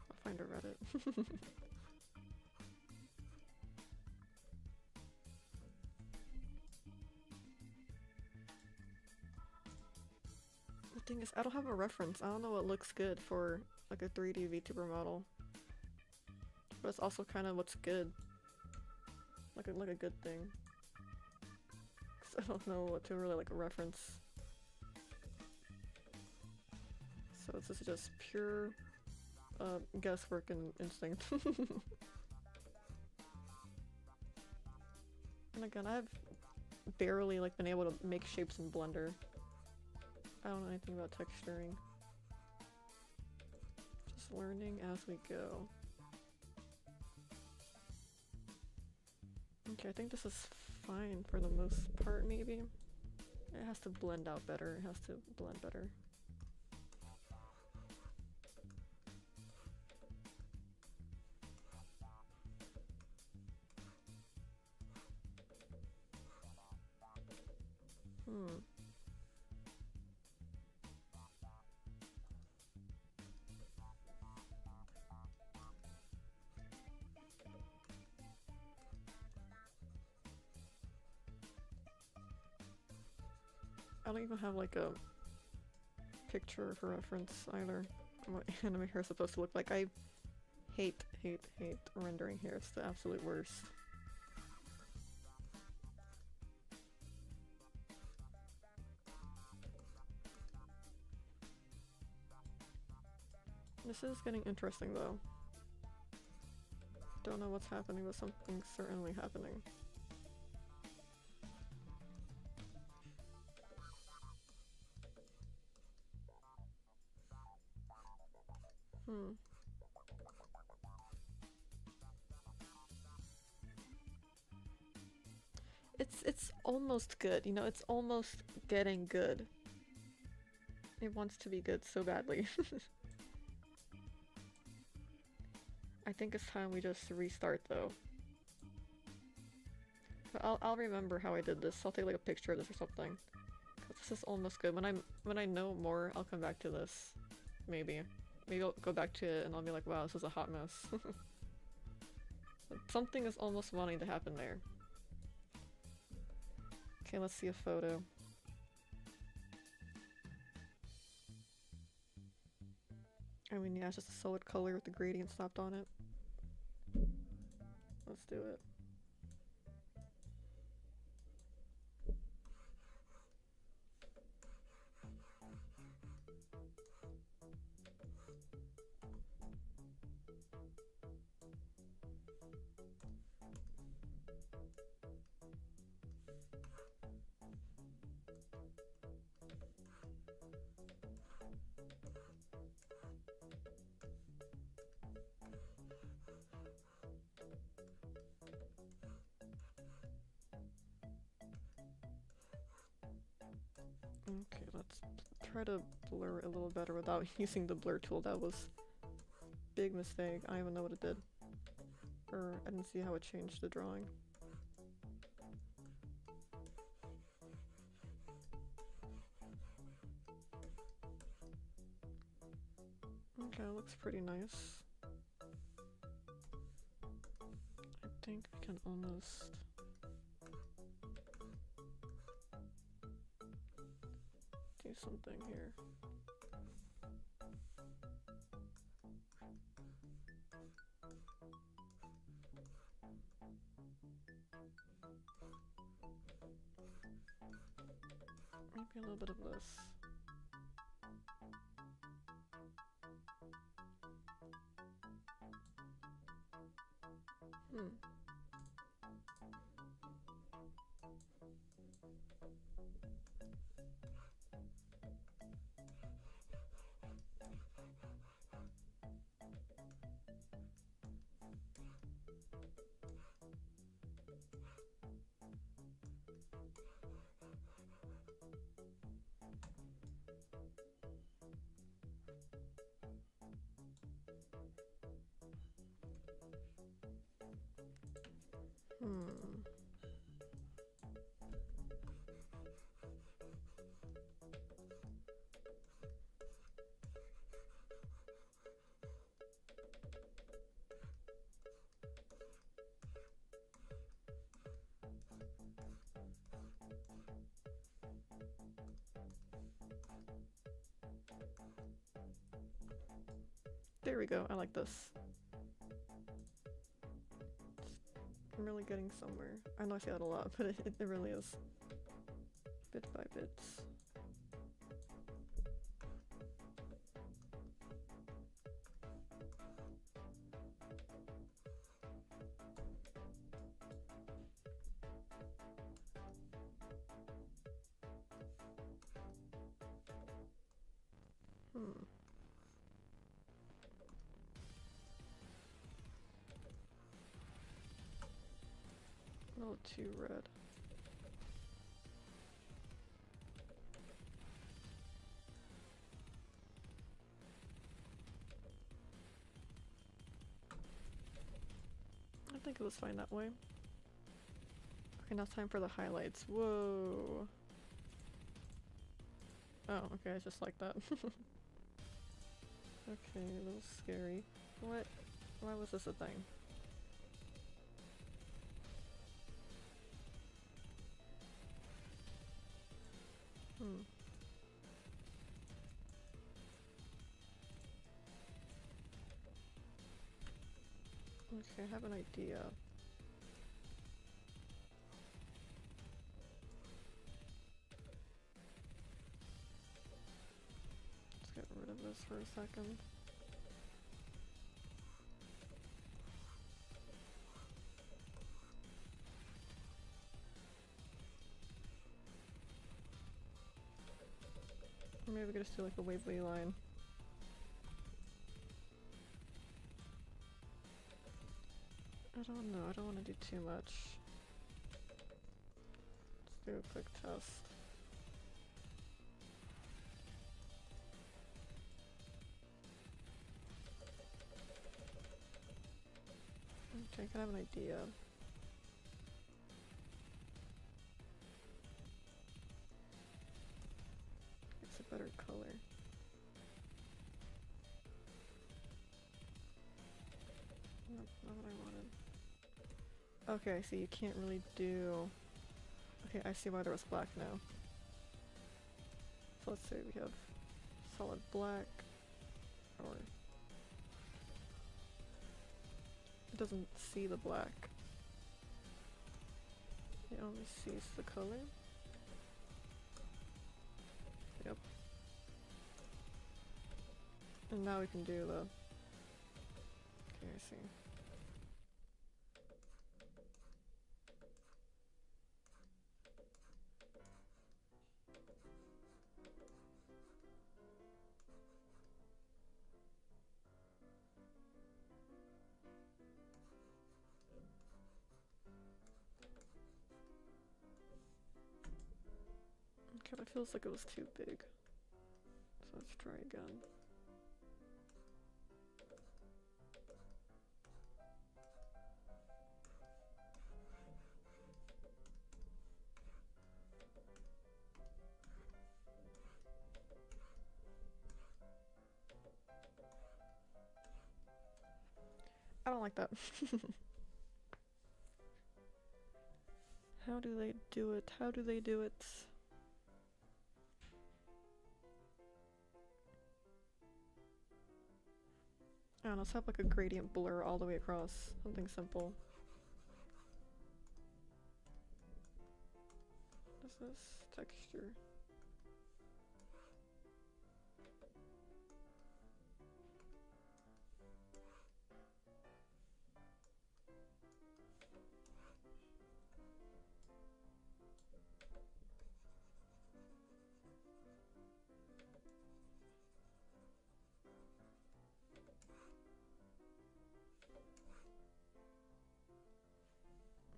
I'll find a Reddit. The thing is, I don't have a reference. I don't know what looks good for like a 3D VTuber model. But it's also kind of what's good. Like a good thing. 'Cause I don't know what to really like reference. So this is just pure guesswork and instinct. And again, I've barely like been able to make shapes in Blender. I don't know anything about texturing. Just learning as we go. Okay, I think this is fine for the most part, maybe. It has to blend out better. It has to blend better. I don't even have like a picture for reference either. What anime hair is supposed to look like. I hate rendering hair. It's the absolute worst. This is getting interesting though. Don't know what's happening, but something's certainly happening. It's almost good, you know, it's almost getting good. It wants to be good so badly. I think it's time we just restart though. But I'll remember how I did this. I'll take like a picture of this or something. 'Cause this is almost good. When I know more, I'll come back to this. Maybe. Maybe I'll go back to it and I'll be like, wow, this is a hot mess. Something is almost wanting to happen there. Okay, let's see a photo. I mean, yeah, it's just a solid color with the gradient slapped on it. Let's do it. Okay, let's try to blur it a little better without using the blur tool. That was a big mistake. I don't even know what it did. Or I didn't see how it changed the drawing. Okay, it looks pretty nice. I think we can almost... do something here. Maybe a little bit of this. There we go, I like this. I'm really getting somewhere. I know I say that a lot, but it really is. Bit by bits. A little too red. I think it was fine that way. Okay, now it's time for the highlights. Whoa. Oh, okay, it's just like that. Okay, a little scary. What? Why was this a thing? Okay, I have an idea. Let's get rid of this for a second. Or maybe we could just do like a wavy line. I don't know, I don't want to do too much. Let's do a quick test. Okay, I can have an idea. It's a better color. Nope, not what I wanted. Okay, I see, you can't really do... Okay, I see why there was black now. So let's say we have solid black, or... It doesn't see the black. It only sees the color. Yep. And now we can do the... Okay, I see. Okay, that feels like it was too big. So let's try again. I don't like that. How do they do it? How do they do it? I don't know, let's have like a gradient blur all the way across. Something simple. What is this? Texture.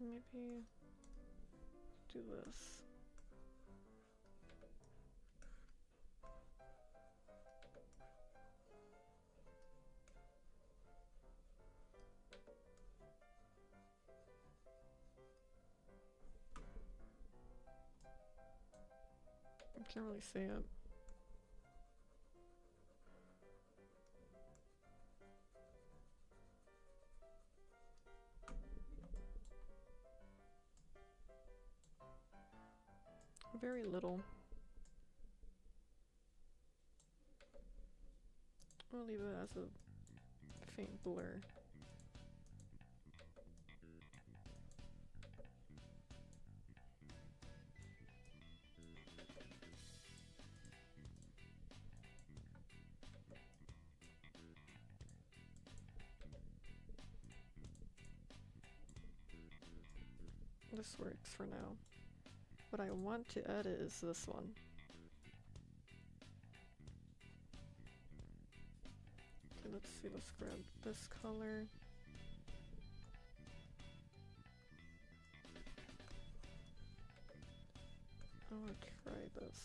Maybe do this. I can't really see it. Very little. I'll leave it as a faint blur. This works for now. What I want to edit is this one. Okay, let's see, let's grab this color. I want to try this.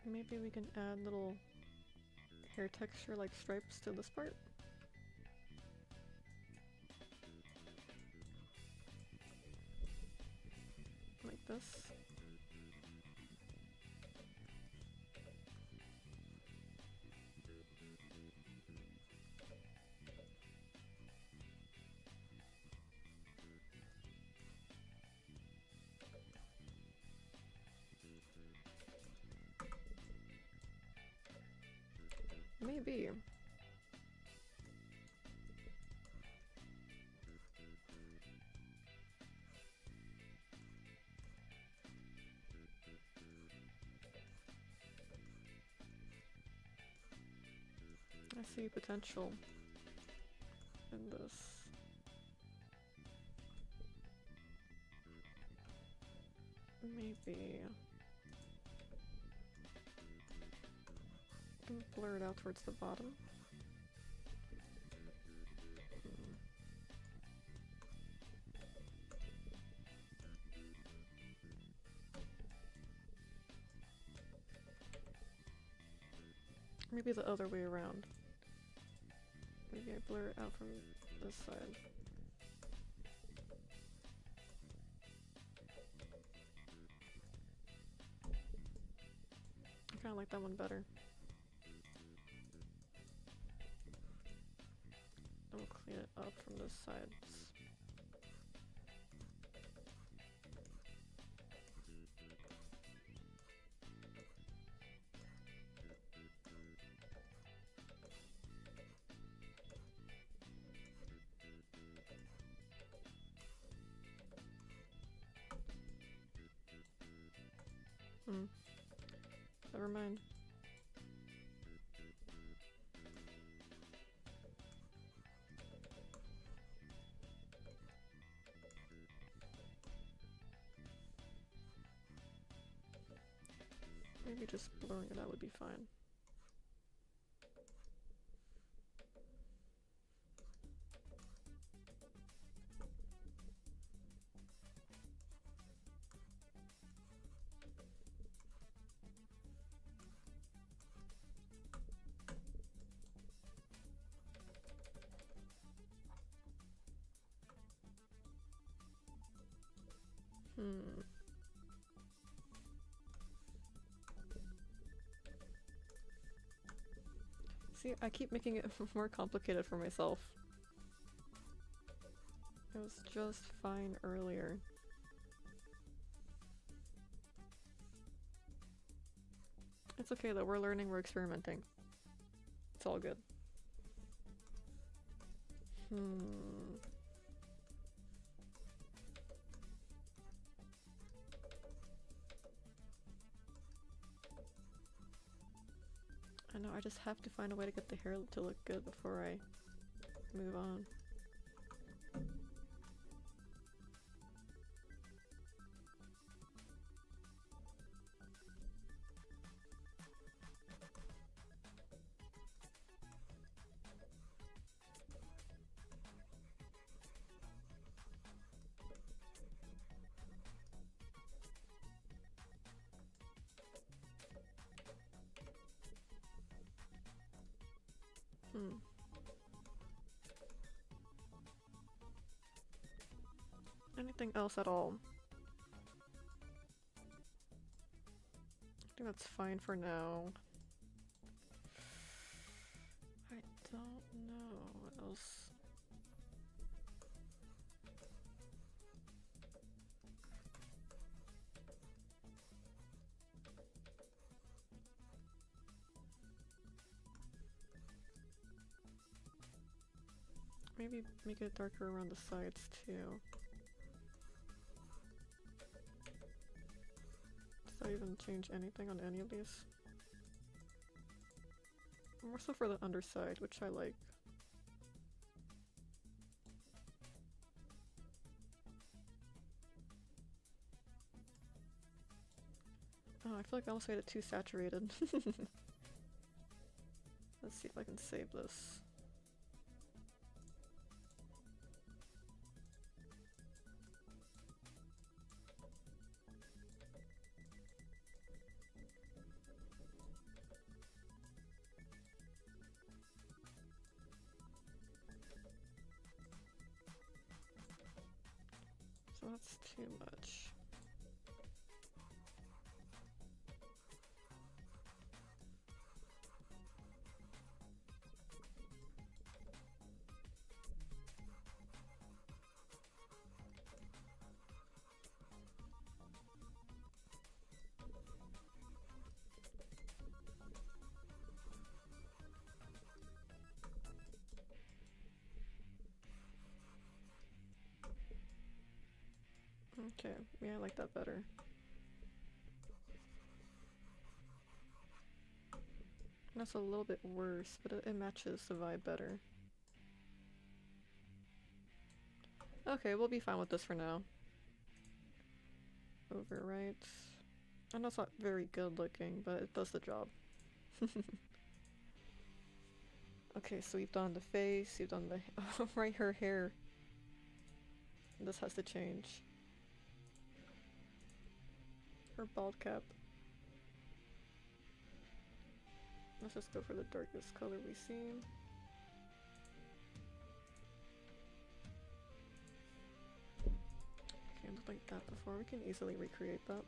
Maybe we can add little hair texture like stripes to this part. Like this. Maybe. I see potential in this. Maybe. Blur it out towards the bottom. Maybe the other way around. Maybe I blur it out from this side. I kinda like that one better. I'll clean it up from the sides. Never mind. Maybe just blurring it out would be fine. See, I keep making it more complicated for myself. It was just fine earlier. It's okay though, we're learning, we're experimenting. It's all good. I know, I just have to find a way to get the hair to look good before I move on. Anything else at all? think that's fine for now. I don't know what else. Maybe make it darker around the sides too. Does that even change anything on any of these? More so for the underside, which I like. Oh, I feel like I almost made it too saturated. Let's see if I can save this. So that's too much. Okay, yeah, I like that better. That's a little bit worse, but it matches the vibe better. Okay, we'll be fine with this for now. Overwrite. I know it's not very good looking, but it does the job. Okay, so we've done the face, we've done the right, her hair. This has to change. Her bald cap. Let's just go for the darkest color we see. Okay, it looked like that before. We can easily recreate that.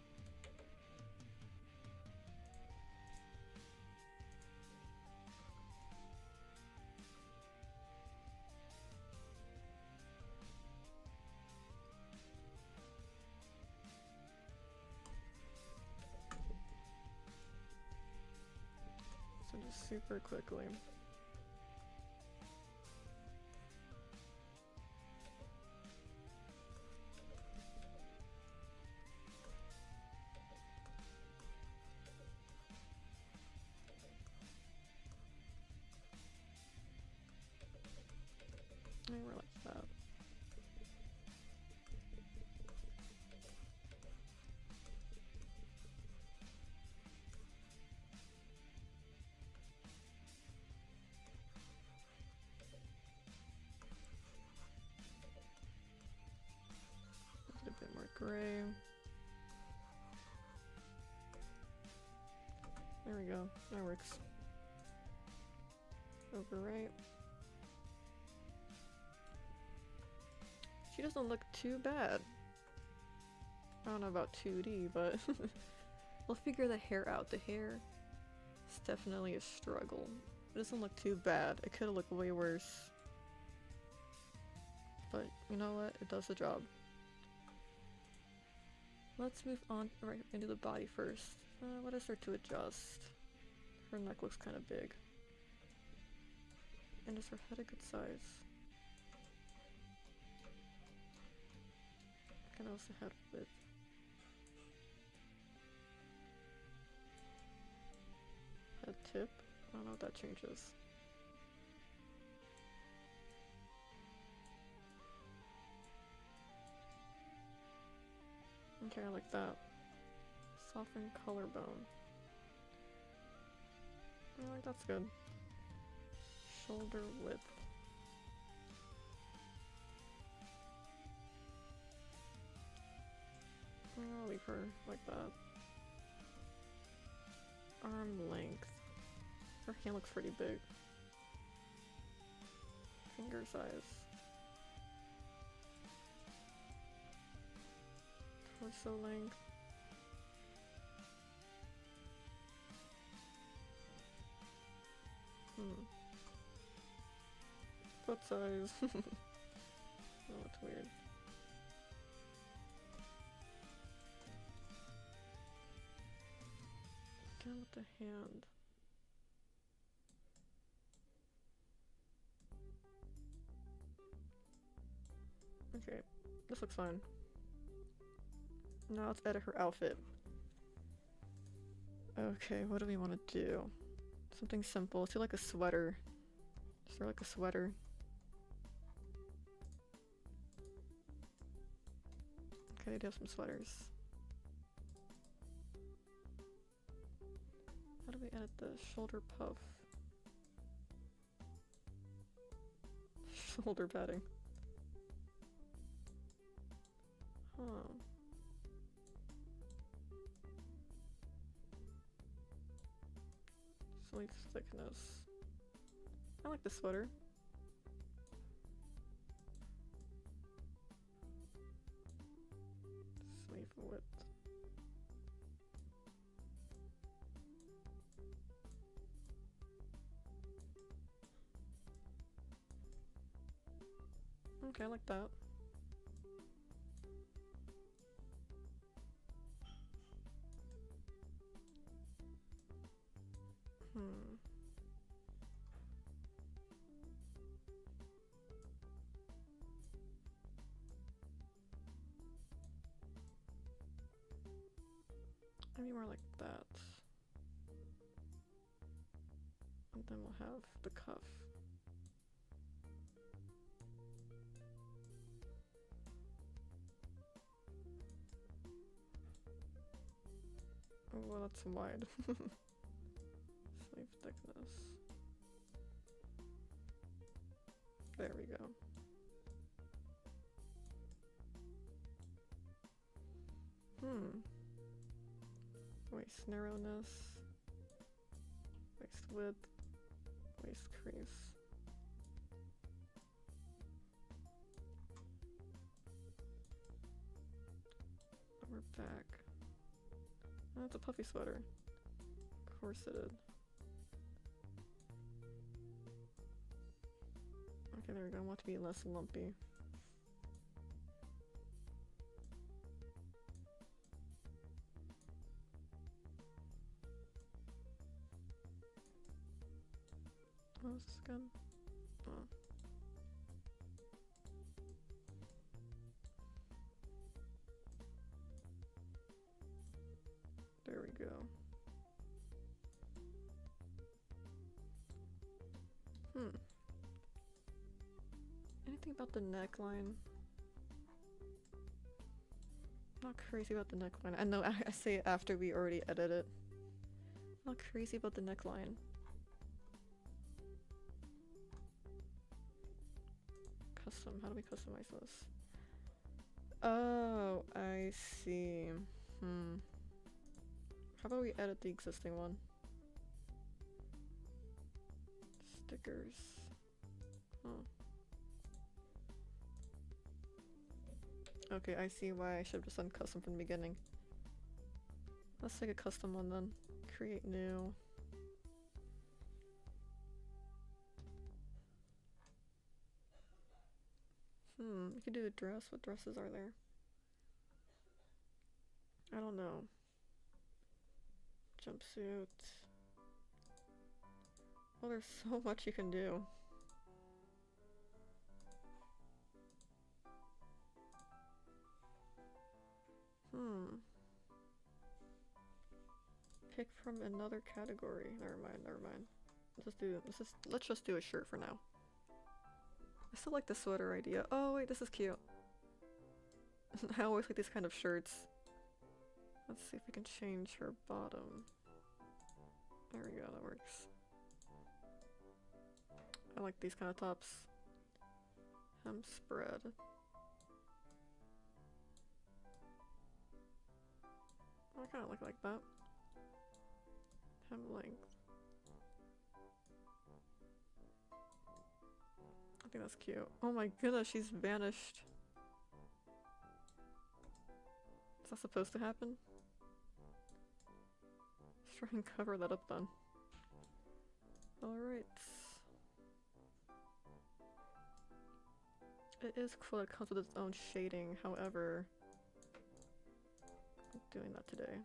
So just super quickly. And we're like that. A bit more gray. There we go. That works. Overwrite. She doesn't look too bad. I don't know about 2D, but we'll figure the hair out. The hair is definitely a struggle. It doesn't look too bad. It could have looked way worse. But you know what? It does the job. Let's move on right into the body first. What is there to adjust? Her neck looks kind of big. And is her head a good size? I can also head width. Head tip? I don't know if that changes. Okay, I like that. Soften collarbone. I like that's good. Shoulder width. I'll leave her like that. Arm length. Her hand looks pretty big. Finger size. Torso length. foot size. Oh, that's weird. Again with the hand. Okay, this looks fine. Now let's edit her outfit. Okay, what do we want to do? Something simple. Let's do like a sweater. Just throw like a sweater. Okay, they do have some sweaters. How do we edit the shoulder puff? Shoulder padding. Huh. Sleeve thickness. I like the sweater. Sleeve width. Okay, I like that. Maybe more like that. And then we'll have the cuff. Oh, well, that's wide. Sleeve thickness. There we go. Waist narrowness. Waist width. Waist crease. Lower back. Oh, it's a puffy sweater. Corseted. Okay, there we go. I want it to be less lumpy. What was this again? Oh. There we go. Anything about the neckline? Not crazy about the neckline. I know I say it after we already edit it. Not crazy about the neckline. Custom. How do we customize this? Oh, I see. How about we edit the existing one? Stickers. Oh. Okay, I see why I should have just done custom from the beginning. Let's take a custom one then. Create new. You could do a dress. What dresses are there? I don't know. Jumpsuit. Well, there's so much you can do. Pick from another category. Never mind, never mind. Let's just do a shirt for now. I still like the sweater idea. Oh wait, this is cute. I always like these kind of shirts. Let's see if we can change her bottom. There we go, that works. I like these kind of tops. Hem spread. I kind of like that. Hem length. I think that's cute. Oh my goodness, she's vanished. Is that supposed to happen? Let's try and cover that up then. Alright. It is cool that it comes with its own shading, however, I'm doing that today.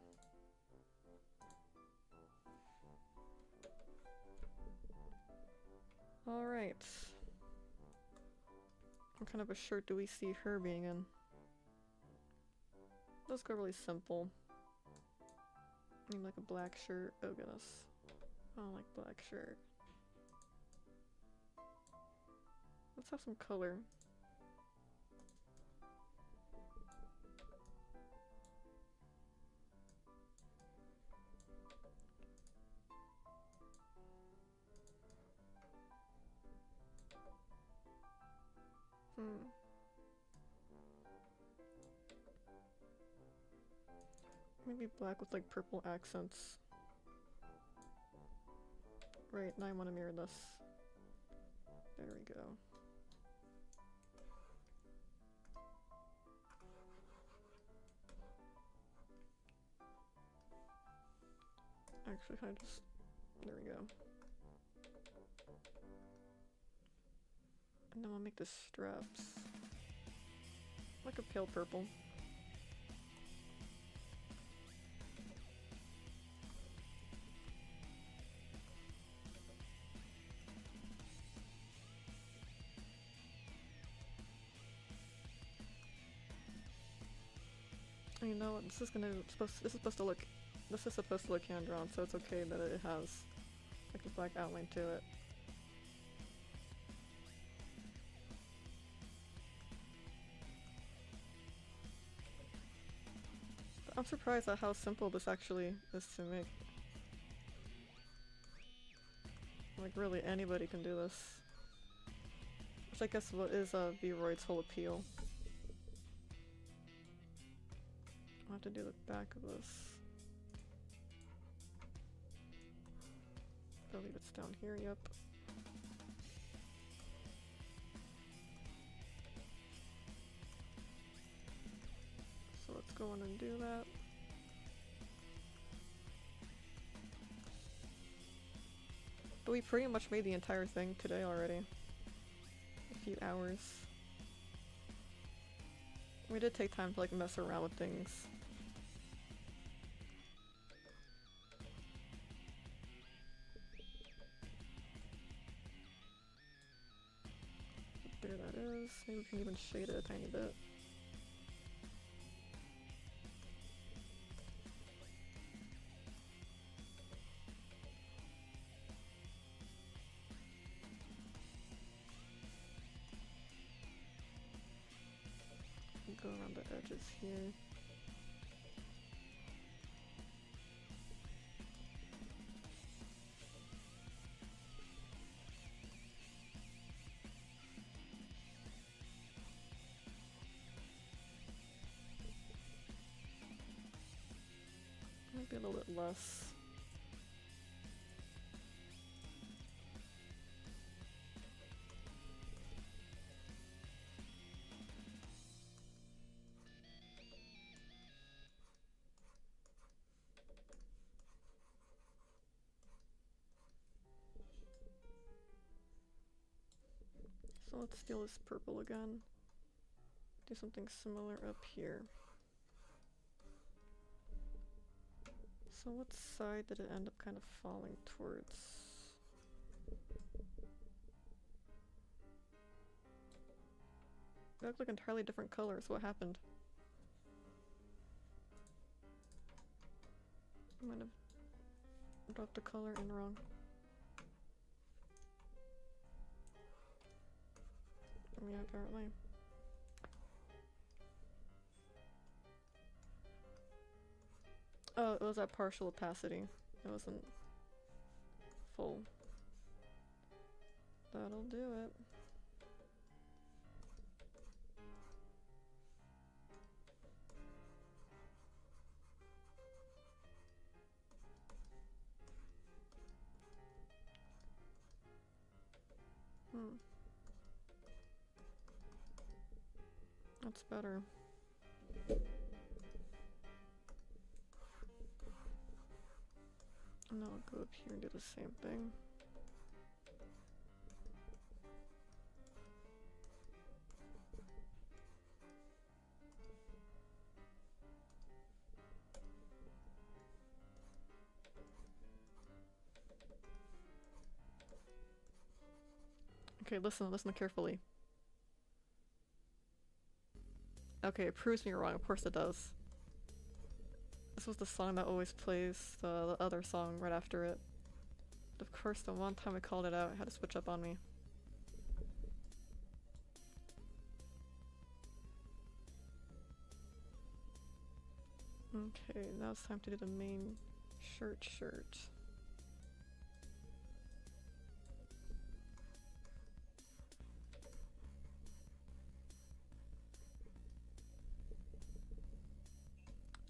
Alright. What kind of a shirt do we see her being in? Let's go really simple. I mean, like a black shirt. Oh goodness. I don't like black shirt. Let's have some color. Maybe black with like purple accents. Right, now I want to mirror this. There we go. Actually, can I just... There we go. And then I'll make the straps like a pale purple. You know what? This is supposed to look hand drawn, so it's okay that it has like a black outline to it. But I'm surprised at how simple this actually is to make. Like really anybody can do this. Which I guess what is Vroid's whole appeal. I'll have to do the back of this. I believe it's down here, yep. So let's go in and do that. But we pretty much made the entire thing today already. A few hours. We did take time to like mess around with things. There that is. Maybe we can even shade it a tiny bit. Go around the edges here. Might be a little bit less. So let's steal this purple again. Do something similar up here. So what side did it end up kind of falling towards? They look like entirely different colors. What happened? I might have dropped the color in wrong. Yeah, apparently. Oh, it was at partial opacity. It wasn't full. That'll do it. That's better. And now I'll go up here and do the same thing. Okay, listen carefully. Okay, it proves me wrong. Of course it does. This was the song that always plays the other song right after it. But of course, the one time I called it out, it had to switch up on me. Okay, now it's time to do the main shirt.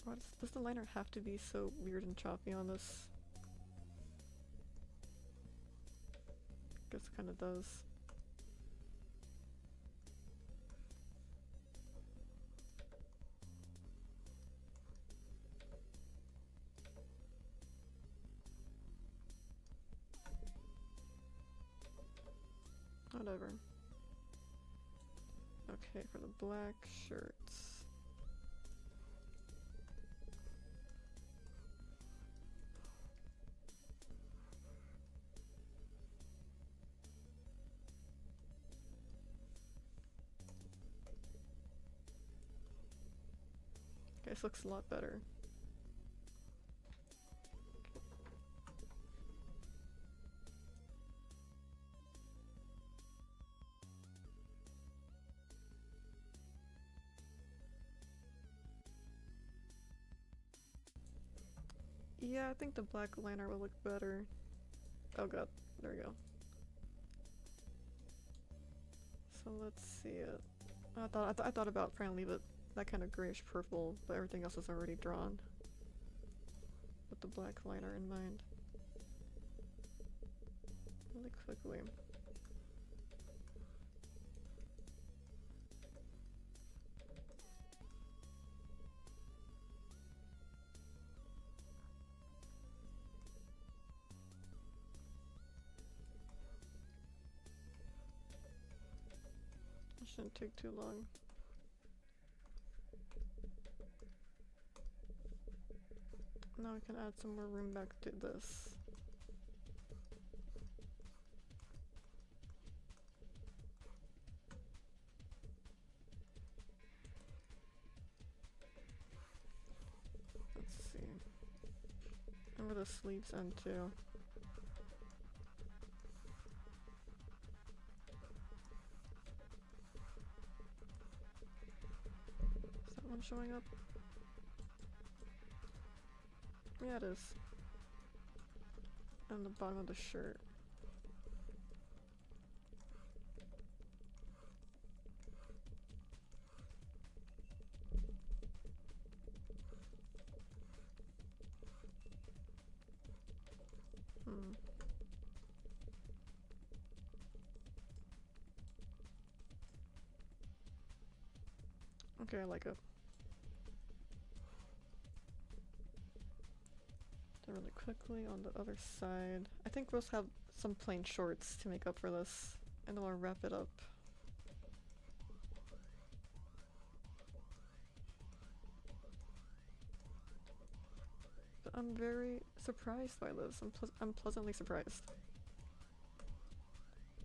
Why does the liner have to be so weird and choppy on this? Guess it kinda does. Whatever. Okay, for the black shirts. Okay, this looks a lot better. Yeah, I think the black liner will look better. Oh god, there we go. So let's see it. I thought about trying to leave it that kind of grayish purple, but everything else is already drawn with the black liner in mind. Really quickly. It shouldn't take too long. Now we can add some more room back to this. Let's see. And where the sleeves end too. Is that one showing up? Yeah, it is. And the bottom of the shirt. Okay, I like it. Then really quickly on the other side. I think we'll have some plain shorts to make up for this. And then we'll wrap it up. But I'm very surprised by this. I'm pleasantly surprised.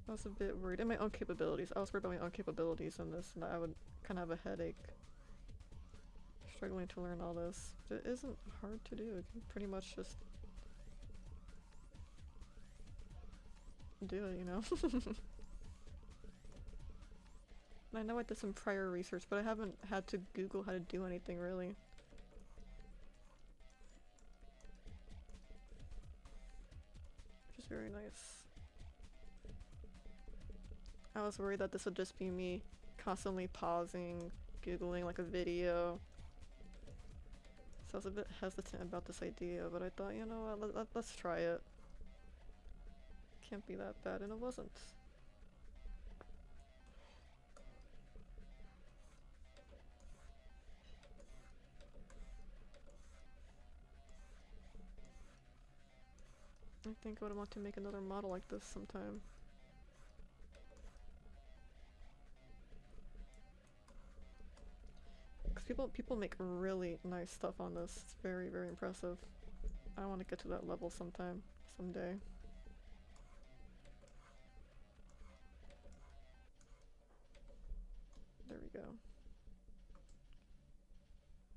I was a bit worried. And my own capabilities. I was worried about my own capabilities in this, and that I would kind of have a headache. Struggling to learn all this. But it isn't hard to do. You can pretty much just do it, you know? I know I did some prior research, but I haven't had to Google how to do anything really. Which is very nice. I was worried that this would just be me constantly pausing, Googling like a video. So I was a bit hesitant about this idea, but I thought, you know what, let's try it. Can't be that bad, and it wasn't. I think I would want to make another model like this sometime. Because people make really nice stuff on this. It's very, very impressive. I want to get to that level sometime, someday.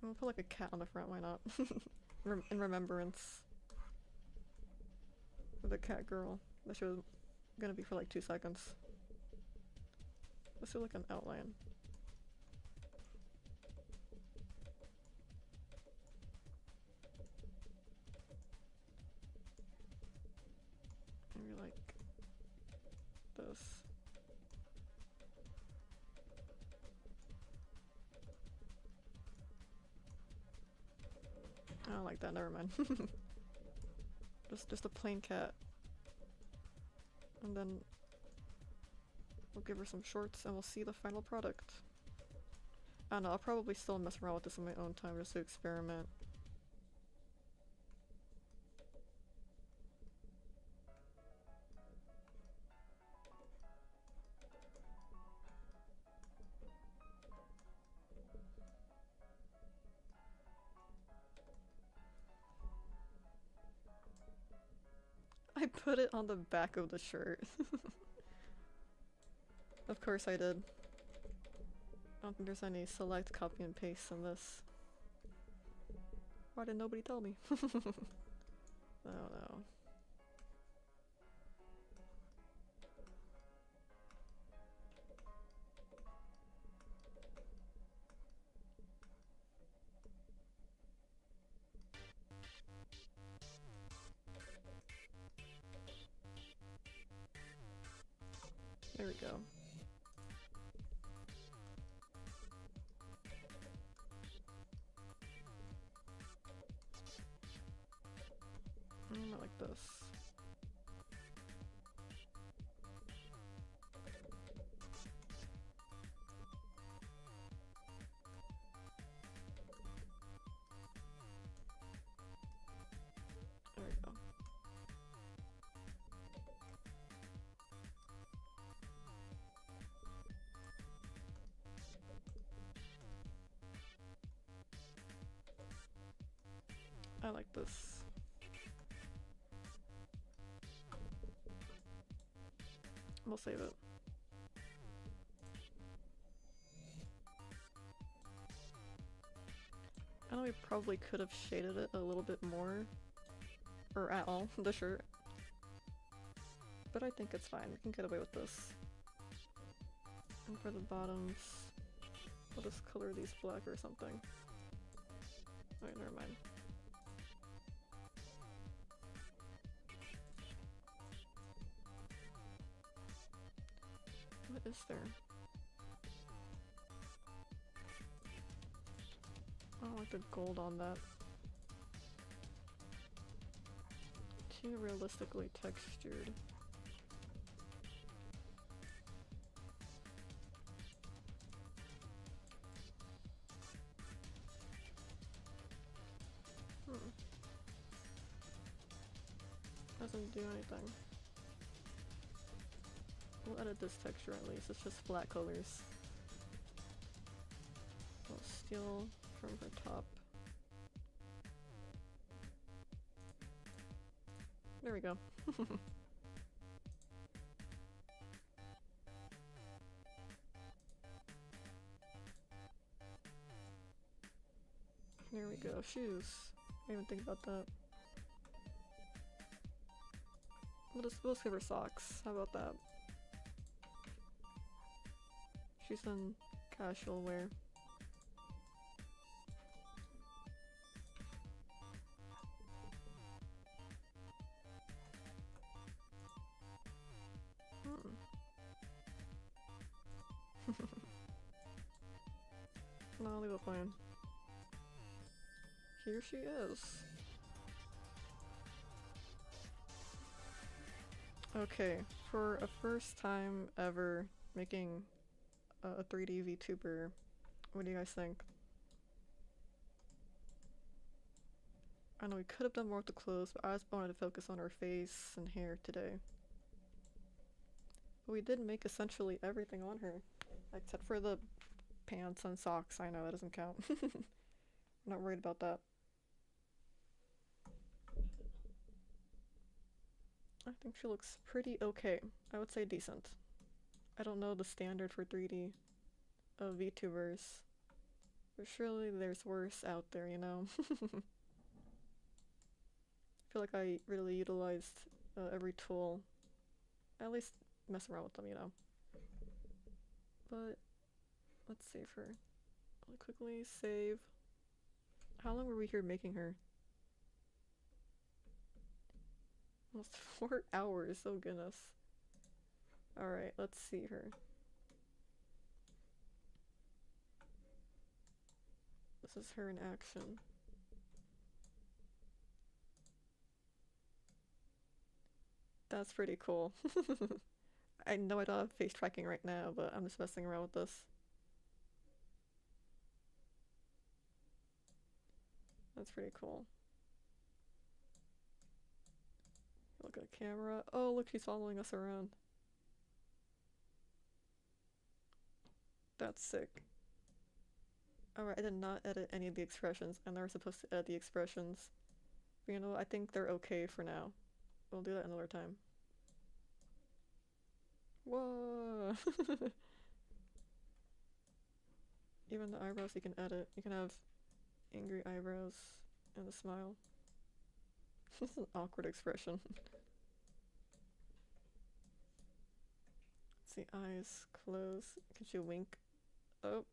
I'm gonna put like a cat on the front, why not? In remembrance of the cat girl. That shit was gonna be for like 2 seconds. Let's do like an outline. Maybe like this. I don't like that, never mind. just a plain cat. And then we'll give her some shorts and we'll see the final product. I don't know, I'll probably still mess around with this in my own time just to experiment. I put it on the back of the shirt. Of course I did. I don't think there's any select copy and paste in this. Why did nobody tell me? I don't know. There we go. Not like this. There we go. I like this. We'll save it. I know we probably could have shaded it a little bit more. Or at all, the shirt. But I think it's fine, we can get away with this. And for the bottoms, we'll just color these black or something. Alright, never mind. What is there? I don't like the gold on that. Too realistically textured. Doesn't do anything. We'll edit this texture at least, it's just flat colors. We'll steal from her top. There we go. There we go, shoes. I didn't even think about that. We'll just give her socks, how about that? She's in casual wear. No, I'll leave it plain. Here she is. Okay, for a first time ever making a 3D VTuber, what do you guys think? I know we could have done more with the clothes, but I just wanted to focus on her face and hair today. But we did make essentially everything on her, except for the pants and socks. I know that doesn't count. I'm not worried about that. I think she looks pretty okay. I would say decent. I don't know the standard for 3D VTubers. But surely there's worse out there, you know? I feel like I really utilized every tool. At least mess around with them, you know? But let's save her. I'll quickly save. How long were we here making her? Almost 4 hours, oh goodness. Alright, let's see her. This is her in action. That's pretty cool. I know I don't have face tracking right now, but I'm just messing around with this. That's pretty cool. Look at the camera. Oh, look, she's following us around. That's sick. Alright, I did not edit any of the expressions, and they were supposed to edit the expressions. But you know what, I think they're okay for now. We'll do that another time. Whoa! Even the eyebrows you can edit. You can have angry eyebrows and a smile. This is an awkward expression. Let's see, eyes close. Can she wink? Oh,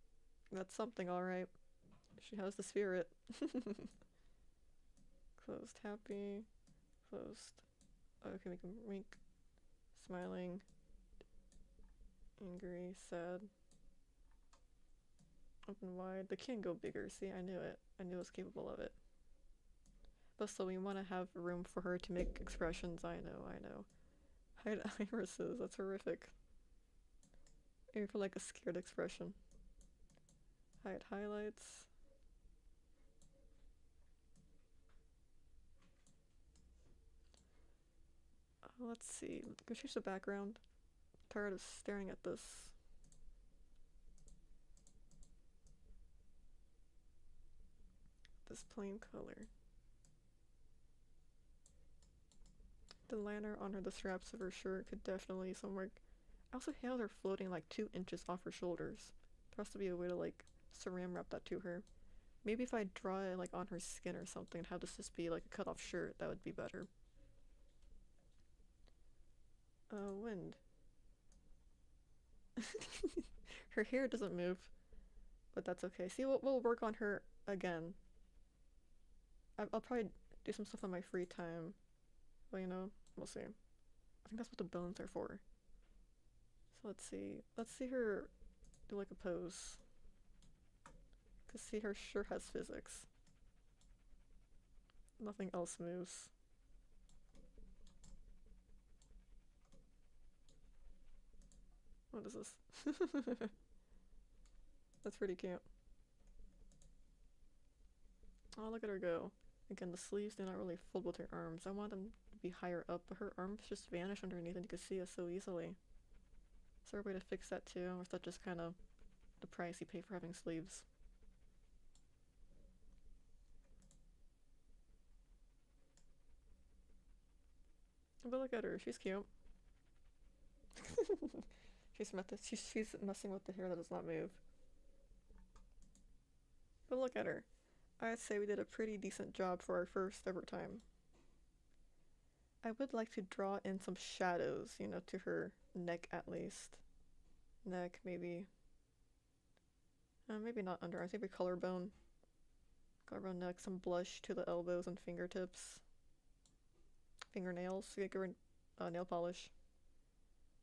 that's something, alright. She has the spirit. Closed, happy. Closed. Oh, okay, we can wink. Smiling. Angry, sad. Open wide. They can go bigger. See, I knew it. I knew I was capable of it. But still, we want to have room for her to make expressions. I know. Hide irises. That's horrific. Maybe for like a scared expression. Hide highlights. Let's see. Go change the background. I'm tired of staring at this. This plain color. The liner on her, the straps of her shirt could definitely use some work. I also hate how they're floating like 2 inches off her shoulders. There has to be a way to like saran wrap that to her. Maybe if I draw it like on her skin or something and have this just be like a cut off shirt, that would be better. Wind. Her hair doesn't move, but that's okay. See, we'll work on her again. I'll probably do some stuff on my free time. Well, you know, we'll see. I think that's what the bones are for. So let's see. Let's see her do like a pose. Cause see, her sure has physics. Nothing else moves. What is this? That's pretty cute. Oh, look at her go. Again, the sleeves do not really fold with her arms. I want them to be higher up, but her arms just vanish underneath and you can see us so easily. Is there a way to fix that too? Or is that just kind of the price you pay for having sleeves? But look at her, she's cute. She's messing with the hair that does not move. But look at her. I'd say we did a pretty decent job for our first ever time. I would like to draw in some shadows, you know, to her neck at least. Neck, maybe. Maybe not underarms, maybe collarbone. Collarbone neck, some blush to the elbows and fingertips. Fingernails, give her nail polish.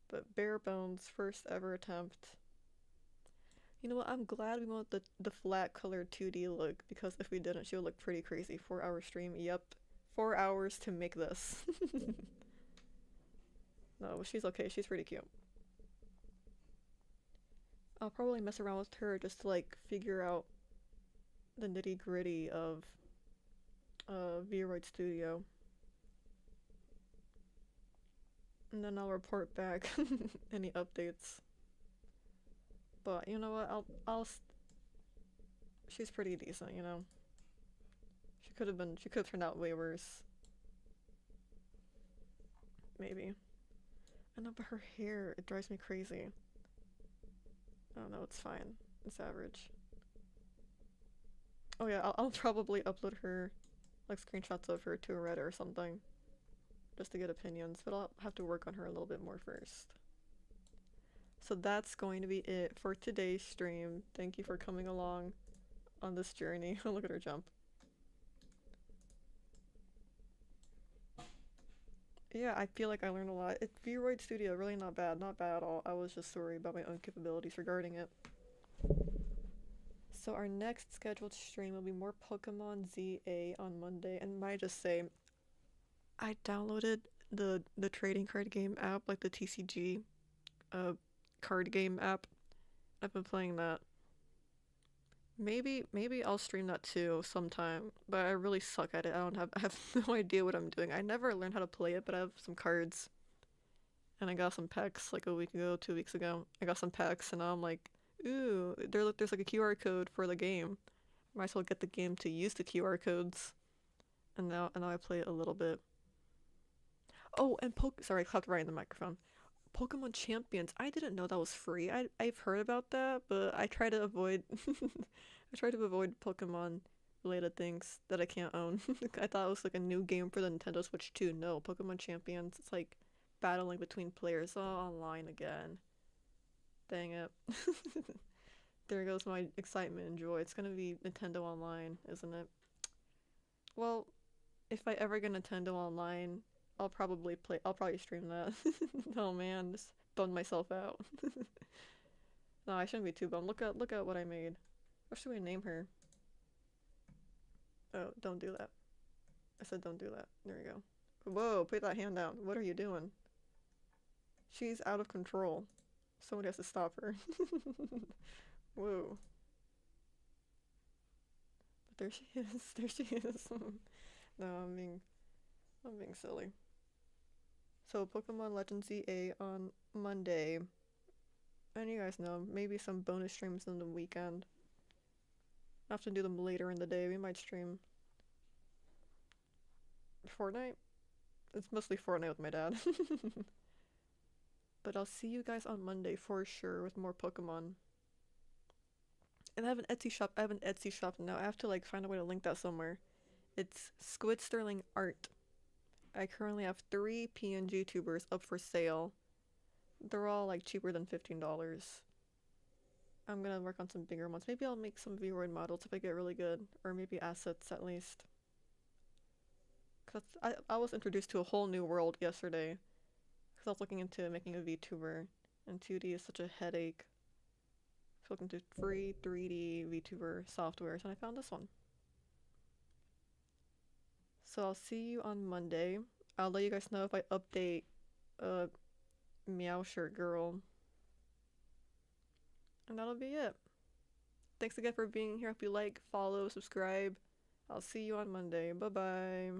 But bare bones, first ever attempt. You know what, I'm glad we went with the flat colored 2D look, because if we didn't, she would look pretty crazy. 4-hour stream, yep. 4 hours to make this. No, she's okay, she's pretty cute. I'll probably mess around with her just to like figure out the nitty gritty of Vroid Studio. And then I'll report back any updates. But you know what, she's pretty decent, you know. She could have turned out way worse. Maybe. I know, but her hair, it drives me crazy. Oh no, it's fine. It's average. Oh yeah, I'll probably upload her, like screenshots of her to Reddit or something, just to get opinions, but I'll have to work on her a little bit more first. So that's going to be it for today's stream. Thank you for coming along on this journey. Look at her jump. Yeah, I feel like I learned a lot. Vroid Studio, really not bad. Not bad at all. I was just worried about my own capabilities regarding it. So our next scheduled stream will be more Pokemon ZA on Monday, and might just say, I downloaded the trading card game app, like the TCG uh card game app. I've been playing that. Maybe I'll stream that too sometime, but I really suck at it. I have no idea what I'm doing. I never learned how to play it, but I have some cards and I got some packs like a week ago, 2 weeks ago. I got some packs and now I'm like, ooh, there's like a QR code for the game. Might as well get the game to use the QR codes. And now I play it a little bit. Oh, and sorry, I clapped right in the microphone. Pokemon Champions. I didn't know that was free. I've heard about that, but I try to avoid I try to avoid Pokemon related things that I can't own. I thought it was like a new game for the Nintendo Switch too. No, Pokemon Champions. It's like battling between players. Oh, online again. Dang it. There goes my excitement and joy. It's gonna be Nintendo Online, isn't it? Well, if I ever get Nintendo Online, I'll probably stream that. Oh man, just bummed myself out. No, I shouldn't be too bummed. Look at what I made. What should we name her? Oh, don't do that. I said don't do that. There we go. Whoa, put that hand down. What are you doing? She's out of control. Somebody has to stop her. Whoa. But there she is. There she is. No, I'm being silly. So Pokemon Legends ZA on Monday. And you guys know, maybe some bonus streams in the weekend. I have to do them later in the day. We might stream Fortnite. It's mostly Fortnite with my dad. But I'll see you guys on Monday for sure with more Pokemon. And I have an Etsy shop. I have an Etsy shop now. I have to like find a way to link that somewhere. It's Squid Sterling Art. I currently have 3 PNG tubers up for sale. They're all like cheaper than $15. I'm gonna work on some bigger ones. Maybe I'll make some Vroid models if I get really good, or maybe assets at least. Cause I was introduced to a whole new world yesterday. Cause I was looking into making a VTuber, and 2D is such a headache. So looking into free 3D VTuber softwares, and I found this one. So I'll see you on Monday. I'll let you guys know if I update uh Meow Shirt Girl. And that'll be it. Thanks again for being here. Hope you like, follow, subscribe. I'll see you on Monday. Bye bye.